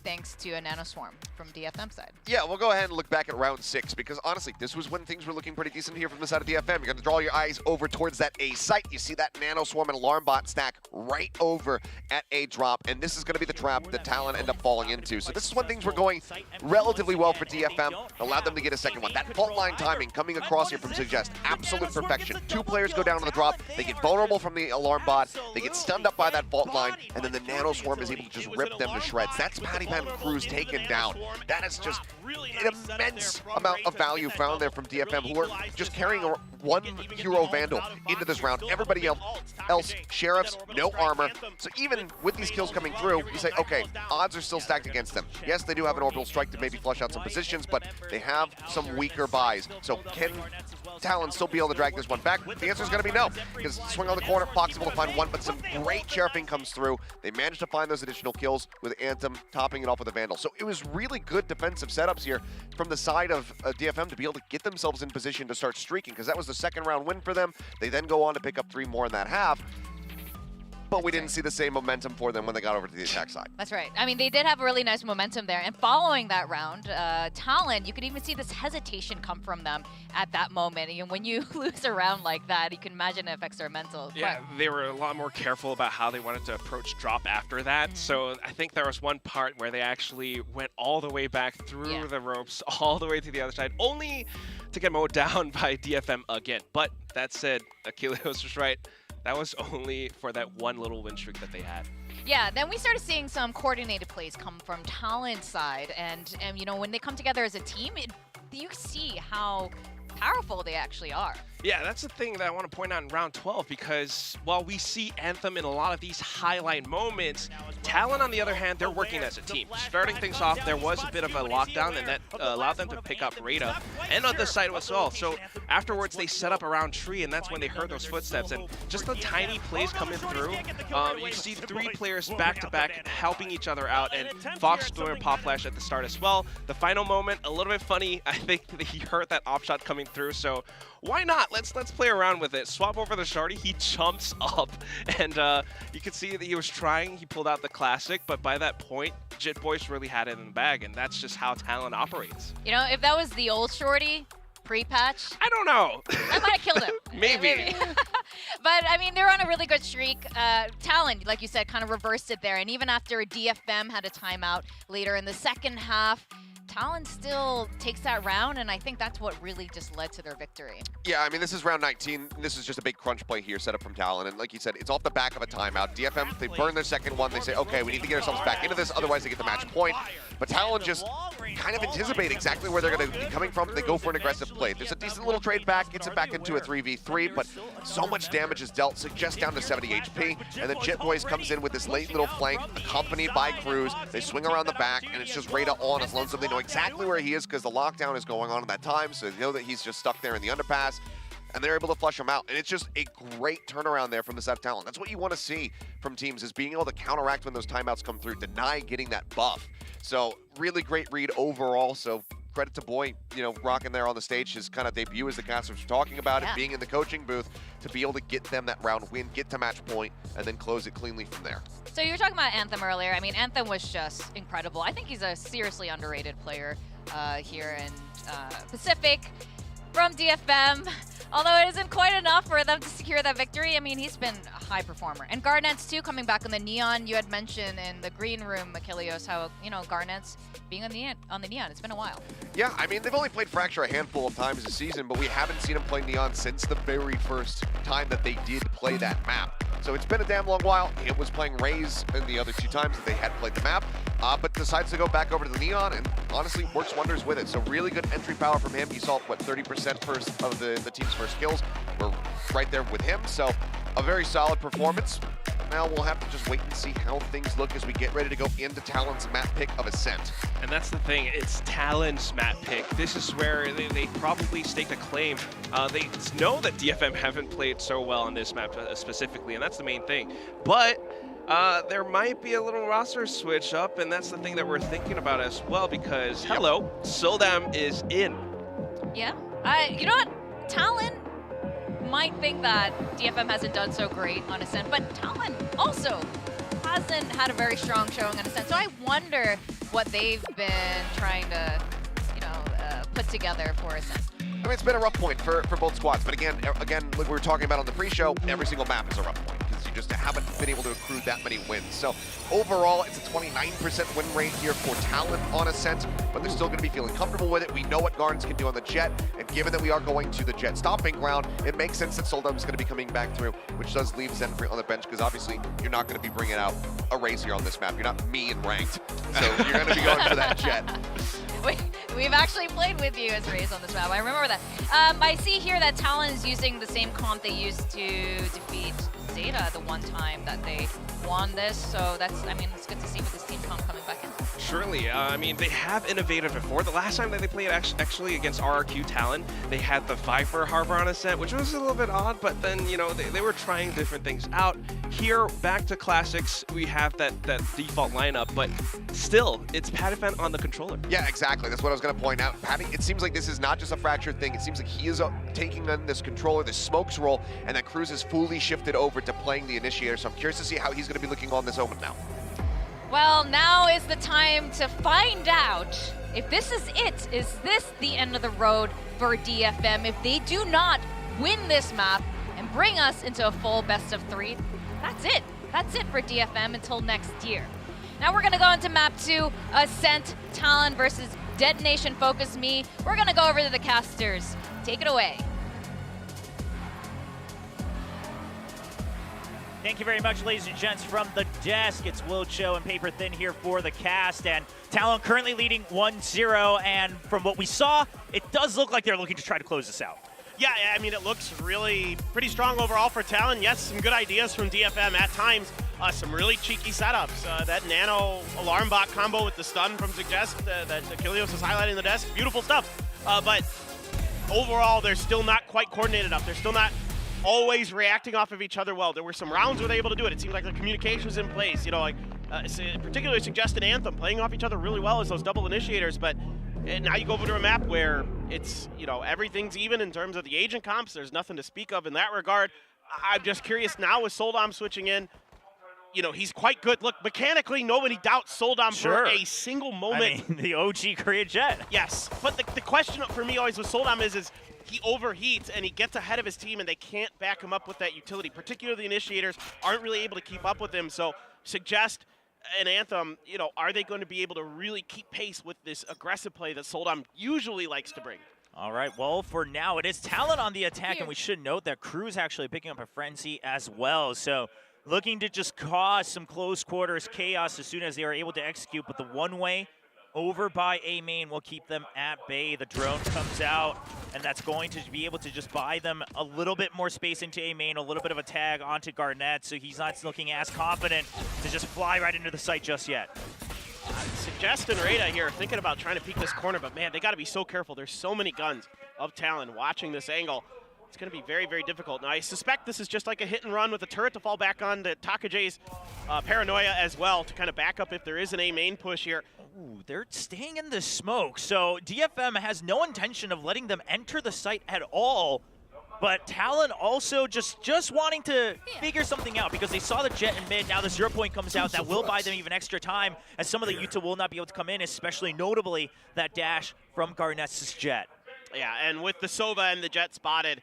thanks to a nanoswarm from DFM side. Yeah, we'll go ahead and look back at round 6 because honestly, this was when things were looking pretty decent here from the side of DFM. You're going to draw your eyes over towards that A site. You see that nanoswarm and alarm bot stack right over at A drop, and this is going to be the trap that Talon end up falling into. So this is when things were going relatively well for DFM, allowed them to get a second one. That fault line timing coming across here from Suggest, absolute perfection. 2 players go down on the drop, they get vulnerable from the alarm bot, they get stunned up by that fault line, and then the nanoswarm is able to just rip them to shreds. That's Patty Pan Cruz taken down. That is just an immense amount of value found there from DFM, who are just carrying a 1 hero Vandal into this round. Everybody else, Sheriffs, no armor. So even with these kills coming through, you say, okay, odds are still stacked against them. Yes, they do have an orbital strike to maybe flush out some positions, but they have some weaker buys. So can Talon still be able to drag this one back? The answer is going to be no, because swing on the corner, Fox able to find one, but some great sheriffing comes through. They managed to find those additional kills with Anthem topping it off with a Vandal. So it was really good defensive setups here from the side of DFM to be able to get themselves in position to start streaking, because that was the 2nd round win for them. They then go on to pick up 3 more in that half. But we didn't see the same momentum for them when they got over to the attack side. That's right. I mean, they did have really nice momentum there. And following that round, Talon, you could even see this hesitation come from them at that moment. And when you lose a round like that, you can imagine it affects their mental. Yeah, they were a lot more careful about how they wanted to approach drop after that. So I think there was one part where they actually went all the way back through the ropes, all the way to the other side, only to get mowed down by DFM again. But that said, Achilleos was right. That was only for that 1 little win streak that they had. Yeah, then we started seeing some coordinated plays come from Talon's side. And you know, when they come together as a team, you see how powerful they actually are. Yeah, that's the thing that I want to point out in round 12, because while we see Anthem in a lot of these highlight moments, Talon, on the other hand, they're working as a team. Starting things off, there was a bit of a lockdown, and that allowed them to pick up Rada, and on the side as well. So afterwards, they set up around tree, and that's when they heard those footsteps. And just the tiny plays coming through, you see 3 players back-to-back helping each other out, and Fox doing a pop flash at the start as well. The final moment, a little bit funny. I think that he heard that op shot coming through, so why not? Let's play around with it. Swap over the Shardy. He jumps up, and you can see that he was trying. He pulled out the classic, but by that point, Jit Boys really had it in the bag, and that's just how Talon operates. You know, if that was the old Shorty pre-patch, I don't know. I might have killed him. Maybe. But I mean, they're on a really good streak. Talon, like you said, kind of reversed it there, and even after DFM had a timeout later in the 2nd half, Talon still takes that round, and I think that's what really just led to their victory. Yeah, I mean, this is round 19. This is just a big crunch play here set up from Talon. And like you said, it's off the back of a timeout. DFM, they burn their 2nd one. They say, okay, we need to get ourselves back into this, otherwise they get the match point. But Talon just kind of anticipate exactly where they're going to be coming from. They go for an aggressive play. There's a decent little trade back, gets it back into a 3v3, but so much damage is dealt, so just down to 70 HP. And then Jet Boys comes in with this late little flank, accompanied by Cruz. They swing around the back, and it's just Rada all on his lonesome. They know exactly where he is because the lockdown is going on at that time, so they know that he's just stuck there in the underpass, and they're able to flush him out. And it's just a great turnaround there from the set of Talon. That's what you want to see from teams, is being able to counteract when those timeouts come through, deny getting that buff. So really great read overall. So credit to Boy, you know, rocking there on the stage, his kind of debut as the casters were talking about it, being in the coaching booth, to be able to get them that round win, get to match point, and then close it cleanly from there. So you were talking about Anthem earlier. I mean, Anthem was just incredible. I think he's a seriously underrated player here in Pacific. from DFM. Although it isn't quite enough for them to secure that victory. I mean, he's been a high performer. And Garnet's too, coming back on the Neon. You had mentioned in the green room, Achilleos, how, you know, Garnet's being on the Neon. It's been a while. Yeah, I mean, they've only played Fracture a handful of times this season, but we haven't seen them play Neon since the very first time that they did play that map. So it's been a damn long while. It was playing Raze in the other 2 times that they had played the map, but decides to go back over to the Neon and honestly works wonders with it. So really good entry power from him. He saw, what, 30% of the team's first kills were right there with him. So a very solid performance. Now we'll have to just wait and see how things look as we get ready to go into Talon's map pick of Ascent. And that's the thing, it's Talon's map pick. This is where they probably staked a claim. They know that DFM haven't played so well on this map specifically, and that's the main thing. But there might be a little roster switch up, and that's the thing that we're thinking about as well, because, hello, Soldam is in. Yeah. You know what? Talon might think that DFM hasn't done so great on Ascent, but Talon also hasn't had a very strong showing on Ascent. So I wonder what they've been trying to, you know, put together for Ascent. I mean, it's been a rough point for both squads, but again, like we were talking about on the pre-show, every single map is a rough point because you just haven't been able to accrue that many wins. So overall, it's a 29% win rate here for Talon on Ascent, but they're still going to be feeling comfortable with it. We know what Garns can do on the Jet, and given that we are going to the Jet stomping ground, it makes sense that Soldam is going to be coming back through, which does leave Zenfree on the bench because obviously you're not going to be bringing out a Raze here on this map. You're not me and ranked, so you're going to be going for that Jet. We've actually played with you as Raze on this map. I remember that. I see here that Talon is using the same comp they used to defeat Zeta the one time that they won this. So that's, I mean, it's good to see with this team comp coming back in. Surely, I mean, they have innovated before. The last time that they played actually against RRQ Talon, they had the Viper Harbor on Ascent, which was a little bit odd, but then, you know, they were trying different things out. Here, back to classics, we have that default lineup, but still, it's Patiphan on the controller. Yeah, exactly. That's what I was going to point out. Patty, it seems like this is not just a Fracture thing. It seems like he is taking on this controller, this Smokes role, and that Cruz is fully shifted over to playing the Initiator. So I'm curious to see how he's going to be looking on this Omen now. Well, now is the time to find out if this is it. Is this the end of the road for DFM? If they do not win this map and bring us into a full best of 3, that's it. That's it for DFM until next year. Now we're gonna go into map 2, Ascent, Talon versus Detonation Focus Me. We're gonna go over to the casters. Take it away. Thank you very much, ladies and gents, from the desk. It's Wilcho and Paper Thin here for the cast, and Talon currently leading 1-0, and from what we saw, it does look like they're looking to try to close this out. Yeah, I mean, it looks really pretty strong overall for Talon. Yes, some good ideas from DFM at times. Some really cheeky setups. That nano alarm bot combo with the stun from Suggest that Achilleos is highlighting the desk. Beautiful stuff. But overall, they're still not quite coordinated enough. They're still not always reacting off of each other well. There were some rounds where they were able to do it. It seemed like the communication was in place. You know, like particularly Suggest and Anthem playing off each other really well as those double initiators. But now you go over to a map where it's, you know, everything's even in terms of the agent comps. There's nothing to speak of in that regard. I'm just curious now with Soldam switching in. You know, he's quite good. Look, mechanically, nobody doubts Soldam for a single moment. I mean, the OG Korea Jet. Yes, but the question for me always with Soldam is he overheats and he gets ahead of his team and they can't back him up with that utility. Particularly the initiators aren't really able to keep up with him. So Suggest and Anthem, you know, are they going to be able to really keep pace with this aggressive play that Soldam usually likes to bring? All right, well, for now, it is Talon on the attack, and we should note that Cruz actually picking up a frenzy as well. So looking to just cause some close quarters chaos as soon as they are able to execute, but the one-way over by A main will keep them at bay. The drone comes out, and that's going to be able to just buy them a little bit more space into A main, a little bit of a tag onto Garnet, so he's not looking as confident to just fly right into the site just yet. Suggest and Rada here thinking about trying to peek this corner, but man, they got to be so careful. There's so many guns of Talon watching this angle. It's going to be very, very difficult. Now, I suspect this is just like a hit and run with a turret to fall back on to Takajay's paranoia as well to kind of back up if there is an A main push here. Ooh, they're staying in the smoke, so DFM has no intention of letting them enter the site at all. But Talon also just wanting to figure something out because they saw the Jet in mid. Now the 0 point comes out. That will buy them even extra time as some of the Utah will not be able to come in, especially notably that dash from Garnet's Jet. Yeah, and with the Sova and the Jet spotted,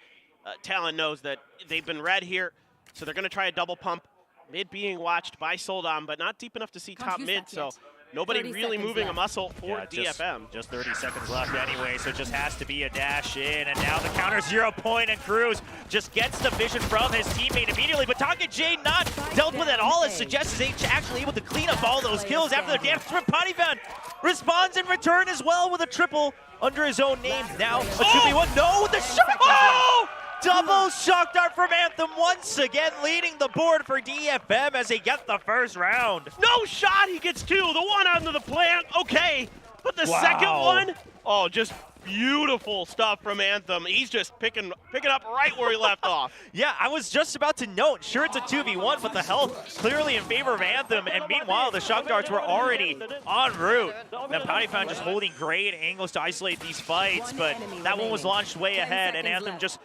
Talon knows that they've been read here, so they're going to try a double pump. Mid being watched by Soldom, but not deep enough to see top mid, so nobody really moving a muscle for DFM. Just 30 seconds left anyway, so it just has to be a dash in, and now the counter 0 point, and Cruz just gets the vision from his teammate immediately, but TLN not dealt with at all, as Suggest is actually able to clean up all those kills after the damage from Pattyfan. Responds in return as well with a triple under his own name. Now a 2v1, no, the shot! Oh! Double shock dart from Anthem once again, leading the board for DFM as they get the first round. No shot, he gets 2. The one onto the plant, okay. But the second one, oh, just beautiful stuff from Anthem. He's just picking up right where he left off. Yeah, I was just about to note, sure it's a 2v1, but the health clearly in favor of Anthem, and meanwhile the shock darts were already en route. Now Pattyfan just holding great angles to isolate these fights, but that one was launched way ahead, and Anthem just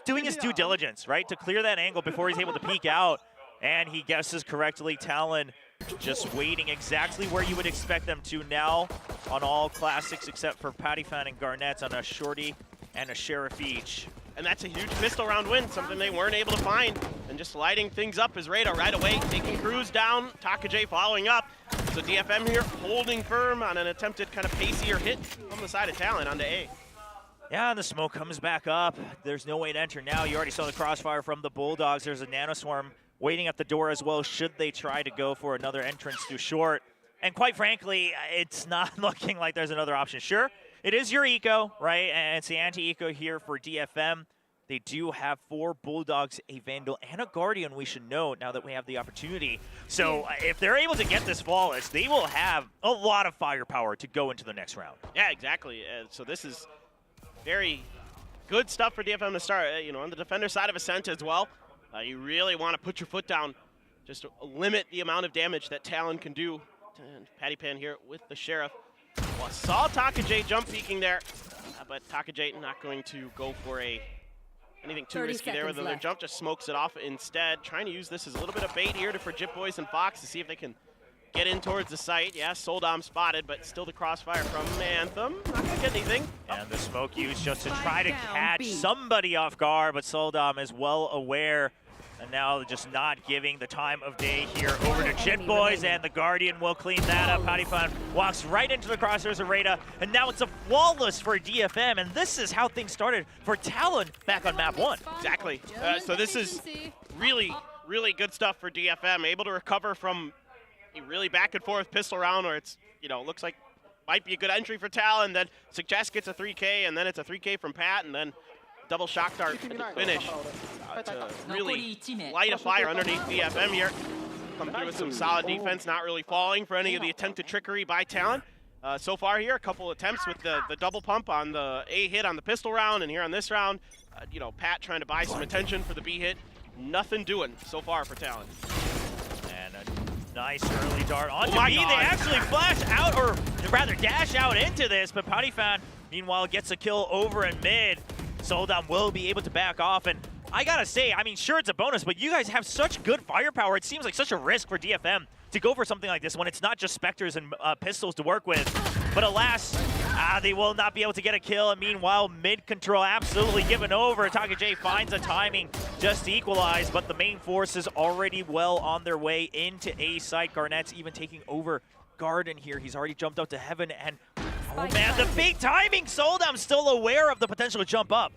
doing his due diligence, right, to clear that angle before he's able to peek out, and he guesses correctly. Talon just waiting exactly where you would expect them to now on all classics except for Pattyfan and Garnett on a Shorty and a Sheriff each. And that's a huge pistol round win, something they weren't able to find. And just lighting things up is Radar right away, taking Cruz down, TLN following up. So DFM here holding firm on an attempted kind of pacier hit on the side of Talon onto A. Yeah, and the smoke comes back up. There's no way to enter now. You already saw the crossfire from the Bulldogs. There's a Nanoswarm waiting at the door as well, should they try to go for another entrance to short. And quite frankly, it's not looking like there's another option. Sure, it is your eco, right? And it's the anti-eco here for DFM. They do have 4 Bulldogs, a Vandal, and a Guardian, we should note, now that we have the opportunity. So if they're able to get this flawless, they will have a lot of firepower to go into the next round. Yeah, exactly. So this is very good stuff for DFM to start, on the defender side of Ascent as well. You really want to put your foot down, just limit the amount of damage that Talon can do. And Pattyfan here with the Sheriff. Well, saw TLN jump peeking there, but TLN not going to go for anything too risky there with their jump, just smokes it off instead. Trying to use this as a little bit of bait here for Jip Boys and Fox to see if they can get in towards the site. Yeah, Soldom spotted, but still the crossfire from Anthem. Not going to get anything. And the smoke used just to try to catch somebody off guard, but Soldom is well aware. And now just not giving the time of day here over to Jit Boys, and the Guardian will clean that up. Pattyfan walks right into the crosshairs of Rada, and now it's a flawless for DFM, and this is how things started for Talon back on map 1. Exactly. So this is really, really good stuff for DFM, able to recover from a really back and forth pistol round where it's, looks like might be a good entry for Talon, then Suggest gets a 3K, and then it's a 3K from Pat, and then double shock dart at the finish to really light a fire underneath DFM here. Come through with some solid defense, not really falling for any of the attempted trickery by Talon. So far here, a couple attempts with the double pump on the A hit on the pistol round, and here on this round, Pat trying to buy some attention for the B hit. Nothing doing so far for Talon. And a nice early dart onto B. They actually flash out, or rather dash out into this, but Pattyfan, meanwhile, gets a kill over in mid. Soldom will be able to back off, and I gotta say, sure it's a bonus, but you guys have such good firepower. It seems like such a risk for DFM to go for something like this when it's not just Spectres and pistols to work with. But alas, they will not be able to get a kill, and meanwhile, mid-control absolutely given over. TLN finds a timing just to equalize, but the main force is already well on their way into A site. Garnett's even taking over Garden here. He's already jumped up to heaven, and oh man, the big timing! Soldom's still aware of the potential to jump up.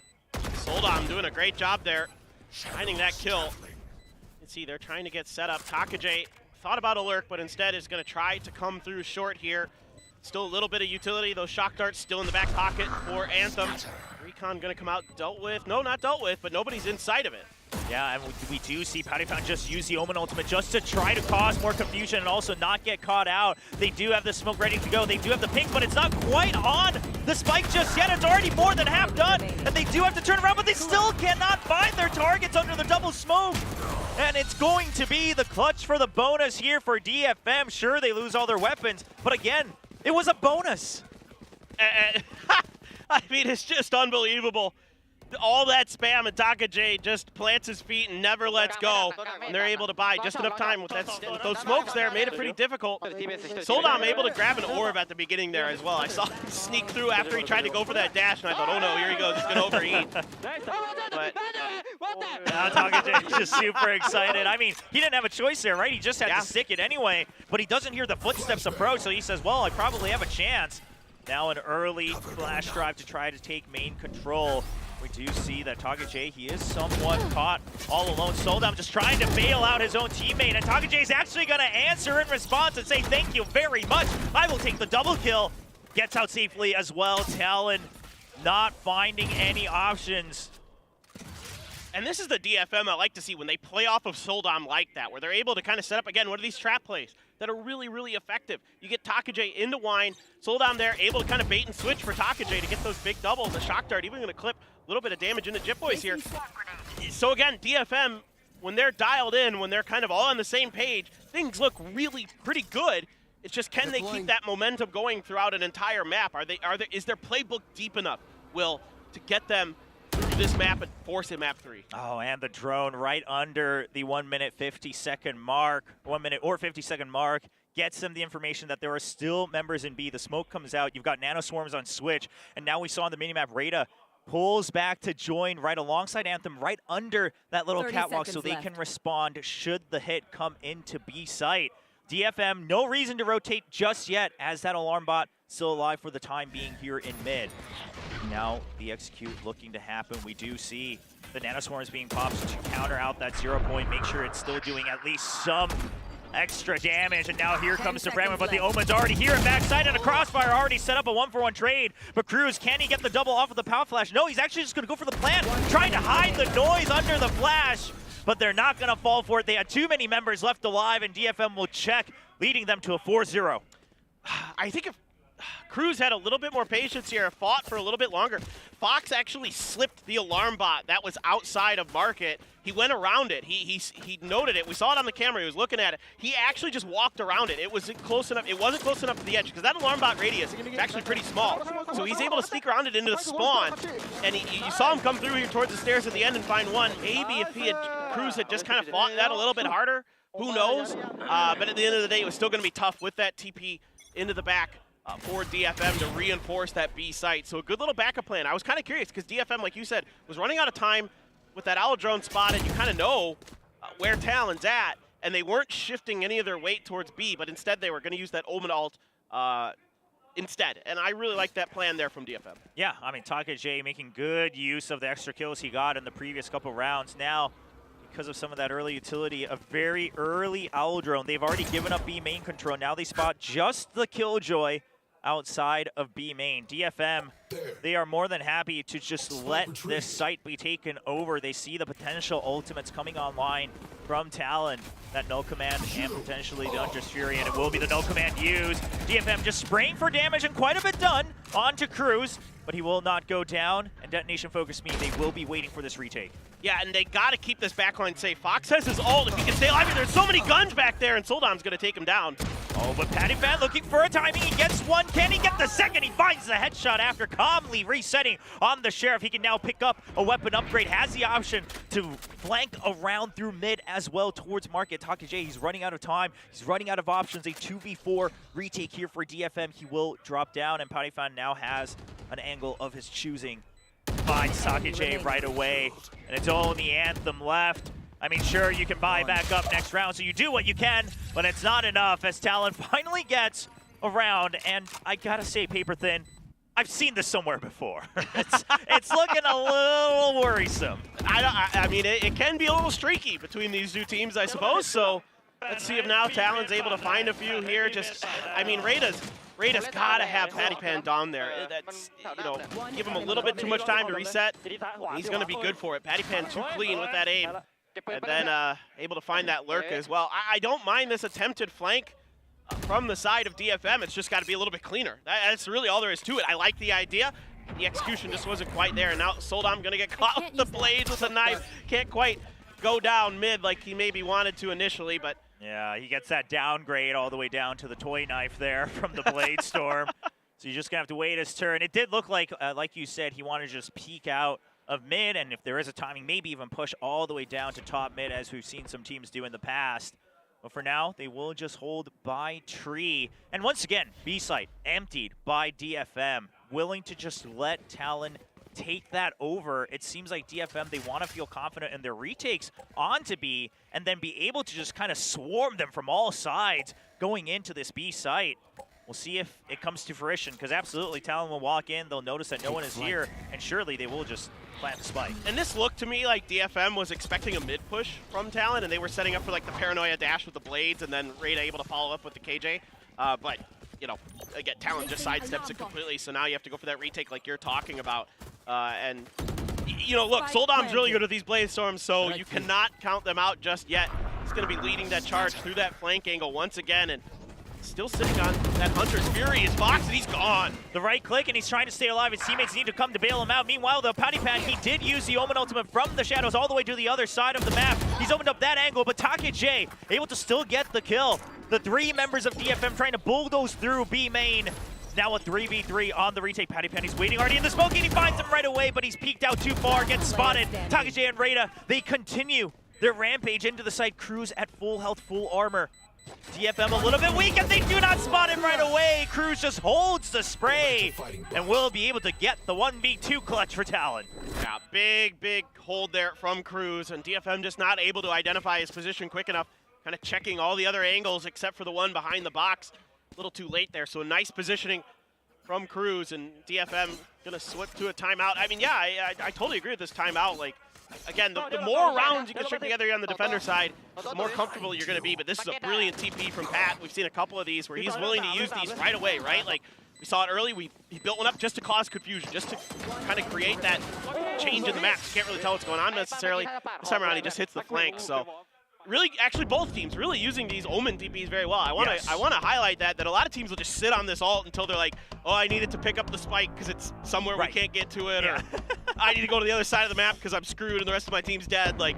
Soldom doing a great job there, finding that kill. You can see they're trying to get set up. TLN thought about a lurk, but instead is going to try to come through short here. Still a little bit of utility. Those shock darts still in the back pocket for Anthem. Recon going to come out dealt with. No, not dealt with, but nobody's inside of it. Yeah, and we do see Pattyfan just use the Omen ultimate just to try to cause more confusion and also not get caught out. They do have the smoke ready to go. They do have the pink, but it's not quite on the spike just yet. It's already more than half done, and they do have to turn around, but they still cannot find their targets under the double smoke. And it's going to be the clutch for the bonus here for DFM. Sure, they lose all their weapons, but again, it was a bonus. It's just unbelievable. all that spam, and TLN just plants his feet and never lets go. And they're able to buy just enough time with those smokes there. Made it pretty difficult. Soldam able to grab an orb at the beginning there as well. I saw him sneak through after he tried to go for that dash, and I thought, oh no, here he goes, he's going to overheat. But now TLN just super excited. I mean, he didn't have a choice there, right? He just had to stick it anyway, but he doesn't hear the footsteps approach, so he says, well, I probably have a chance. Now an early flash drive to try to take main control. We do see that TLN, he is somewhat caught all alone. Soldam just trying to bail out his own teammate, and TLN is actually going to answer in response and say, thank you very much. I will take the double kill. Gets out safely as well. TLN not finding any options. And this is the DFM I like to see when they play off of Soldam like that, where they're able to kind of set up, again, one of these trap plays that are really, really effective. You get TLN into wine, Soldam there, able to kind of bait and switch for TLN to get those big doubles. The shock dart even going to clip a little bit of damage into Jip Boys here. So again, DFM, when they're dialed in, when they're kind of all on the same page, things look really pretty good. It's just, can they keep that momentum going throughout an entire map? Is their playbook deep enough, Will, to get them through this map and force it map 3? Oh, and the drone right under the 1 minute 50-second mark, 1 minute or 50-second mark, gets them the information that there are still members in B. The smoke comes out. You've got nano swarms on Switch, and now we saw on the minimap, Rada pulls back to join right alongside Anthem, right under that little catwalk, so they can respond should the hit come into B site. DFM, no reason to rotate just yet, as that alarm bot still alive for the time being here in mid. Now the execute looking to happen. We do see the nanoswarms being popped to counter out that 0 point, make sure it's still doing at least some extra damage. And now here comes the Brandman, but the Omen's already here at backside, and a crossfire already set up a 1-for-1 trade. But Cruz, can he get the double off of the power flash? No, he's actually just going to go for the plant, trying to hide the noise under the flash. But they're not going to fall for it. They had too many members left alive, and DFM will check, leading them to a 4-0. I think if Cruz had a little bit more patience here, fought for a little bit longer. Fox actually slipped the alarm bot that was outside of market. He went around it. He noted it. We saw it on the camera. He was looking at it. He actually just walked around it. It wasn't close enough. It wasn't close enough to the edge because that alarm bot radius is actually pretty small. So he's able to sneak around it into the spawn. And you saw him come through here towards the stairs at the end and find one. Maybe if Cruz had just kind of fought that a little bit harder, who knows? But at the end of the day, it was still going to be tough with that TP into the back for DFM to reinforce that B site. So a good little backup plan. I was kind of curious because DFM, like you said, was running out of time with that owl drone spot, and you kind of know where TLN's at, and they weren't shifting any of their weight towards B, but instead they were going to use that Omen ult instead. And I really like that plan there from DFM. Yeah, I mean, TLN making good use of the extra kills he got in the previous couple rounds. Now, because of some of that early utility, a very early owl drone. They've already given up B main control. Now they spot just the Killjoy outside of B main. DFM, they are more than happy to just let this site be taken over. They see the potential ultimates coming online from TLN, that null command and potentially the Huntress Fury, and it will be the null command used. DFM just spraying for damage and quite a bit done onto Cruz, but he will not go down, and detonation focus mean they will be waiting for this retake. Yeah, and they got to keep this backline safe. Fox has his ult. If he can stay alive, there's so many guns back there, and Soldam's going to take him down. Oh, but PattyFan looking for a timing. He gets one. Can he get the second? He finds the headshot after calmly resetting on the Sheriff. He can now pick up a weapon upgrade. Has the option to flank around through mid as well towards market. TLN, he's running out of time. He's running out of options. A 2v4 retake here for DFM. He will drop down, and PattyFan now has an angle of his choosing. Finds TLN right away, and it's only Anthem left. I mean, sure, you can buy back up next round, so you do what you can, but it's not enough as TLN finally gets around. And I gotta say, Paper Thin, I've seen this somewhere before. It's looking a little worrisome. I mean, it can be a little streaky between these two teams, I suppose. So let's see if now TLN's able to find a few here. Just, I mean, Rada's got to have PattyFan down there. That's, you know, give him a little bit too much time to reset. He's going to be good for it. PattyFan too clean with that aim. And then able to find that lurk as well. I don't mind this attempted flank from the side of DFM. It's just got to be a little bit cleaner. That's really all there is to it. I like the idea. The execution just wasn't quite there. And now Soldam going to get caught with the blades with a knife. Can't quite go down mid like he maybe wanted to initially, but yeah, he gets that downgrade all the way down to the toy knife there from the Blade Storm. So you're just going to have to wait his turn. It did look like you said, he wanted to just peek out of mid, and if there is a timing, maybe even push all the way down to top mid, as we've seen some teams do in the past. But for now, they will just hold by tree. And once again, B site emptied by DFM, willing to just let Talon take that over. It seems like DFM, they want to feel confident in their retakes onto B, and then be able to just kind of swarm them from all sides going into this B site. We'll see if it comes to fruition, because absolutely Talon will walk in, they'll notice that no one is here, and surely they will just plant the spike. And this looked to me like DFM was expecting a mid push from Talon, and they were setting up for like the paranoia dash with the blades, and then Rada able to follow up with the KJ. But, you know, again, Talon just sidesteps it completely, so now you have to go for that retake like you're talking about. And, you know, look, Soldom's really good at these blade storms, so you cannot count them out just yet. He's going to be leading that charge through that flank angle once again, and still sitting on that Hunter's Fury is Fox, and he's gone. The right click, and he's trying to stay alive. His teammates need to come to bail him out. Meanwhile, though, Pattypan, he did use the Omen ultimate from the shadows all the way to the other side of the map. He's opened up that angle, but Take able to still get the kill. The 3 members of DFM trying to bulldoze through B main. Now a 3v3 on the retake. Pattypan, he's waiting already in the smoke, and he finds him right away, but he's peeked out too far, gets spotted. Take and Rada, they continue their rampage into the site. Cruz at full health, full armor. DFM a little bit weak, and they do not spot him right away. Cruz just holds the spray and will be able to get the 1v2 clutch for Talon. Yeah, big hold there from Cruz, and DFM just not able to identify his position quick enough, kind of checking all the other angles except for the one behind the box. A little too late there, so a nice positioning from Cruz, and DFM gonna slip to a timeout. I mean, yeah, I totally agree with this timeout. Like, again, the more rounds you can string together on the defender side, the more comfortable you're going to be. But this is a brilliant TP from Pat. We've seen a couple of these where he's willing to use these right away, right? Like, we saw it early. He built one up just to cause confusion, just to kind of create that change in the map. You can't really tell what's going on necessarily. This time around, he just hits the flank. So, really, actually, both teams really using these Omen TPs very well. I want to highlight that a lot of teams will just sit on this ult until they're like, oh, I needed to pick up the spike because it's somewhere we can't get to it, or I need to go to the other side of the map because I'm screwed and the rest of my team's dead. Like,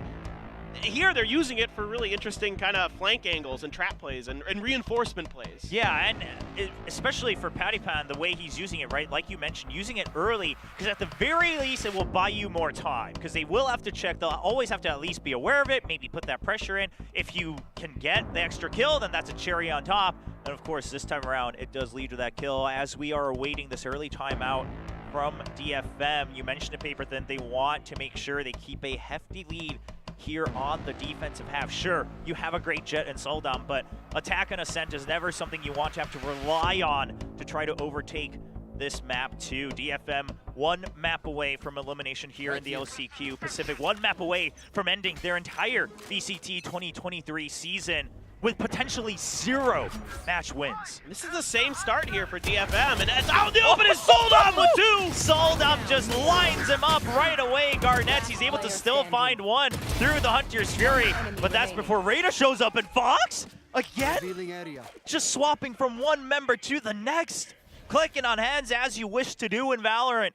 here they're using it for really interesting kind of flank angles and trap plays and reinforcement plays. Yeah, and especially for Pattypan, the way he's using it, right? Like you mentioned, using it early, because at the very least it will buy you more time, because they will have to check. They'll always have to at least be aware of it, maybe put that pressure in. If you can get the extra kill, then that's a cherry on top. And of course, this time around, it does lead to that kill as we are awaiting this early timeout from DFM. You mentioned it, Paperthin, they want to make sure they keep a hefty lead here on the defensive half. Sure, you have a great Jet and Soldom, but attack and ascent is never something you want to have to rely on to try to overtake this map too. DFM 1 map away from elimination here in the LCQ Pacific, 1 map away from ending their entire VCT 2023 season with potentially 0 match wins. This is the same start here for DFM, and it's out in the open is Soldom with 2! Soldom just lines him up right away. Garnets, he's able to still find 1 through the Hunter's Fury, but that's before Rada shows up, and Fox, again, just swapping from 1 member to the next. Clicking on hands as you wish to do in Valorant.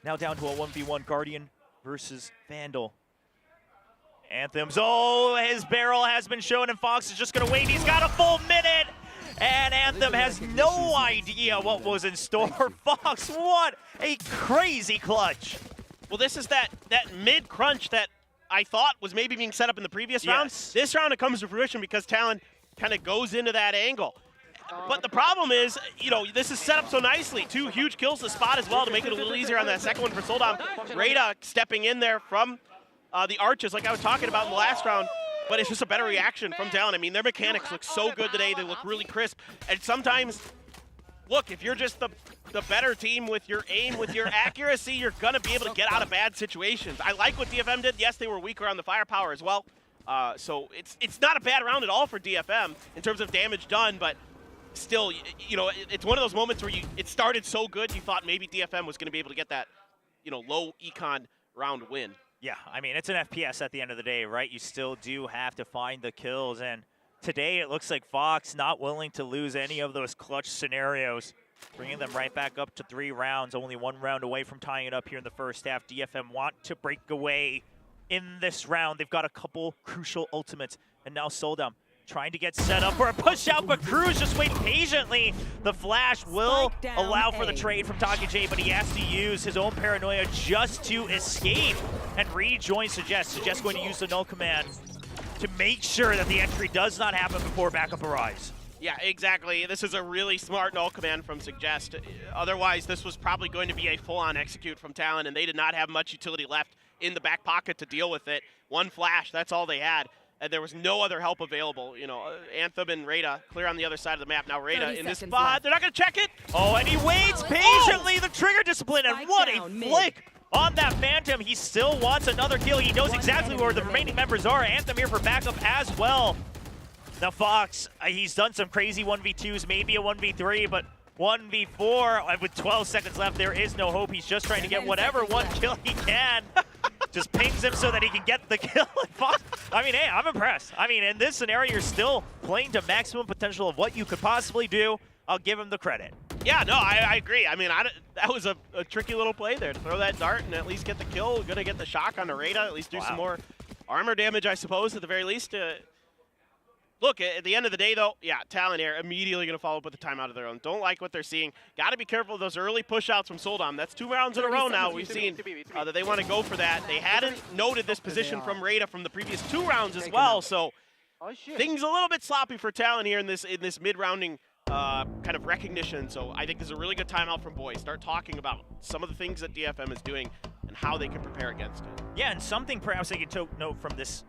Now down to a 1v1 Guardian versus Vandal. Anthem's, oh, his barrel has been shown, and Fox is just going to wait. He's got a full minute, and Anthem has no idea what was in store. Fox, what a crazy clutch. Well, this is that mid-crunch that I thought was maybe being set up in the previous round. This round, it comes to fruition because Talon kind of goes into that angle. But the problem is, you know, this is set up so nicely. 2 huge kills to spot as well to make it a little easier on that second one for Soldom. Rada stepping in there from the arches, like I was talking about in the last round, but it's just a better reaction from Talon. I mean, their mechanics look so good today. They look really crisp. And sometimes, look, if you're just the better team with your aim, with your accuracy, you're going to be able to get out of bad situations. I like what DFM did. Yes, they were weaker on the firepower as well. So it's not a bad round at all for DFM in terms of damage done, but still, you know, it's one of those moments where it started so good, you thought maybe DFM was going to be able to get that, you know, low econ round win. Yeah, I mean, it's an FPS at the end of the day, right? You still do have to find the kills, and today it looks like Fox not willing to lose any of those clutch scenarios, bringing them right back up to 3 rounds, only 1 round away from tying it up here in the first half. DFM want to break away in this round. They've got a couple crucial ultimates, and now Soldom trying to get set up for a push out, but Cruz just waiting patiently. The flash will allow for the trade from TLN, but he has to use his own paranoia just to escape and rejoin Suggest. Suggest going to use the null command to make sure that the entry does not happen before backup arrives. Yeah, exactly. This is a really smart null command from Suggest. Otherwise, this was probably going to be a full-on execute from Talon, and they did not have much utility left in the back pocket to deal with it. One flash, that's all they had. And there was no other help available. You know, Anthem and Rada clear on the other side of the map. Now Rada in this spot. Left. They're not going to check it. Oh, and he waits patiently. The trigger discipline, and what a flick on that Phantom. He still wants another kill. He knows exactly where the remaining members are. Anthem here for backup as well. Now Fox, he's done some crazy 1v2s, maybe a 1v3, but 1v4 with 12 seconds left, there is no hope. He's just trying to get whatever one kill he can. Just pings him so that he can get the kill. I mean, hey, I'm impressed. I mean, in this scenario, you're still playing to maximum potential of what you could possibly do. I'll give him the credit. Yeah, no, I agree. I mean, that was a tricky little play there to throw that dart and at least get the kill. Gonna get the shock on the Rada, at least do some more armor damage, I suppose, at the very least. Look, at the end of the day, though, yeah, Talon here immediately going to follow up with a timeout of their own. Don't like what they're seeing. Got to be careful of those early push-outs from Soldom. That's 2 rounds in a row now. We've seen that they want to go for that. They hadn't noted this position from Rada from the previous 2 rounds as well, so things a little bit sloppy for Talon here in this mid-rounding kind of recognition. So I think this is a really good timeout from Boy. Start talking about some of the things that DFM is doing and how they can prepare against it. Yeah, and something perhaps they can note from this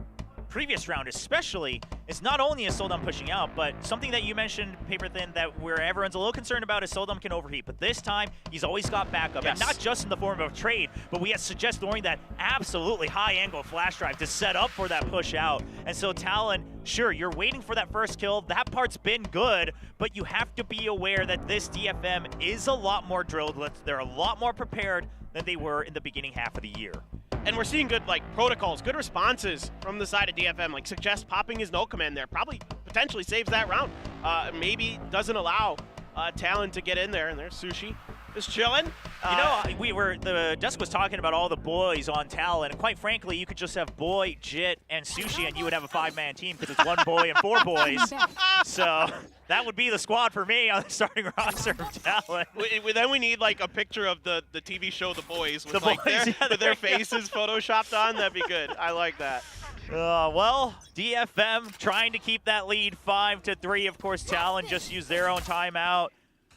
previous round especially is not only is Soldom pushing out, but something that you mentioned, Paper Thin, that where everyone's a little concerned about is Soldom can overheat. But this time, he's always got backup. Yes. And not just in the form of a trade, but we have Suggest throwing that absolutely high-angle flash drive to set up for that push out. And so Talon, sure, you're waiting for that first kill. That part's been good, but you have to be aware that this DFM is a lot more drilled. They're a lot more prepared than they were in the beginning half of the year. And we're seeing good protocols, good responses from the side of DFM. Like Suggest popping his null command there probably potentially saves that round. Maybe doesn't allow Talon to get in there. And there's Sushi just chilling. You know, the desk was talking about all the boys on Talon, and quite frankly, you could just have Boy, Jit, and Sushi, and you would have a 5-man team because it's 1 boy and 4 boys. So that would be the squad for me on the starting roster of Talon. Then we need like a picture of the TV show The Boys with their faces photoshopped on. That'd be good. I like that. Well, DFM trying to keep that lead 5-3. Of course, Talon just used their own timeout.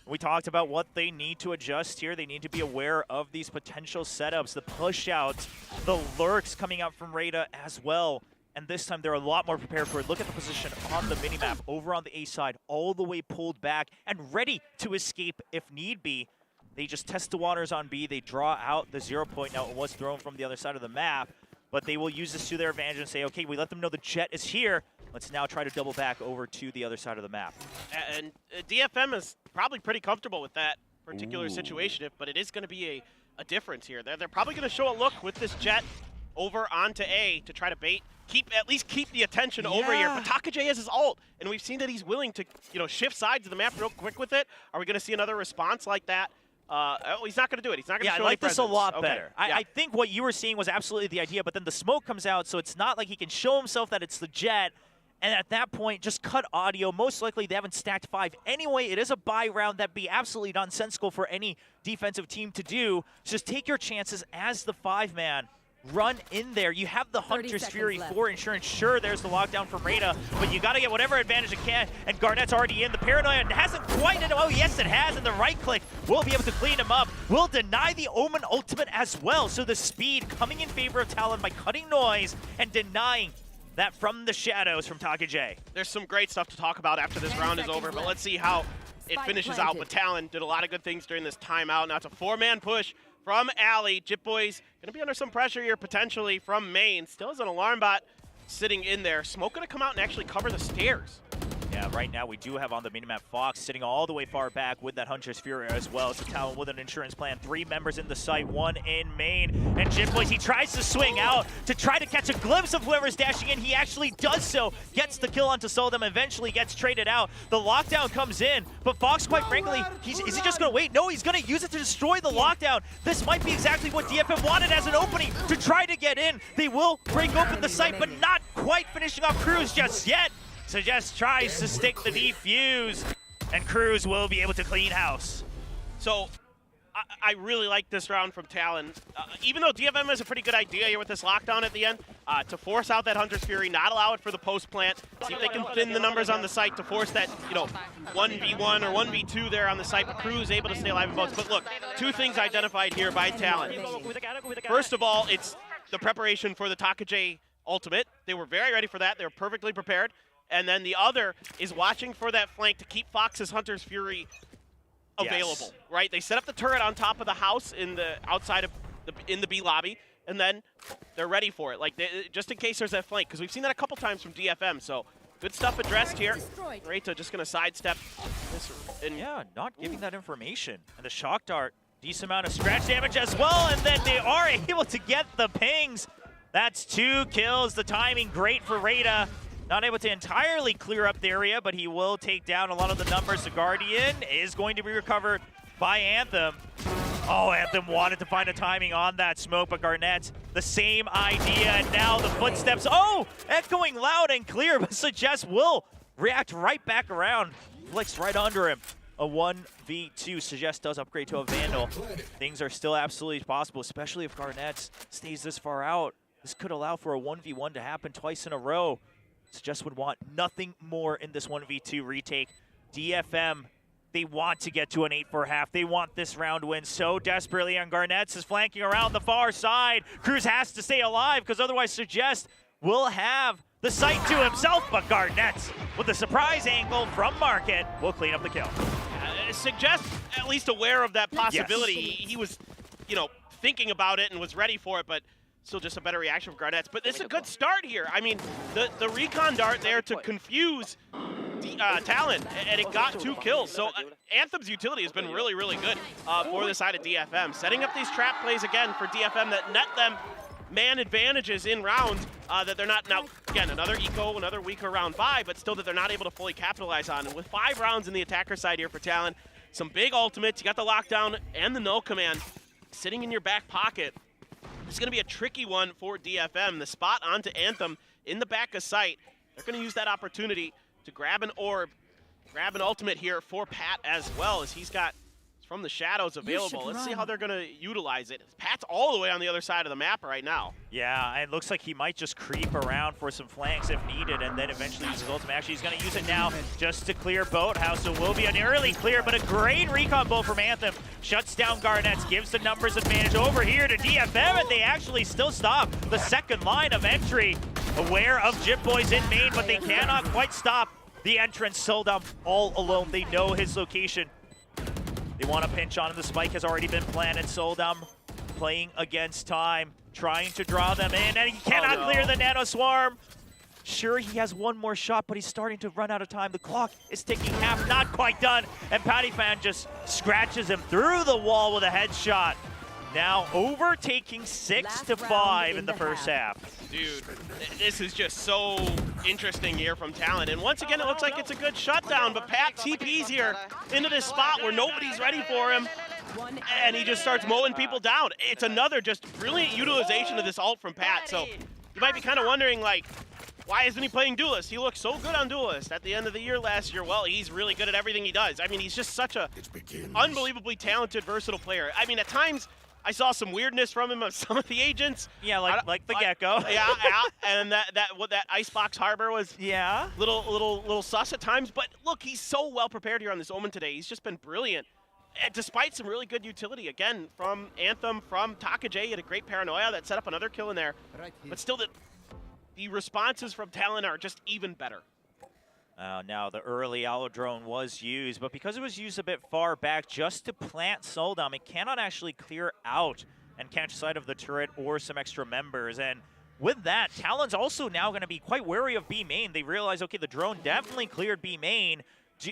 We talked about what they need to adjust here. They need to be aware of these potential setups, the push-outs, the lurks coming out from Rada as well. And this time, they're a lot more prepared for it. Look at the position on the minimap over on the A side, all the way pulled back and ready to escape if need be. They just test the waters on B. They draw out the 0 point. Now, it was thrown from the other side of the map, but they will use this to their advantage and say, okay, we let them know the jet is here. Let's now try to double back over to the other side of the map. And DFM is probably pretty comfortable with that particular situation, but it is going to be a difference here. They're probably going to show a look with this jet over onto A to try to bait, at least keep the attention over here. But TLN has his ult, and we've seen that he's willing to shift sides of the map real quick with it. Are we going to see another response like that? He's not going to do it. He's not going to show I like any this a lot presence. better. I think what you were seeing was absolutely the idea, but then the smoke comes out, so it's not like he can show himself that it's the jet. And at that point, just cut audio. Most likely, they haven't stacked 5 anyway. It is a buy round. That'd be absolutely nonsensical for any defensive team to do. Just take your chances as the 5-man. Run in there. You have the Hunter's Fury for insurance. Sure, there's the lockdown from Rada, but you got to get whatever advantage you can. And Garnett's already in. The Paranoia hasn't quite. Oh, yes, it has. And the right click will be able to clean him up. Will deny the Omen ultimate as well. So the speed coming in favor of Talon by cutting noise and denying that from the shadows from TLN. There's some great stuff to talk about after this round is over, but let's see how it finishes out. But Talon did a lot of good things during this timeout. Now it's a 4-man push from Alley. Jit Boy's going to be under some pressure here potentially from main. Still has an alarm bot sitting in there. Smoke going to come out and actually cover the stairs. Yeah, right now we do have on the minimap Fox sitting all the way far back with that Hunter's Fury as well. So Talon with an insurance plan. 3 members in the site, 1 in main. And Jit Boys, he tries to swing out to try to catch a glimpse of whoever's dashing in. He actually does so. Gets the kill onto Soldom, eventually gets traded out. The lockdown comes in, but Fox, quite frankly, is he just going to wait? No, he's going to use it to destroy the lockdown. This might be exactly what DFM wanted as an opening to try to get in. They will break open the site, but not quite finishing off Cruz just yet. Suggest tries to stick the defuse, and Cruz will be able to clean house. So I really like this round from Talon. Even though DFM has a pretty good idea here with this lockdown at the end, to force out that Hunter's Fury, not allow it for the post plant, see if they can thin the numbers on the site to force that, 1v1 or 1v2 there on the site, but Cruz able to stay alive in both. But look, two things identified here by Talon. First of all, it's the preparation for the TLN ultimate. They were very ready for that. They were perfectly prepared. And then the other is watching for that flank to keep Fox's Hunter's Fury available, right? They set up the turret on top of the house in the outside of in the B lobby, and then they're ready for it, just in case there's that flank, because we've seen that a couple times from DFM. So good stuff addressed here. Reta just going to sidestep this. And yeah, not giving that information. And the shock dart, decent amount of scratch damage as well, and then they are able to get the pings. That's 2 kills. The timing great for Reta. Not able to entirely clear up the area, but he will take down a lot of the numbers. The Guardian is going to be recovered by Anthem. Oh, Anthem wanted to find a timing on that smoke, but Garnett, the same idea, and now the footsteps, echoing loud and clear, but Suggest will react right back around. Flicks right under him. A 1v2. Suggest does upgrade to a Vandal. Things are still absolutely possible, especially if Garnett stays this far out. This could allow for a 1v1 to happen twice in a row. Suggest would want nothing more in this 1v2 retake. DFM, they want to get to an 8-4 They want this round win so desperately, and Garnett is flanking around the far side. Cruz has to stay alive because otherwise Suggest will have the site to himself, but Garnett, with a surprise angle from Market, will clean up the kill. Suggest at least aware of that possibility. Yes. He was, thinking about it and was ready for it, but still just a better reaction from Garnett. But this is a good start here. I mean, the recon dart there to confuse Talon, and it got 2 kills. So Anthem's utility has been really, really good for the side of DFM. Setting up these trap plays again for DFM that net them man advantages in rounds that they're not, now again, another eco, another weaker round 5, but still that they're not able to fully capitalize on. And with 5 rounds in the attacker side here for Talon, some big ultimates, you got the lockdown and the null command sitting in your back pocket. It's going to be a tricky one for DFM. The spot onto Anthem in the back of sight. They're going to use that opportunity to grab an orb, grab an ultimate here for Pat as well, as he's got from the shadows available. Let's see how they're going to utilize it. Pat's all the way on the other side of the map right now. Yeah, it looks like he might just creep around for some flanks if needed, and then eventually use his ultimate. Actually, he's going to use it now just to clear Boathouse. So it will be an early clear, but a great recon bolt from Anthem. Shuts down Garnett, gives the numbers advantage over here to DFM, and they actually still stop the second line of entry. Aware of Jip Boys in main, but they cannot quite stop the entrance. Soldum all alone. They know his location. They want to pinch on him. The spike has already been planted. Soldum playing against time, trying to draw them in, and he cannot clear the Nano Swarm. Sure, he has one more shot, but he's starting to run out of time. The clock is ticking half, not quite done, and Pattyfan just scratches him through the wall with a headshot. Now overtaking 6-5 in the first half. Dude, this is just so interesting here from Talon. And once again, it looks like it's a good shutdown, but Pat TP's here into this spot where nobody's ready for him, and he just starts mowing people down. It's another just brilliant utilization of this ult from Pat. So you might be kind of wondering, why isn't he playing Duelist? He looked so good on Duelist at the end of the year last year. Well, he's really good at everything he does. I mean, he's just such a unbelievably talented, versatile player. I mean, at times, I saw some weirdness from him of some of the agents. Yeah, like the Gecko. Yeah, and that Icebox Harbor was little sus at times. But look, he's so well prepared here on this Omen today. He's just been brilliant. And despite some really good utility, again, from Anthem, from TLN, he had a great Paranoia that set up another kill in there. But still, the responses from Talon are just even better. Now the early Owl Drone was used, but because it was used a bit far back just to plant Soldum, it cannot actually clear out and catch sight of the turret or some extra members. And with that, Talon's also now going to be quite wary of B main. They realize, okay, the drone definitely cleared B main.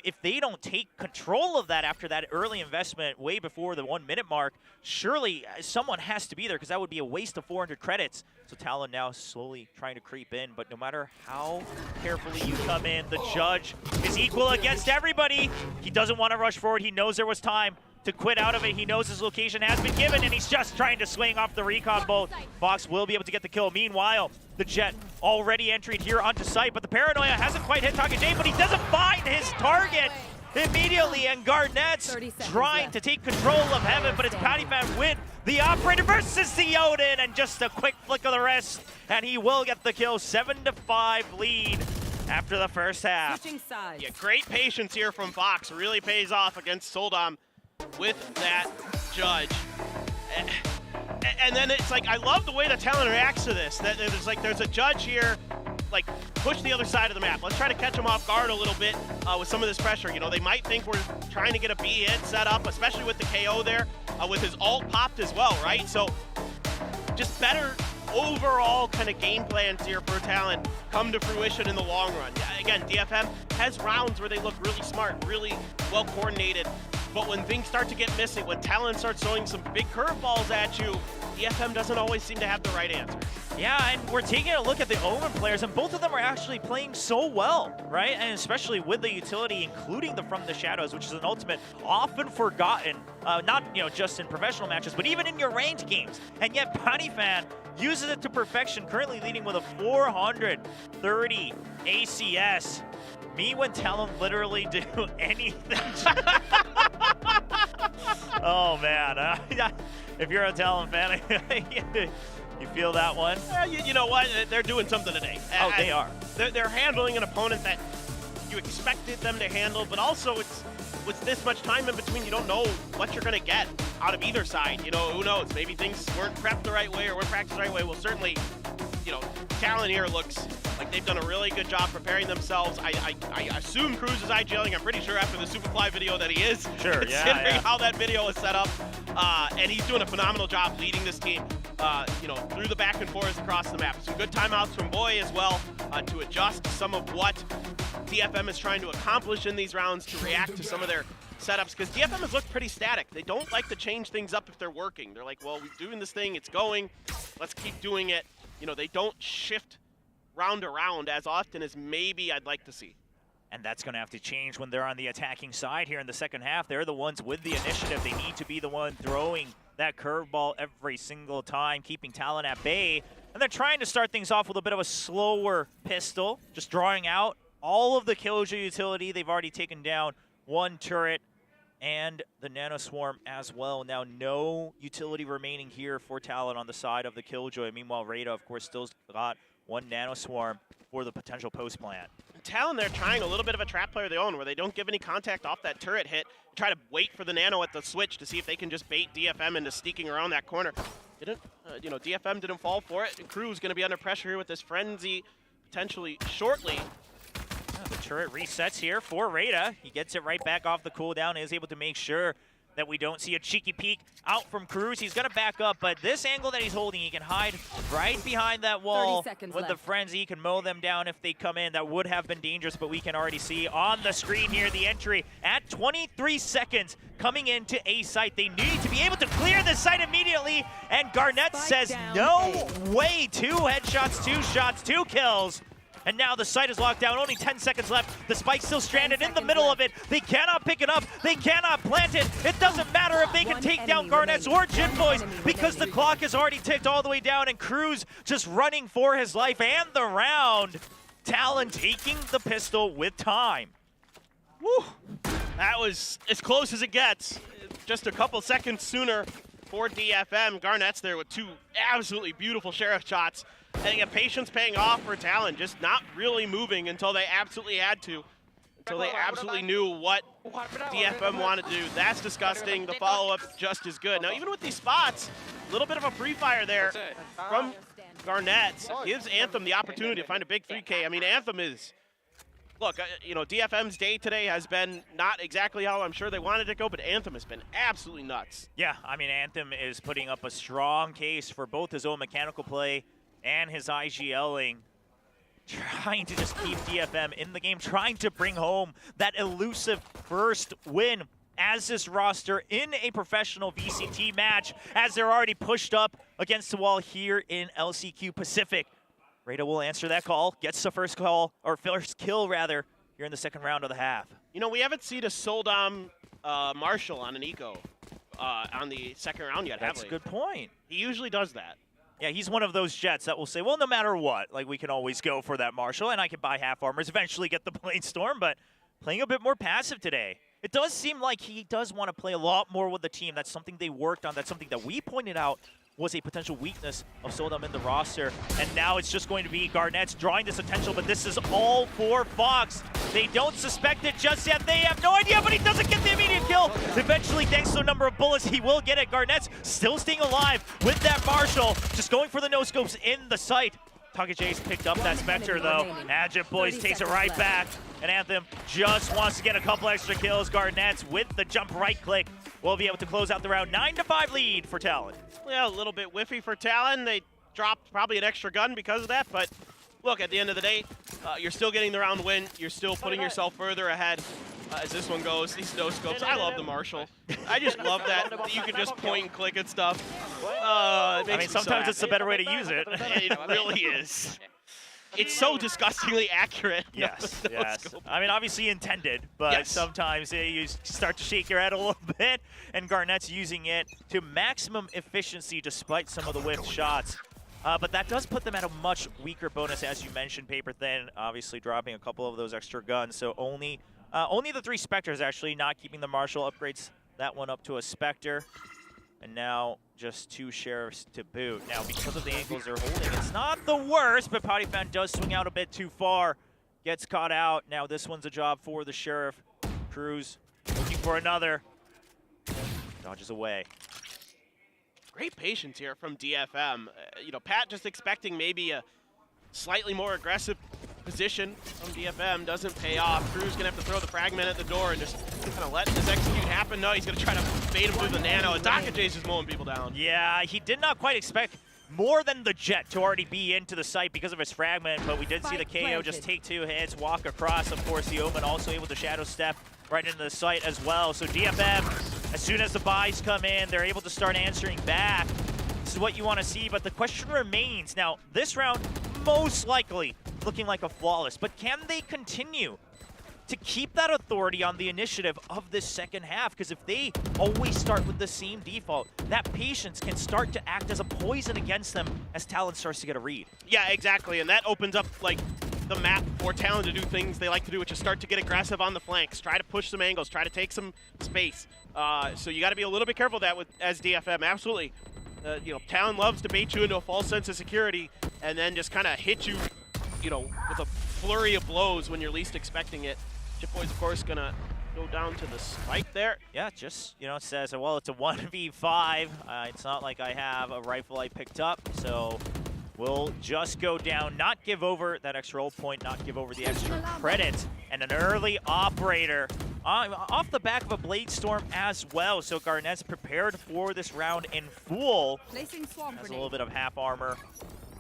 If they don't take control of that after that early investment way before the 1 minute mark, surely someone has to be there because that would be a waste of 400 credits. So Talon now slowly trying to creep in, but no matter how carefully you come in, the judge is equal against everybody. He doesn't want to rush forward. He knows there was time to quit out of it. He knows his location has been given, and he's just trying to swing off the recon bolt. Fox will be able to get the kill. Meanwhile, the Jet already entering here onto site, but the Paranoia hasn't quite hit TLN, but he doesn't find his target immediately, and Garnett's trying to take control of Heaven, but it's PattyFan with the Operator versus the Odin, and just a quick flick of the wrist, and he will get the kill. 7-5 lead after the first half. Yeah, great patience here from Fox. Really pays off against Soldom with that judge. And then it's like, I love the way that Talon reacts to this. That there's a judge here, like, push the other side of the map. Let's try to catch them off guard a little bit with some of this pressure. You know, they might think we're trying to get a B hit set up, especially with the KO there, with his ult popped as well, right? So just better overall kind of game plans here for Talon come to fruition in the long run. Yeah, again, DFM has rounds where they look really smart, really well coordinated, but when things start to get missing, when Talon starts throwing some big curveballs at you, DFM doesn't always seem to have the right answer. Yeah, and we're taking a look at the Omen players, and both of them are actually playing so well, right? And especially with the utility, including the From the Shadows, which is an ultimate often forgotten, not just in professional matches, but even in your ranked games. And yet PattyFan uses it to perfection, currently leading with a 430 ACS. Me when Talon literally do anything. Oh man, if you're a Talon fan, you feel that one? You know what? They're doing something today. Oh, they are. They're handling an opponent that you expected them to handle, but also it's with this much time in between, you don't know what you're going to get out of either side. You know, who knows? Maybe things weren't prepped the right way or weren't practiced the right way. Well, certainly, Talon here looks like they've done a really good job preparing themselves. I assume Cruz is IGLing. I'm pretty sure after the Superfly video that he is. Sure, considering yeah. how that video is set up. And he's doing a phenomenal job leading this team, through the back and forth across the map. Some good timeouts from Boy as well to adjust some of what DFM is trying to accomplish in these rounds, to react to some of their setups, because DFM has looked pretty static. They don't like to change things up if they're working. They're like, well, we're doing this thing, it's going, let's keep doing it. They don't shift round to round as often as maybe I'd like to see. And that's going to have to change when they're on the attacking side here in the second half. They're the ones with the initiative. They need to be the one throwing that curveball every single time, keeping Talon at bay. And they're trying to start things off with a bit of a slower pistol, just drawing out all of the Killjoy utility. They've already taken down one turret and the Nano Swarm as well. Now no utility remaining here for Talon on the side of the Killjoy. Meanwhile, Rada, of course, still got one Nano Swarm for the potential post plant. Talon, they're trying a little bit of a trap player of their own, where they don't give any contact off that turret hit, try to wait for the Nano at the switch to see if they can just bait DFM into sneaking around that corner. DFM didn't fall for it. And Crew's going to be under pressure here with this frenzy potentially shortly. The turret resets here for Rada. He gets it right back off the cooldown, is able to make sure that we don't see a cheeky peek out from Cruz. He's going to back up, but this angle that he's holding, he can hide right behind that wall. With the frenzy, he can mow them down if they come in. That would have been dangerous, but we can already see on the screen here the entry at 23 seconds coming into A site. They need to be able to clear this site immediately, and Garnett says no way. 2 headshots, 2 shots, 2 kills. And now the site is locked down, only 10 seconds left. The Spike's still stranded in the middle of it. They cannot pick it up, they cannot plant it. It doesn't matter if they can take down Garnett's or Jin Boys, because the clock is already ticked all the way down, and Cruz just running for his life and the round. Talon taking the pistol with time. Woo! That was as close as it gets. Just a couple seconds sooner for DFM. Garnett's there with 2 absolutely beautiful Sheriff shots. And again, patience paying off for Talon, just not really moving until they absolutely had to. Until they absolutely knew what DFM wanted to do. That's disgusting. The follow-up just as good. Now, even with these spots, a little bit of a pre-fire there from Garnett gives Anthem the opportunity to find a big 3K. I mean, Anthem is... Look, DFM's day today has been not exactly how I'm sure they wanted it to go, but Anthem has been absolutely nuts. Yeah, I mean, Anthem is putting up a strong case for both his own mechanical play and his IGLing, trying to just keep DFM in the game, trying to bring home that elusive first win as this roster in a professional VCT match, as they're already pushed up against the wall here in LCQ Pacific. Rada will answer that call, gets the first kill rather, here in the second round of the half. We haven't seen a Soldom Marshall on an eco on the second round yet, That's a good point. He usually does that. Yeah, he's one of those Jets that will say, well, no matter what, like we can always go for that Marshall, and I can buy half armors, eventually get the Blade Storm, but playing a bit more passive today. It does seem like he does want to play a lot more with the team. That's something they worked on. That's something that we pointed out was a potential weakness of Sodam in the roster. And now it's just going to be Garnett's drawing this attention, but this is all for Fox. They don't suspect it just yet. They have no idea, but he doesn't get the immediate kill. Eventually, thanks to a number of bullets, he will get it. Garnett's still staying alive with that Marshall, just going for the no-scopes in the sight. TLN's picked up that Spectre, though. Agit Boys takes it right back. And Anthem just wants to get a couple extra kills. Garnett's with the jump right click will be able to close out the round. 9-5 lead for TLN. Yeah, a little bit whiffy for TLN. They dropped probably an extra gun because of that, but look, at the end of the day, you're still getting the round win. You're still putting yourself further ahead as this one goes. These no-scopes, I love the Marshall. I just love that you can just point and click and stuff. I mean, sometimes it's a better way to use it. It really is. It's so disgustingly accurate. Yes, yes. I mean, obviously intended, but sometimes you start to shake your head a little bit, and Garnett's using it to maximum efficiency despite some of the whiffed shots. But that does put them at a much weaker bonus, as you mentioned, Paper Thin, obviously dropping a couple of those extra guns. So only the 3 Spectres, actually, not keeping the Marshall, upgrades that one up to a Spectre. And now just 2 Sheriffs to boot. Now, because of the angles they're holding, it's not the worst, but Pottyfan does swing out a bit too far. Gets caught out. Now this one's a job for the Sheriff. Cruz looking for another. Dodges away. Great patience here from DFM. You know, Pat just expecting maybe a slightly more aggressive position from DFM doesn't pay off. Cruz gonna have to throw the fragment at the door and just kind of let this execute happen. No, he's gonna try to bait him through the nano. And TLN's just mowing people down. Yeah, he did not quite expect more than the Jet to already be into the site because of his fragment, but we did see the KO just take 2 hits, walk across. Of course, the Omen also able to shadow step right into the site as well. So DFM, as soon as the buys come in, they're able to start answering back. This is what you want to see, but the question remains. Now, this round, most likely looking like a flawless, but can they continue to keep that authority on the initiative of this second half? Because if they always start with the same default, that patience can start to act as a poison against them as TLN starts to get a read. Yeah, exactly, and that opens up like the map for TLN to do things they like to do, which is start to get aggressive on the flanks, try to push some angles, try to take some space. So you got to be a little bit careful of that as DFM, absolutely. You know, TLN loves to bait you into a false sense of security and then just kind of hit you, you know, with a flurry of blows when you're least expecting it. Chipboy's, of course, gonna go down to the spike there. Yeah, just, you know, it says, well, it's a 1v5. It's not like I have a rifle I picked up, so we'll just go down, not give over that extra ult point, not give over the extra credit, and an early operator off the back of a Blade Storm as well. So Garnett's prepared for this round in full. Has a little bit of half armor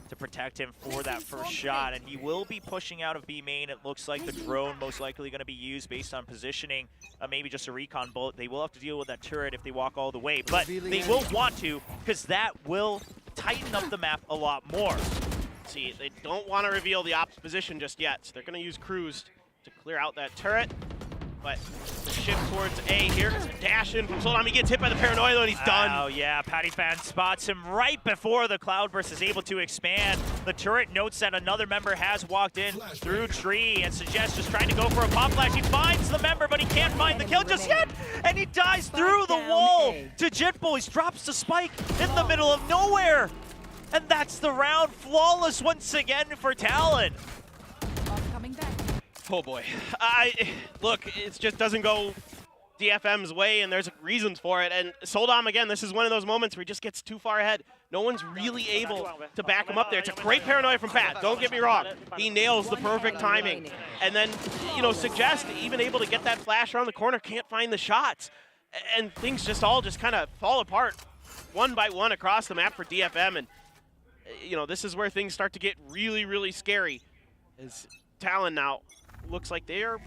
to protect him for that first shot, and he will be pushing out of B main. It looks like the drone most likely going to be used based on positioning, maybe just a recon bullet. They will have to deal with that turret if they walk all the way, but they will want to, because that will tighten up the map a lot more. See, they don't want to reveal the ops position just yet, so they're going to use Cruz to clear out that turret. But the shift towards A here, dash in from Solom. He gets hit by the Paranoia and he's done. Oh yeah, Pottyfan spots him right before the Cloudburst is able to expand. The turret notes that another member has walked in through tree and suggests just trying to go for a pop flash. He finds the member, but he can't find the kill just yet. And he dies through the wall to Jet Boys, drops the spike in the middle of nowhere. And that's the round. Flawless once again for TLN. Oh boy. Look, it just doesn't go DFM's way, and there's reasons for it. And Soldom, again, this is one of those moments where he just gets too far ahead. No one's really able to back him up there. It's a great paranoia from Pat, don't get me wrong. He nails the perfect timing. And then, you know, Suggest, even able to get that flash around the corner, can't find the shots. And things just all just kind of fall apart one by one across the map for DFM. And, you know, this is where things start to get really, really scary. As TLN now looks like they are,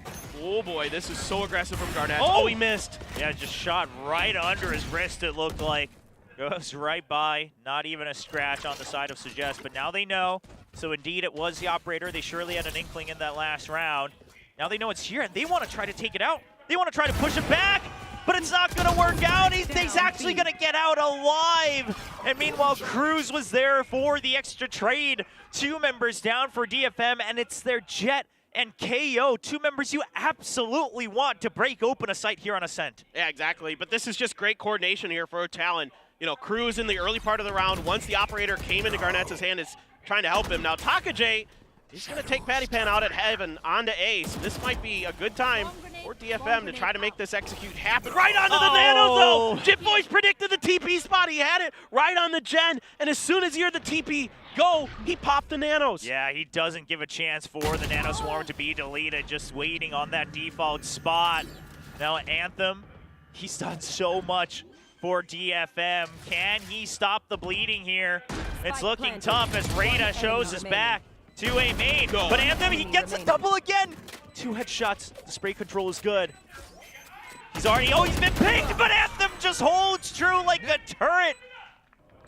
oh boy, this is so aggressive from Garnett. Oh, he missed. Yeah, just shot right under his wrist, it looked like. Goes right by, not even a scratch on the side of Suggest, but now they know. So indeed, it was the operator. They surely had an inkling in that last round. Now they know it's here, and they want to try to take it out. They want to try to push it back. but it's not going to work out. He's actually going to get out alive. And meanwhile, Cruz was there for the extra trade. 2 members down for DFM, and it's their Jet and KO, 2 members you absolutely want to break open a site here on Ascent. Yeah, exactly. But this is just great coordination here for Talon. You know, Cruz in the early part of the round, once the operator came into Garnett's hand, is trying to help him. Now, Takajay, he's going to take Patty Pan out at Heaven onto A, so this might be a good time for DFM to try to make this execute happen. Right onto the Nanos, though! Jit Boys predicted the TP spot. He had it right on the Gen, and as soon as he heard the TP go, he popped the Nanos. Yeah, he doesn't give a chance for the Nano Swarm to be deleted, just waiting on that default spot. Now, Anthem, he's done so much for DFM. Can he stop the bleeding here? It's looking tough as Rada shows his back to a main. But Anthem, he gets a double again. 2 headshots. The spray control is good. He's been pinged, but Anthem just holds true like a turret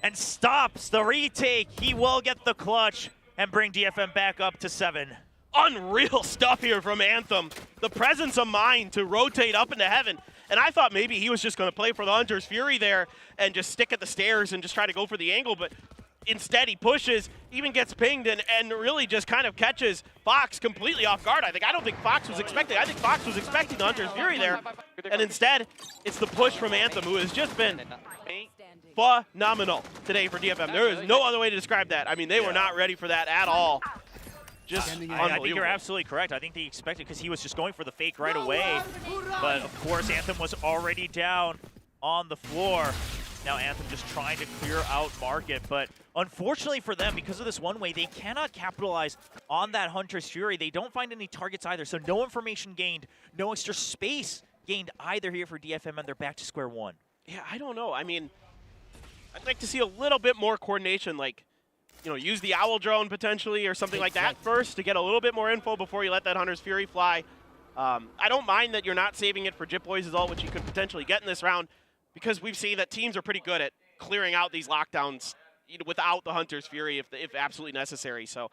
and stops the retake. He will get the clutch and bring DFM back up to 7. Unreal stuff here from Anthem. The presence of mind to rotate up into Heaven. And I thought maybe he was just going to play for the Hunter's Fury there and just stick at the stairs and just try to go for the angle, but instead he pushes, even gets pinged, and really just kind of catches Fox completely off guard. I don't think Fox was expecting. I think Fox was expecting the Hunter's Fury there, and instead it's the push from Anthem, who has just been phenomenal today for DFM. There is no other way to describe that. I mean, they were not ready for that at all. Just unbelievable. I think you're absolutely correct. I think they expected, because he was just going for the fake right away. But of course, Anthem was already down on the floor. Now Anthem just trying to clear out Market, but unfortunately for them, because of this one way, they cannot capitalize on that Hunter's Fury. They don't find any targets either, so no information gained, no extra space gained either here for DFM, and they're back to square one. Yeah, I don't know. I mean, I'd like to see a little bit more coordination, like, you know, use the Owl drone potentially or something like that first to get a little bit more info before you let that Hunter's Fury fly. I don't mind that you're not saving it for Jit Boys' ult, which you could potentially get in this round, because we've seen that teams are pretty good at clearing out these lockdowns without the Hunter's Fury if absolutely necessary. So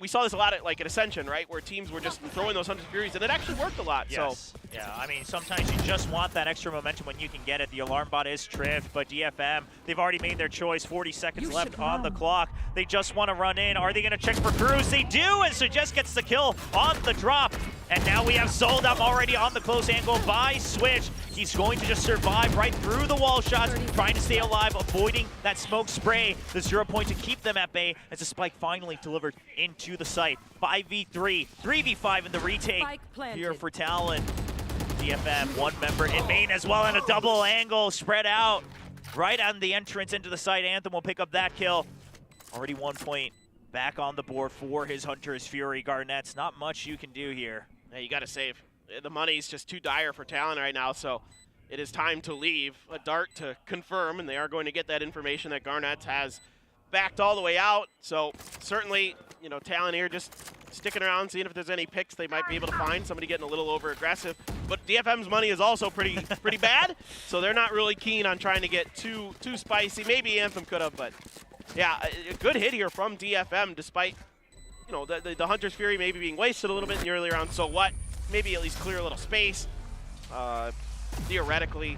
we saw this a lot at Ascension, right, where teams were just throwing those Hunter's Furies, and it actually worked a lot. Yes. So yeah, I mean, sometimes you just want that extra momentum when you can get it. The alarm bot is tripped, but DFM, they've already made their choice. 40 seconds left on the clock. They just want to run in. Are they going to check for Cruz? They do, and Suggest gets the kill on the drop. And now we have Soldum already on the close angle by Switch. He's going to just survive right through the wall shots, trying to stay alive, avoiding that smoke spray. The 0 point to keep them at bay as the spike finally delivered into the site. 5v3, 3v5 in the retake here for Talon. DFM, 1 member in main as well, and a double angle spread out right on the entrance into the site. Anthem will pick up that kill. Already 1 point back on the board for his Hunter's Fury. Garnett's not much you can do here. Yeah, you got to save. The money's just too dire for Talon right now, so it is time to leave. A dart to confirm, and they are going to get that information that Garnett has backed all the way out. So certainly, you know, Talon here just sticking around, seeing if there's any picks they might be able to find. Somebody getting a little over aggressive. But DFM's money is also pretty bad, so they're not really keen on trying to get too spicy. Maybe Anthem could have, but yeah, a good hit here from DFM despite, you know, the Hunter's Fury maybe being wasted a little bit in the early round. So what? Maybe at least clear a little space, theoretically.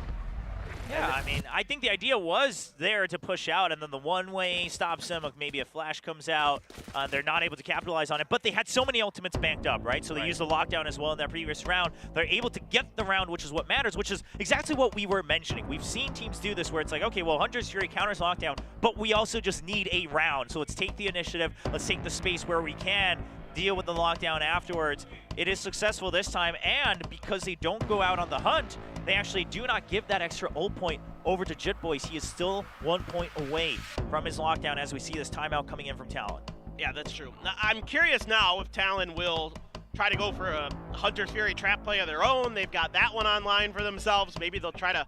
Yeah, I mean, I think the idea was there to push out, and then the one-way stops them. Maybe a flash comes out. They're not able to capitalize on it, but they had so many ultimates banked up, right? So they used the lockdown as well in that previous round. They're able to get the round, which is what matters, which is exactly what we were mentioning. We've seen teams do this where it's like, okay, well, Hunter's Fury counters lockdown, but we also just need a round. So let's take the initiative. Let's take the space where we can, deal with the lockdown afterwards. It is successful this time, and because they don't go out on the hunt, they actually do not give that extra ult point over to Jit Boys. He is still 1 point away from his lockdown as we see this timeout coming in from Talon. Yeah, that's true. Now, I'm curious now if Talon will try to go for a Hunter's Fury trap play of their own. They've got that one online for themselves. Maybe they'll try to,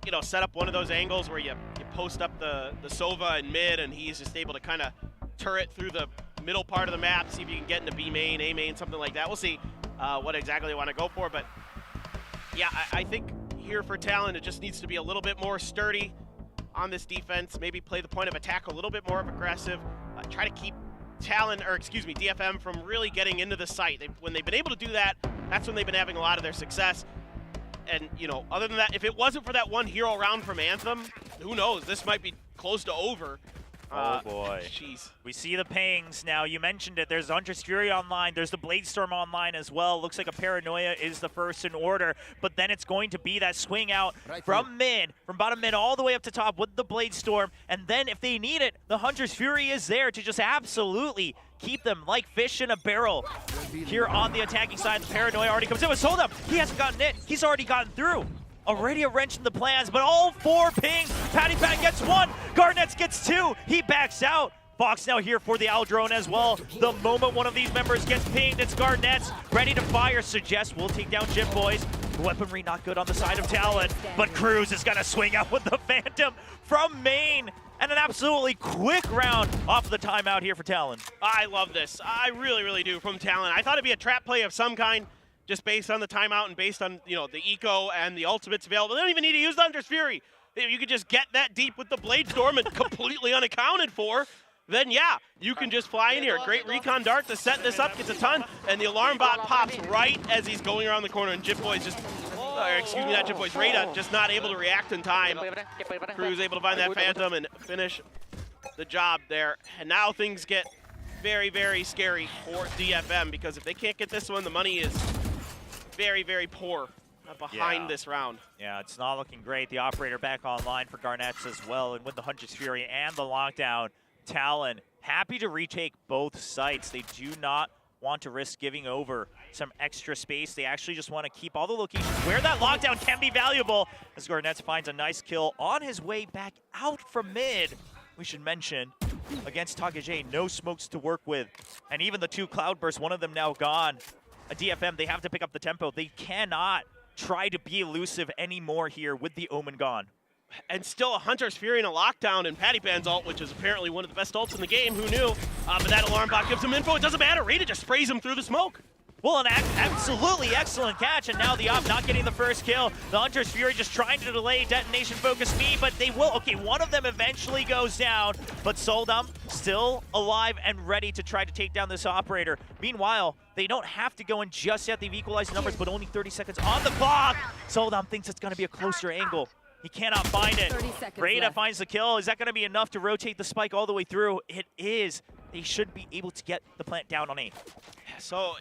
you know, set up one of those angles where you post up the Sova in mid, and he's just able to kind of turret through the middle part of the map, see if you can get into B main, A main, something like that. We'll see what exactly they want to go for, but yeah, I think here for Talon, it just needs to be a little bit more sturdy on this defense, maybe play the point of attack a little bit more aggressive, try to keep DFM from really getting into the site. When they've been able to do that, that's when they've been having a lot of their success. And, you know, other than that, if it wasn't for that one hero round from Anthem, who knows? This might be close to over. Oh boy. Jeez. We see the pings now. You mentioned it. There's Hunter's Fury online. There's the Bladestorm online as well. Looks like a Paranoia is the first in order, but then it's going to be that swing out from mid, from bottom mid all the way up to top with the Bladestorm. And then if they need it, the Hunter's Fury is there to just absolutely keep them like fish in a barrel. Here on the attacking side, the Paranoia already comes in with Sold Up. He hasn't gotten it. He's already gotten through. Already a wrench in the plans, but all 4 pings. Patty Pat gets 1. Garnets gets 2. He backs out. Fox now here for the Aldrone as well. The moment one of these members gets pinged, it's Garnets ready to fire. Suggest we'll take down Jim Boys. Weaponry not good on the side of Talon, but Cruz is gonna swing out with the Phantom from main. And an absolutely quick round off the timeout here for Talon. I love this. I really, really do from Talon. I thought it'd be a trap play of some kind, just based on the timeout and based on, you know, the eco and the ultimates available. They don't even need to use the Hunter's Fury. If you could just get that deep with the Bladestorm and completely unaccounted for, then yeah, you can just fly in here. Great recon dart to set this up, gets a ton, and the alarm bot pops right as he's going around the corner, and Jip Boy's just, excuse me, not Jip Boy's, Rada just not able to react in time. Cruz able to find that Phantom and finish the job there. And now things get very, very scary for DFM, because if they can't get this one, the money is very, very poor behind this round. Yeah, it's not looking great. The operator back online for Garnets as well, and with the Hunter's Fury and the lockdown, Talon happy to retake both sites. They do not want to risk giving over some extra space. They actually just want to keep all the locations where that lockdown can be valuable, as Garnets finds a nice kill on his way back out from mid. We should mention, against Takage, no smokes to work with, and even the 2 Cloudbursts, one of them now gone. A DFM, they have to pick up the tempo. They cannot try to be elusive anymore here with the Omen gone. And still a Hunter's Fury and a lockdown, and Patty Pan's ult, which is apparently one of the best ults in the game, who knew? But that alarm bot gives him info, it doesn't matter, Rita just sprays him through the smoke. Well, an absolutely excellent catch, and now the op not getting the first kill. The Hunter's Fury just trying to delay detonation focus speed, but they will. Okay, one of them eventually goes down, but Soldam still alive and ready to try to take down this operator. Meanwhile, they don't have to go in just yet. They've equalized numbers, but only 30 seconds on the clock. Soldam thinks it's going to be a closer angle. He cannot find it. Rada finds the kill. Is that going to be enough to rotate the spike all the way through? It is. They should be able to get the plant down on 8. So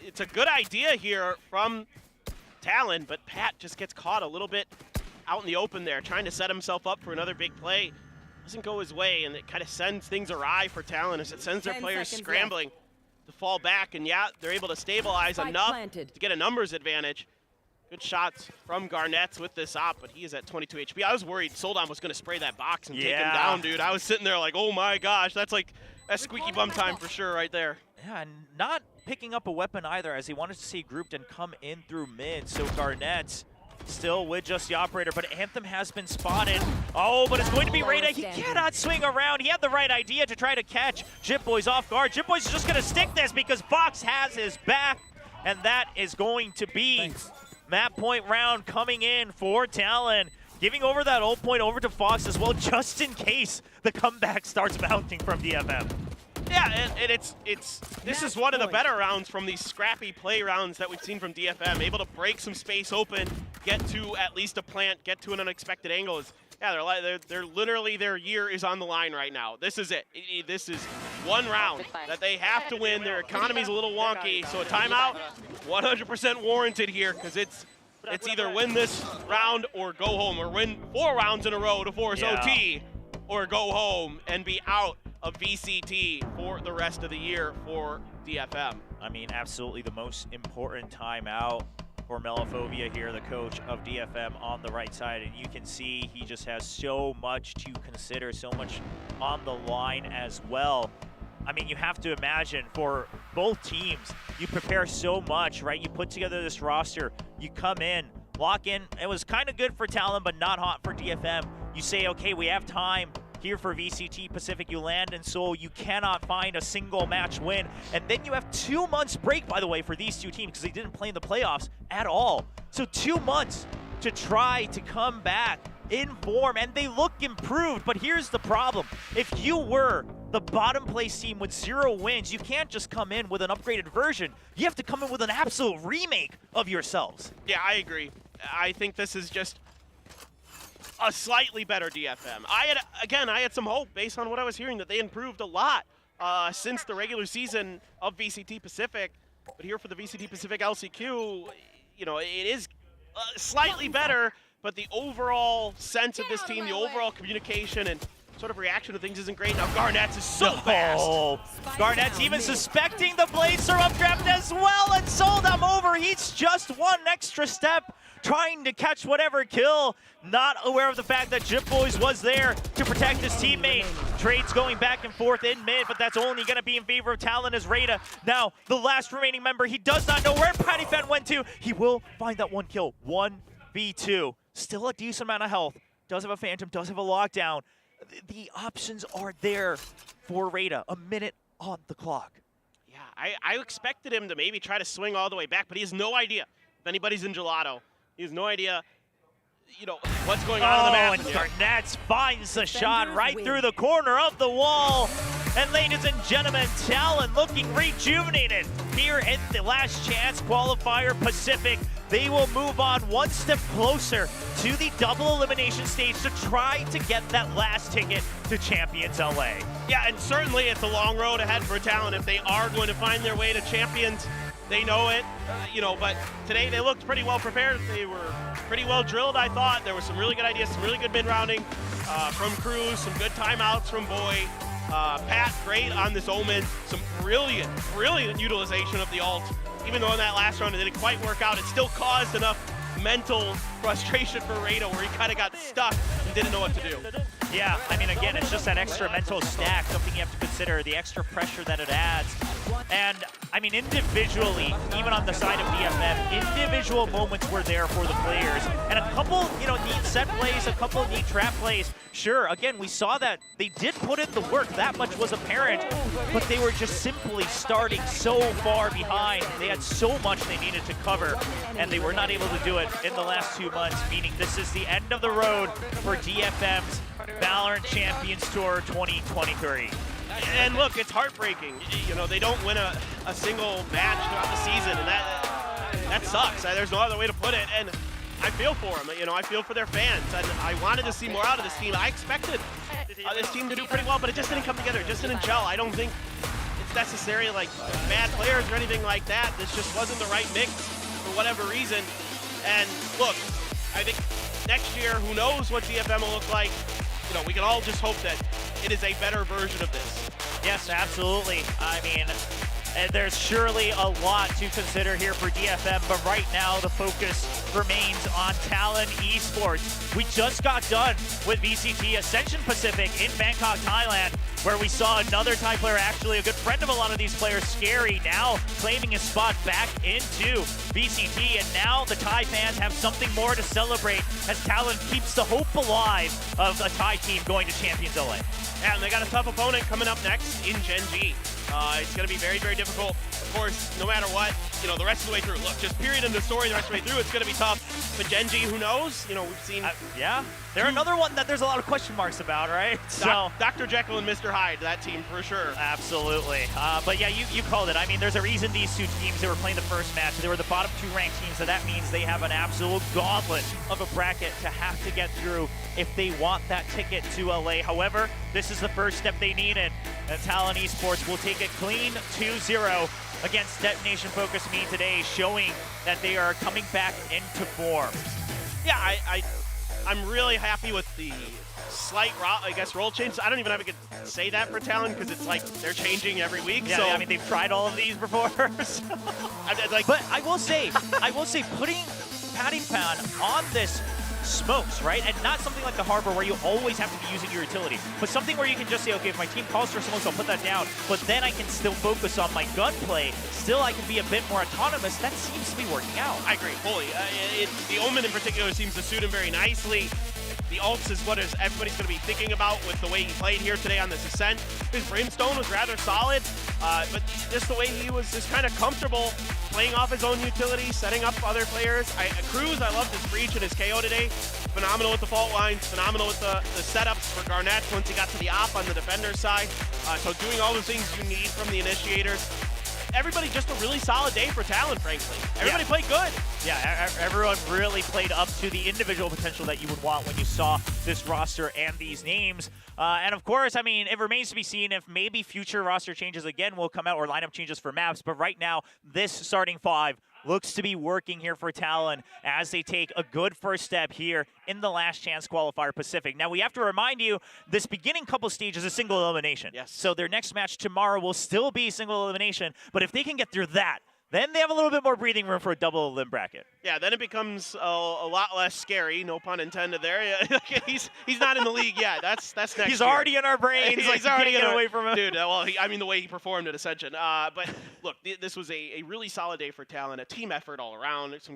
it's a good idea here from Talon, but Pat just gets caught a little bit out in the open there, trying to set himself up for another big play. Doesn't go his way, and it kind of sends things awry for Talon as it sends their players scrambling to fall back. And yeah, they're able to stabilize enough to get a numbers advantage. Good shots from Garnets with this op, but he is at 22 HP. I was worried Soldam was going to spray that box and take him down, dude. I was sitting there like, oh my gosh, that's squeaky bum time for sure right there. Yeah, and not picking up a weapon either, as he wanted to stay grouped and come in through mid. So Garnets still with just the operator, but Anthem has been spotted. Oh, but it's going to be Rada. He cannot swing around. He had the right idea to try to catch Jip Boys off guard. Jip Boys is just going to stick this because Fox has his back, and that is going to be map point round coming in for Talon. Giving over that ult point over to Fox as well, just in case the comeback starts mounting from DFM. Yeah, and this is one of the better rounds from these scrappy play rounds that we've seen from DFM. Able to break some space open, get to at least a plant, get to an unexpected angle. Yeah, they're literally, their year is on the line right now. This is it. This is one round that they have to win. Their economy's a little wonky, so a timeout, 100% warranted here, because it's either win this round or go home, or win 4 rounds in a row to force OT, or go home and be out of VCT for the rest of the year for DFM. I mean, absolutely the most important timeout for Melophobia here, the coach of DFM on the right side, and you can see he just has so much to consider, so much on the line as well. I mean, you have to imagine for both teams, you prepare so much, right? You put together this roster, you come in, lock in. It was kind of good for Talon, but not hot for DFM. You say, okay, we have time here for VCT Pacific. You land in Seoul, you cannot find a single match win. And then you have 2 months break, by the way, for these two teams, because they didn't play in the playoffs at all. So 2 months to try to come back in form, and they look improved. But here's the problem. If you were the bottom place team with 0 wins, you can't just come in with an upgraded version. You have to come in with an absolute remake of yourselves. Yeah, I agree. I think this is just a slightly better DFM. I had some hope based on what I was hearing that they improved a lot since the regular season of VCT Pacific. But here for the VCT Pacific LCQ, you know, it is slightly better, but the overall sense of this team, the overall communication and sort of reaction to things isn't great. Now Garnett's is so fast. Garnett's even suspecting the blades are updraft as well, and Soldam overheats just one extra step, trying to catch whatever kill, not aware of the fact that JitBoys was there to protect his teammate. Trades going back and forth in mid, but that's only going to be in favor of Talon as Zeta. Now, the last remaining member, he does not know where Patty Fan went to. He will find that one kill. 1v2. Still a decent amount of health. Does have a Phantom, does have a lockdown. The options are there for Zeta. A minute on the clock. Yeah, I expected him to maybe try to swing all the way back, but he has no idea if anybody's in Gelato. He has no idea, you know, what's going on the map. And Garnett finds the shot right through the corner of the wall. And ladies and gentlemen, Talon looking rejuvenated here in the Last Chance Qualifier Pacific. They will move on one step closer to the double elimination stage to try to get that last ticket to Champions LA. Yeah, and certainly it's a long road ahead for Talon if they are going to find their way to Champions. They know it, you know, but today they looked pretty well prepared. They were pretty well drilled, I thought. There were some really good ideas, some really good mid-rounding from Cruz, some good timeouts from Boy. Pat, great on this Omen. Some brilliant utilization of the ult. Even though in that last round it didn't quite work out, it still caused enough mental frustration for Zeta where he kind of got stuck and didn't know what to do. Yeah, I mean, again, it's just that extra mental stack, something you have to consider, the extra pressure that it adds. And, I mean, individually, even on the side of DFM, individual moments were there for the players. And a couple, you know, neat set plays, a couple neat trap plays. Sure, again, we saw that they did put in the work, that much was apparent, but they were just simply starting so far behind. They had so much they needed to cover, and they were not able to do it in the last 2 months, meaning this is the end of the road for DFM's Valorant Champions Tour 2023. And look, it's heartbreaking. You know, they don't win a single match throughout the season, and that sucks. There's no other way to put it. And I feel for them. You know, I feel for their fans. And I wanted to see more out of this team. I expected this team to do pretty well, but it just didn't come together. It just didn't gel. I don't think it's necessarily like bad players or anything like that. This just wasn't the right mix for whatever reason. And look, I think next year, who knows what DFM will look like. You know, we can all just hope that it is a better version of this. Yes, absolutely. I mean, there's surely a lot to consider here for DFM, but right now the focus remains on Talon Esports. We just got done with VCT Ascension Pacific in Bangkok, Thailand, where we saw another Thai player, actually a good friend of a lot of these players, Scary, now claiming his spot back into VCT, and now the Thai fans have something more to celebrate as Talon keeps the hope alive of a Thai team going to Champions LA. Yeah, and they got a tough opponent coming up next in Gen.G. It's going to be very, very difficult. Of course, no matter what, you know, the rest of the way through. Look, just period in the story, the rest of the way through, it's going to be tough. But Gen.G, who knows? You know, we've seen... yeah, they're another one that there's a lot of question marks about, right? So Dr. Jekyll and Mr. Hyde, that team for sure. Absolutely. But yeah, you called it. I mean, there's a reason these two teams, they were playing the first match. They were the bottom 2 ranked teams, so that means they have an absolute gauntlet of a bracket to have to get through if they want that ticket to LA. However, this is the first step they needed, and Talon Esports will take it clean 2-0 against Detonation Focus Me today, showing that they are coming back into form. Yeah, I'm really happy with the slight, role change. I don't even have to say that for Talon because it's like they're changing every week. Yeah, so I mean, they've tried all of these before. But I will say, putting Patty Fan on this smokes, right? And not something like the Harbor where you always have to be using your utility, but something where you can just say, okay, if my team calls for smokes, I'll put that down, but then I can still focus on my gunplay. Still, I can be a bit more autonomous. That seems to be working out. I agree, fully. The Omen in particular seems to suit him very nicely. The ults is what everybody's going to be thinking about with the way he played here today on this Ascent. His Brimstone was rather solid, but just the way he was just kind of comfortable playing off his own utility, setting up other players. Cruz, I loved his Breach and his KO today. Phenomenal with the fault lines, phenomenal with the setups for Garnett once he got to the op on the defender side. So doing all the things you need from the initiators. everybody just a really solid day for Talon, frankly. Everybody played good. Yeah, everyone really played up to the individual potential that you would want when you saw this roster and these names. And of course, I mean, it remains to be seen if maybe future roster changes again will come out or lineup changes for maps. But right now, this starting 5 looks to be working here for Talon as they take a good first step here in the last chance qualifier Pacific. Now, we have to remind you, this beginning couple stages is single elimination. Yes. So their next match tomorrow will still be single elimination. But if they can get through that, then they have a little bit more breathing room for a double elim bracket. Yeah, then it becomes a lot less scary. No pun intended there. Yeah, he's not in the league yet. That's next He's year. already in our brains. He's like, already get away from him. Dude, well, I mean, the way he performed at Ascension. But look, this was a really solid day for Talon, a team effort all around. Some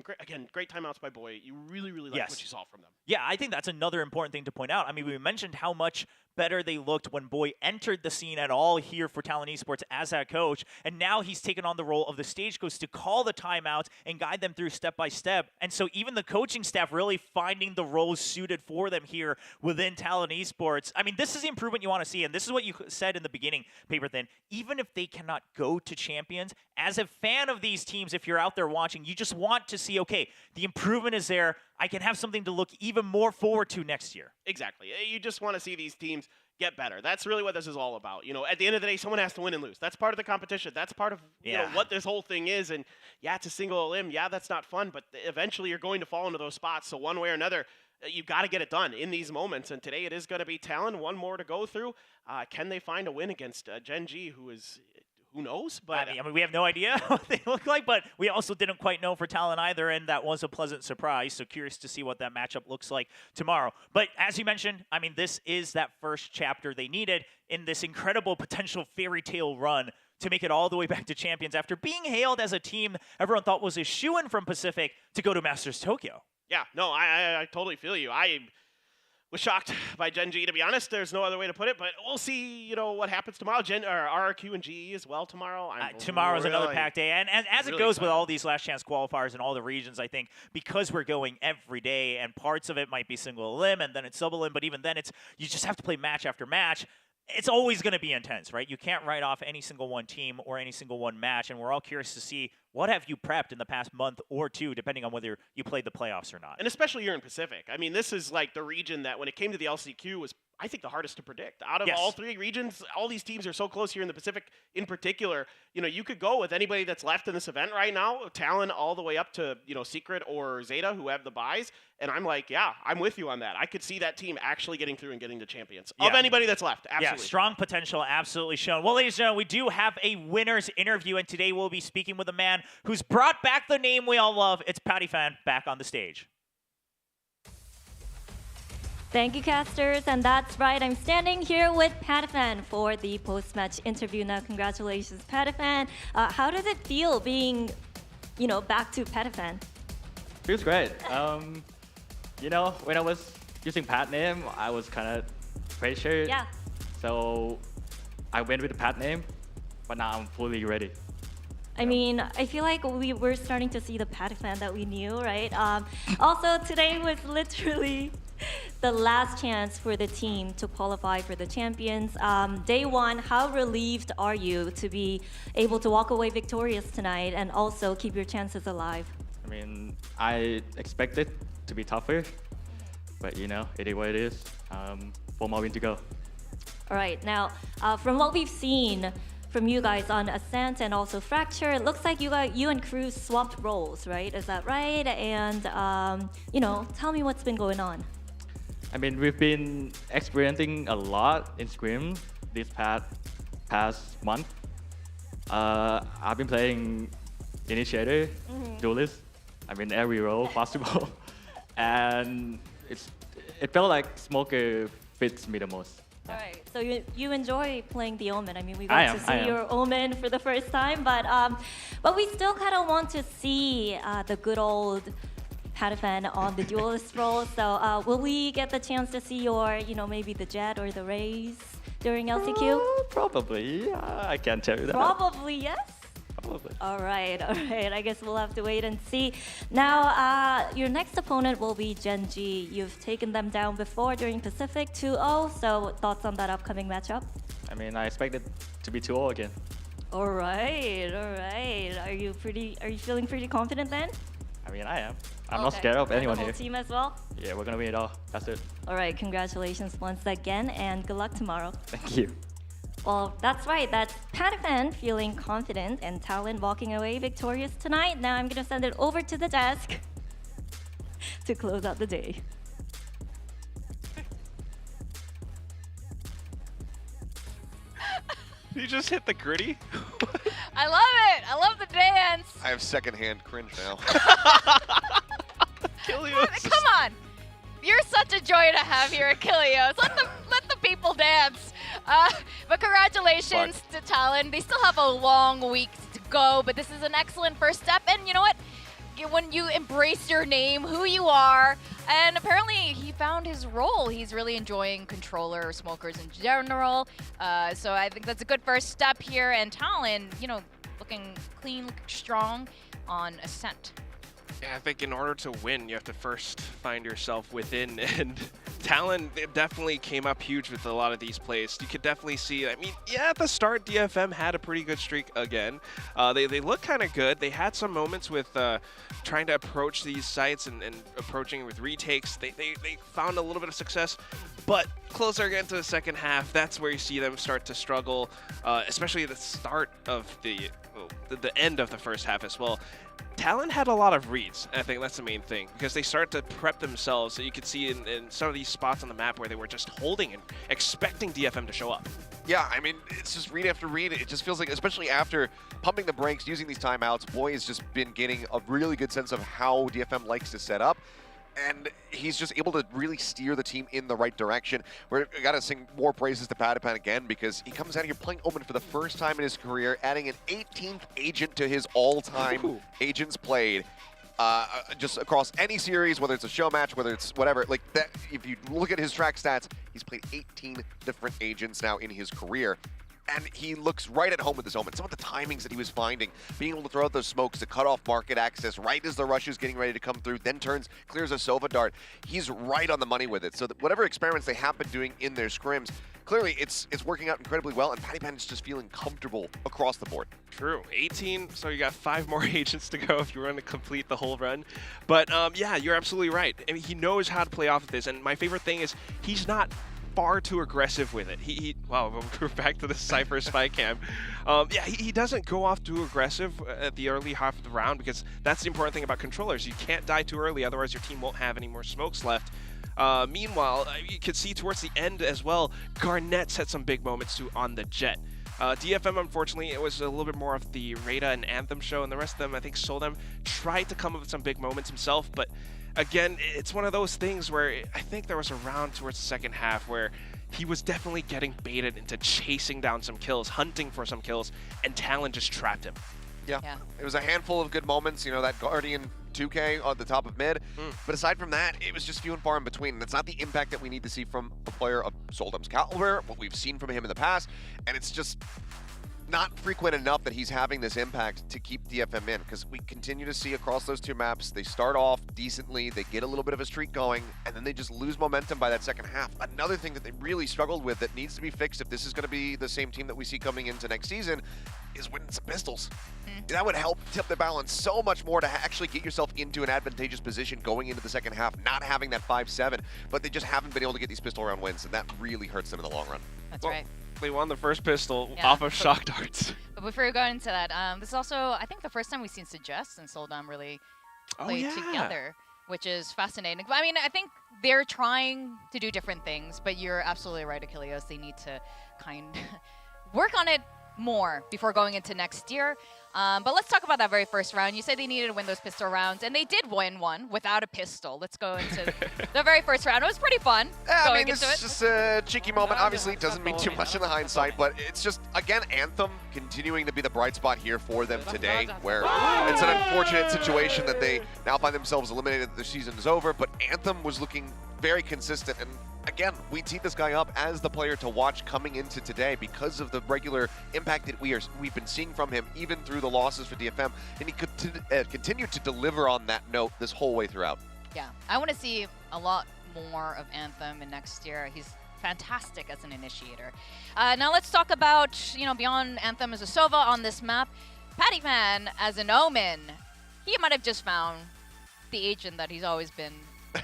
great timeouts by Boy. You really liked what you saw from them. Yeah, I think that's another important thing to point out. I mean, we mentioned how much better they looked when Boy entered the scene at all here for Talon Esports as that coach, and now he's taken on the role of the stage coach to call the timeouts and guide them through step by step. And so even the coaching staff really finding the roles suited for them here within Talon Esports. I mean, this is the improvement you want to see, and this is what you said in the beginning, Paper Thin. Even if they cannot go to champions, as a fan of these teams, if you're out there watching, you just want to see, okay, the improvement is there. I can have something to look even more forward to next year. Exactly. You just want to see these teams get better. That's really what this is all about. You know, at the end of the day, someone has to win and lose. That's part of the competition. That's part of you know, what this whole thing is. And yeah, it's a single elim. Yeah, that's not fun, but eventually you're going to fall into those spots. So one way or another, you've got to get it done in these moments. And today it is going to be Talon. One more to go through. Can they find a win against Gen.G, who is... Who knows? But I mean, we have no idea what they look like, but we also didn't quite know for Talon either, and that was a pleasant surprise. So curious to see what that matchup looks like tomorrow. But as you mentioned, I mean, this is that first chapter they needed in this incredible potential fairy tale run to make it all the way back to champions after being hailed as a team everyone thought was a shoo-in from Pacific to go to Masters Tokyo. Yeah, no, I totally feel you. I was shocked by Gen.G, to be honest. There's no other way to put it, but we'll see, you know, what happens tomorrow. RRQ and GE as well tomorrow. Tomorrow's another packed day, and as really it goes excited. with all these last chance qualifiers in all the regions, I think because we're going every day, and parts of it might be single elim, and then it's double elim, but even then, you just have to play match after match. It's always going to be intense, right? You can't write off any single one team or any single one match, and we're all curious to see what have you prepped in the past month or two, depending on whether you played the playoffs or not. And especially here in Pacific. I mean, this is like the region that when it came to the LCQ was, I think, the hardest to predict. Out of all three regions, all these teams are so close here in the Pacific in particular. You know, you could go with anybody that's left in this event right now, Talon all the way up to, you know, Secret or Zeta who have the buys. And I'm like, yeah, I'm with you on that. I could see that team actually getting through and getting to champions of anybody that's left. Absolutely. Yeah, strong potential absolutely shown. Well, ladies and gentlemen, we do have a winner's interview, and today we'll be speaking with a man who's brought back the name we all love. It's Patty Fan back on the stage. Thank you, casters, and that's right. I'm standing here with Patafan for the post-match interview. Now, congratulations, Patafan. How does it feel being, you know, back to Patafan? Feels great. You know, when I was using Pat name, I was kind of pressured. Yeah. So I went with the Pat name, but now I'm fully ready. I mean, I feel like we're starting to see the Patafan that we knew, right? Also, today was literally the last chance for the team to qualify for the champions. Day one, how relieved are you to be able to walk away victorious tonight and also keep your chances alive? I mean, I expected to be tougher, but you know, it is what it is. 4 more wins to go. All right, now, from what we've seen from you guys on Ascent and also Fracture, it looks like you and Cruz swapped roles, right? Is that right? And, you know, tell me what's been going on. I mean, we've been experiencing a lot in Scrim this past month. I've been playing Initiator, Duelist. I mean, every role possible. And it felt like Smoker fits me the most. All right, so you enjoy playing the Omen. I mean, we got to see your Omen for the first time, but we still kind of want to see the good old Patafan on the duelist role. So will we get the chance to see your, you know, maybe the Jet or the Raze during LCQ? Probably. I can't tell you that. Probably, yes? Probably. All right. I guess we'll have to wait and see. Now, your next opponent will be Gen.G. You've taken them down before during Pacific 2-0, so thoughts on that upcoming matchup? I mean, I expect it to be 2-0 again. All right, all right. Are you feeling pretty confident then? I mean, I am. I'm not Okay. scared of And anyone the whole here. team as well? Yeah, we're gonna win it all. That's it. All right, congratulations once again, and good luck tomorrow. Thank you. Well, that's right. That's Patiphan feeling confident and Talon walking away victorious tonight. Now I'm gonna send it over to the desk to close out the day. You just hit the gritty? I love it. I love the dance. I have secondhand cringe now. Come on. You're such a joy to have here at Kilios. Let the people dance. But congratulations to Talon. They still have a long week to go, but this is an excellent first step. And you know what? When you embrace your name, who you are, and apparently he found his role. He's really enjoying controller smokers in general. So I think that's a good first step here. And Talon, you know, looking clean, looking strong on Ascent. Yeah, I think in order to win, you have to first find yourself within, and Talon definitely came up huge with a lot of these plays. You could definitely see, I mean, yeah, at the start, DFM had a pretty good streak again. They look kind of good. They had some moments with trying to approach these sites and approaching with retakes. They found a little bit of success, but closer again to the second half, that's where you see them start to struggle, especially at the start of the end of the first half as well. Talon had a lot of reads. I think that's the main thing, because they start to prep themselves. So you could see in some of these spots on the map where they were just holding and expecting DFM to show up. Yeah, I mean, it's just read after read. It just feels like, especially after pumping the brakes, using these timeouts, Boy has just been getting a really good sense of how DFM likes to set up. And he's just able to really steer the team in the right direction. We got to sing more praises to Patiphan again, because he comes out here playing Omen for the first time in his career, adding an 18th agent to his all-time agents played. Just across any series, whether it's a show match, whether it's whatever, like that. If you look at his track stats, he's played 18 different agents now in his career. And he looks right at home with this Omen. Some of the timings that he was finding, being able to throw out those smokes to cut off market access right as the rush is getting ready to come through, then turns, clears a Sova dart. He's right on the money with it. So that whatever experiments they have been doing in their scrims, clearly it's working out incredibly well, and Patiphan is just feeling comfortable across the board. True. 18, so you got 5 more agents to go if you want to complete the whole run. But yeah, you're absolutely right. I mean, he knows how to play off of this, and my favorite thing is he's not far too aggressive with it. Wow, we're back to the Cypher spy cam. Yeah, he doesn't go off too aggressive at the early half of the round, because that's the important thing about controllers. You can't die too early, otherwise your team won't have any more smokes left. Meanwhile, you could see towards the end as well, Garnett's had some big moments too on the Jet. DFM, unfortunately, it was a little bit more of the Rada and Anthem show, and the rest of them, I think Soldem tried to come up with some big moments himself, but again, it's one of those things where I think there was a round towards the second half where he was definitely getting baited into chasing down some kills, hunting for some kills, and Talon just trapped him. Yeah. It was a handful of good moments, you know, that Guardian 2K on the top of mid. But aside from that, it was just few and far in between. And it's not the impact that we need to see from a player of Soldem's caliber, what we've seen from him in the past. And it's just not frequent enough that he's having this impact to keep DFM in, because we continue to see across those two maps, they start off decently, they get a little bit of a streak going, and then they just lose momentum by that second half. Another thing that they really struggled with that needs to be fixed if this is going to be the same team that we see coming into next season is winning some pistols. That would help tip the balance so much more to actually get yourself into an advantageous position going into the second half, not having that 5-7, but they just haven't been able to get these pistol round wins, and that really hurts them in the long run. That's right. They won the first pistol off of shock darts. But before we go into that, this is also, I think, the first time we've seen Suggest and Soldem really play together, which is fascinating. I mean, I think they're trying to do different things, but you're absolutely right, Achilles. They need to work on it more before going into next year. But let's talk about that very first round. You said they needed to win those pistol rounds, and they did win one without a pistol. Let's go into the very first round. It was pretty fun. Yeah, I mean, this is just a cheeky moment. Obviously, it doesn't mean too much in the hindsight, but it's just, again, Anthem continuing to be the bright spot here for them today, where it's an unfortunate situation that they now find themselves eliminated, the season is over, but Anthem was looking very consistent, and again, we teed this guy up as the player to watch coming into today because of the regular impact that we've been seeing from him, even through the losses for DFM, and he could continue to deliver on that note this whole way throughout. Yeah, I want to see a lot more of Anthem in next year. He's fantastic as an initiator. Now let's talk about, beyond Anthem as a Sova on this map. Pattypan as an Omen. He might have just found the agent that he's always been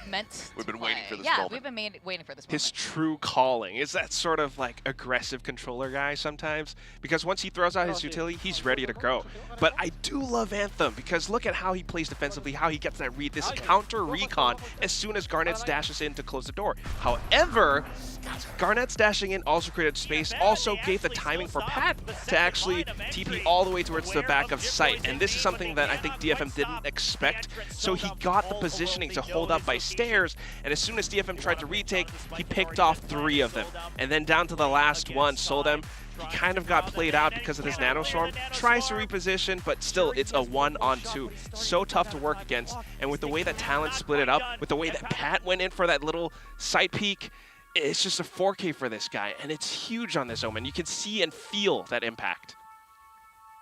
meant We've been waiting for this moment. moment. We've been waiting for this His true calling is that sort of like aggressive controller guy sometimes, because once he throws out his utility, he's ready to go. But I do love Anthem because look at how he plays defensively, how he gets that read, this counter recon as soon as Garnet's dashes in to close the door. However, Garnet's dashing in also created space, also gave the timing for Pat to actually TP all the way towards the back of site. And this is something that I think DFM didn't expect. So he got the positioning to hold up by stairs, and as soon as DFM tried to retake, he picked off 3 of them. And then down to the last one, Soldem, he kind of got played out because of his Nanostorm. Tries to reposition, but still, it's a 1-on-2. So tough to work against. And with the way that Talent split it up, with the way that Pat went in for that little side peek, it's just a 4K for this guy, and it's huge on this Omen. You can see and feel that impact.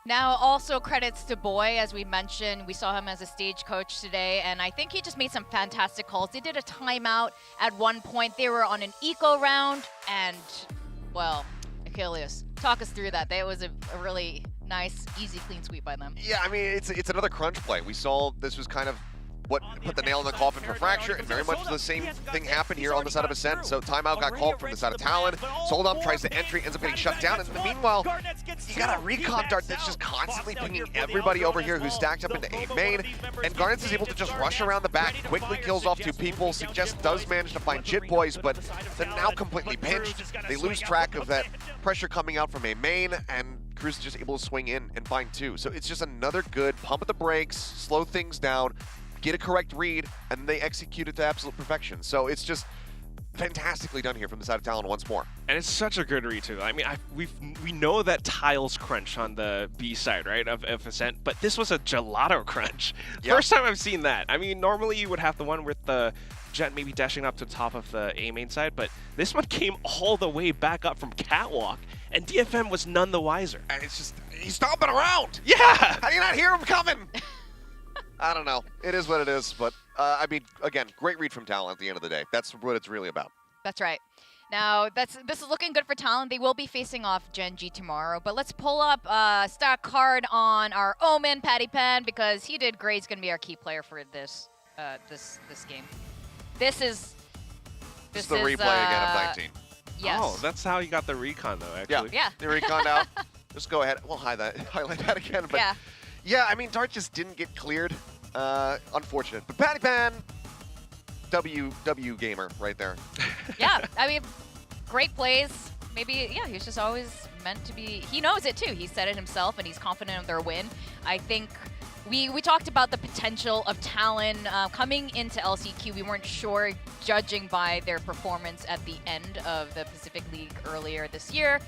Now, also credits to Boy, as we mentioned. We saw him as a stage coach today, and I think he just made some fantastic calls. They did a timeout at one point. They were on an eco round, and, well, Achilles, talk us through that. That was a really nice, easy, clean sweep by them. Yeah, I mean, it's another crunch play. We saw this was kind of what put the nail in the coffin for Fracture, and very much the same thing happened here on the side of Ascent. So timeout got called from the side of Talon. Soldom tries to entry, ends up getting shut down, and meanwhile, you got a recon dart that's just constantly pinging everybody over here who's stacked up into A main, and Garnets is able to just rush around the back, quickly kills off 2 people. Suggest does manage to find Jit Boys, but they're now completely pinched. They lose track of that pressure coming out from A main, and Cruz is just able to swing in and find 2. So it's just another good pump at the brakes, slow things down, get a correct read, and they execute it to absolute perfection. So it's just fantastically done here from the side of Talon once more. And it's such a good read too. I mean, we know that tiles crunch on the B side, right, of Ascent, but this was a gelato crunch. Yep. First time I've seen that. I mean, normally you would have the one with the Jet maybe dashing up to the top of the A main side, but this one came all the way back up from Catwalk, and DFM was none the wiser. And it's just, he's stomping around. Yeah! How do you not hear him coming? I don't know. It is what it is, but I mean, again, great read from Talon at the end of the day. That's what it's really about. That's right. Now, this is looking good for Talon. They will be facing off Gen.G tomorrow, but let's pull up stock card on our Omen, Pattypan, because he did great. He's going to be our key player for this this game. This is the replay again of 19. Yes. Oh, that's how you got the recon, though, actually. Yeah. The recon out. Just go ahead. We'll highlight that again. But yeah, I mean, Dart just didn't get cleared. Unfortunate. But Pattypan, W gamer right there. Yeah, I mean, great plays. Maybe, yeah, he's just always meant to be. He knows it, too. He said it himself, and he's confident of their win. I think we talked about the potential of Talon coming into LCQ. We weren't sure, judging by their performance at the end of the Pacific League earlier this year.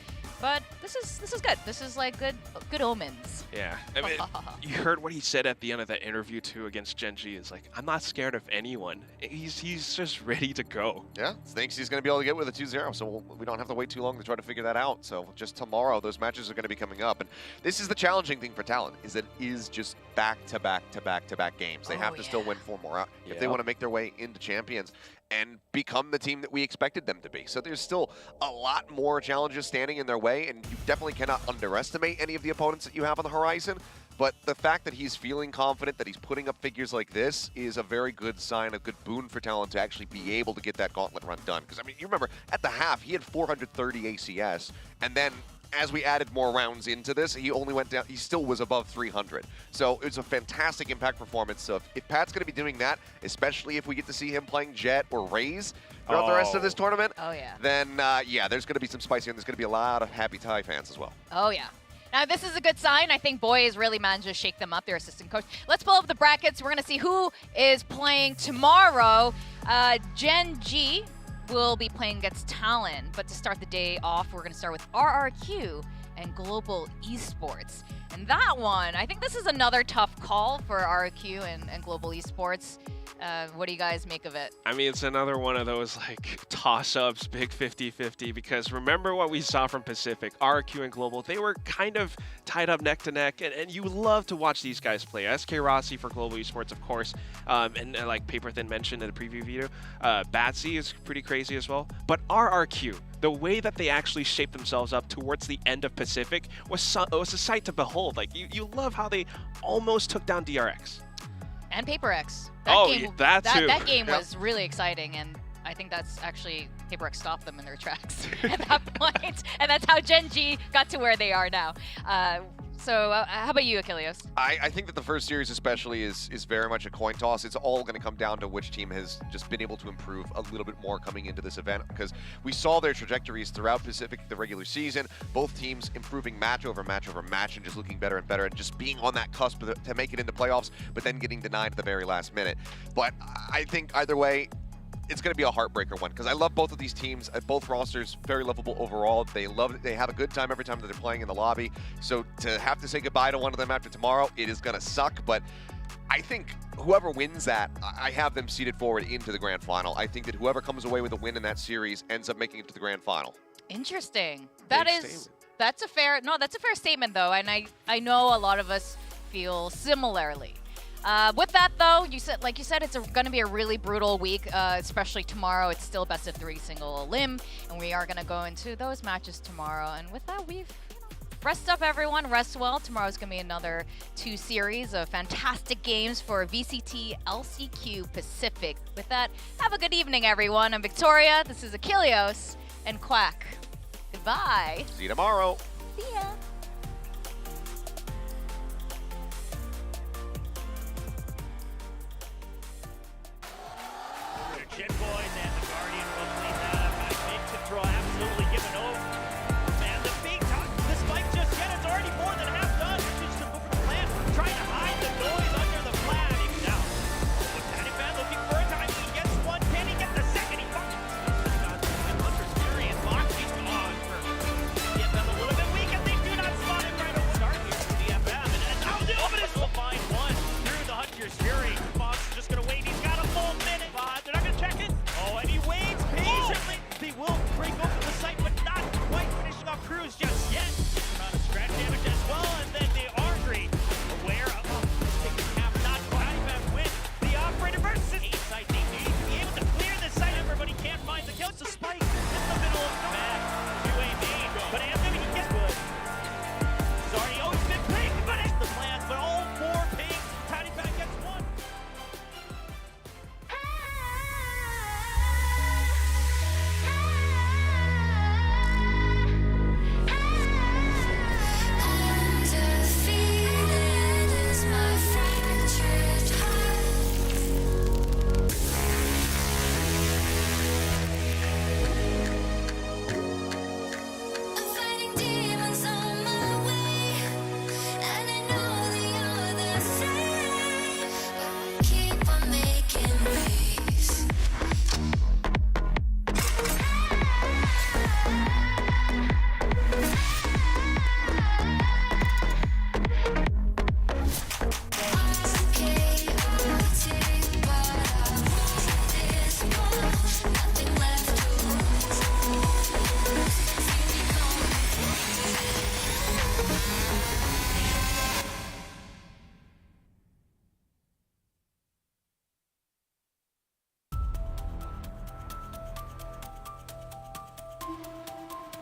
But this is good. This is like good omens. Yeah, I mean, you heard what he said at the end of that interview too against Gen.G. Is like, I'm not scared of anyone. He's just ready to go. Yeah, thinks he's going to be able to get with a 2-0, so we don't have to wait too long to try to figure that out. So just tomorrow, those matches are going to be coming up, and this is the challenging thing for Talon, is that it is just back-to-back games. They have to still win 4 more out if they want to make their way into Champions and become the team that we expected them to be. So there's still a lot more challenges standing in their way, and you definitely cannot underestimate any of the opponents that you have on the horizon. But the fact that he's feeling confident, that he's putting up figures like this, is a very good sign, a good boon for Talon to actually be able to get that gauntlet run done. Because, I mean, you remember, at the half, he had 430 ACS, and then as we added more rounds into this, he only went down, he still was above 300. So it's a fantastic impact performance. So if Pat's going to be doing that, especially if we get to see him playing Jet or Raze throughout the rest of this tournament, then yeah, there's going to be some spicy, and there's going to be a lot of happy Thai fans as well. Oh, yeah. Now, this is a good sign. I think Boy has really managed to shake them up, their assistant coach. Let's pull up the brackets. We're going to see who is playing tomorrow. Gen.G will be playing against Talon, but to start the day off, we're going to start with RRQ and Global Esports. And that one, I think this is another tough call for RQ and Global Esports. What do you guys make of it? I mean, it's another one of those like toss-ups, big 50-50, because remember what we saw from Pacific, RQ and Global, they were kind of tied up neck to neck, and you love to watch these guys play. SK Rossi for Global Esports, of course, and like Paper Thin mentioned in the preview video, Batsy is pretty crazy as well. But RRQ, the way that they actually shaped themselves up towards the end of Pacific was a sight to behold. Like, you love how they almost took down DRX. And PaperX. That game was really exciting, and I think that's actually PaperX stopped them in their tracks at that point, and that's how Gen.G got to where they are now. So how about you, Achilles? I think that the first series especially is very much a coin toss. It's all going to come down to which team has just been able to improve a little bit more coming into this event, because we saw their trajectories throughout Pacific the regular season, both teams improving match over match over match and just looking better and better and just being on that cusp to make it into playoffs, but then getting denied at the very last minute. But I think either way, it's going to be a heartbreaker one, because I love both of these teams. Both rosters very lovable overall. They love it. They have a good time every time that they're playing in the lobby. So to have to say goodbye to one of them after tomorrow, it is going to suck. But I think whoever wins that, I have them seeded forward into the grand final. I think that whoever comes away with a win in that series ends up making it to the grand final. That's a fair statement though, and I know a lot of us feel similarly. With that, though, like you said, it's going to be a really brutal week, especially tomorrow. It's still best of 3 single elim, and we are going to go into those matches tomorrow. And with that, rest up, everyone. Rest well. Tomorrow's going to be another 2 series of fantastic games for VCT LCQ Pacific. With that, have a good evening, everyone. I'm Victoria. This is Achilles and Quack. Goodbye. See you tomorrow. See ya. Gen Boys and the Guardian will play that. Mid control absolutely given over.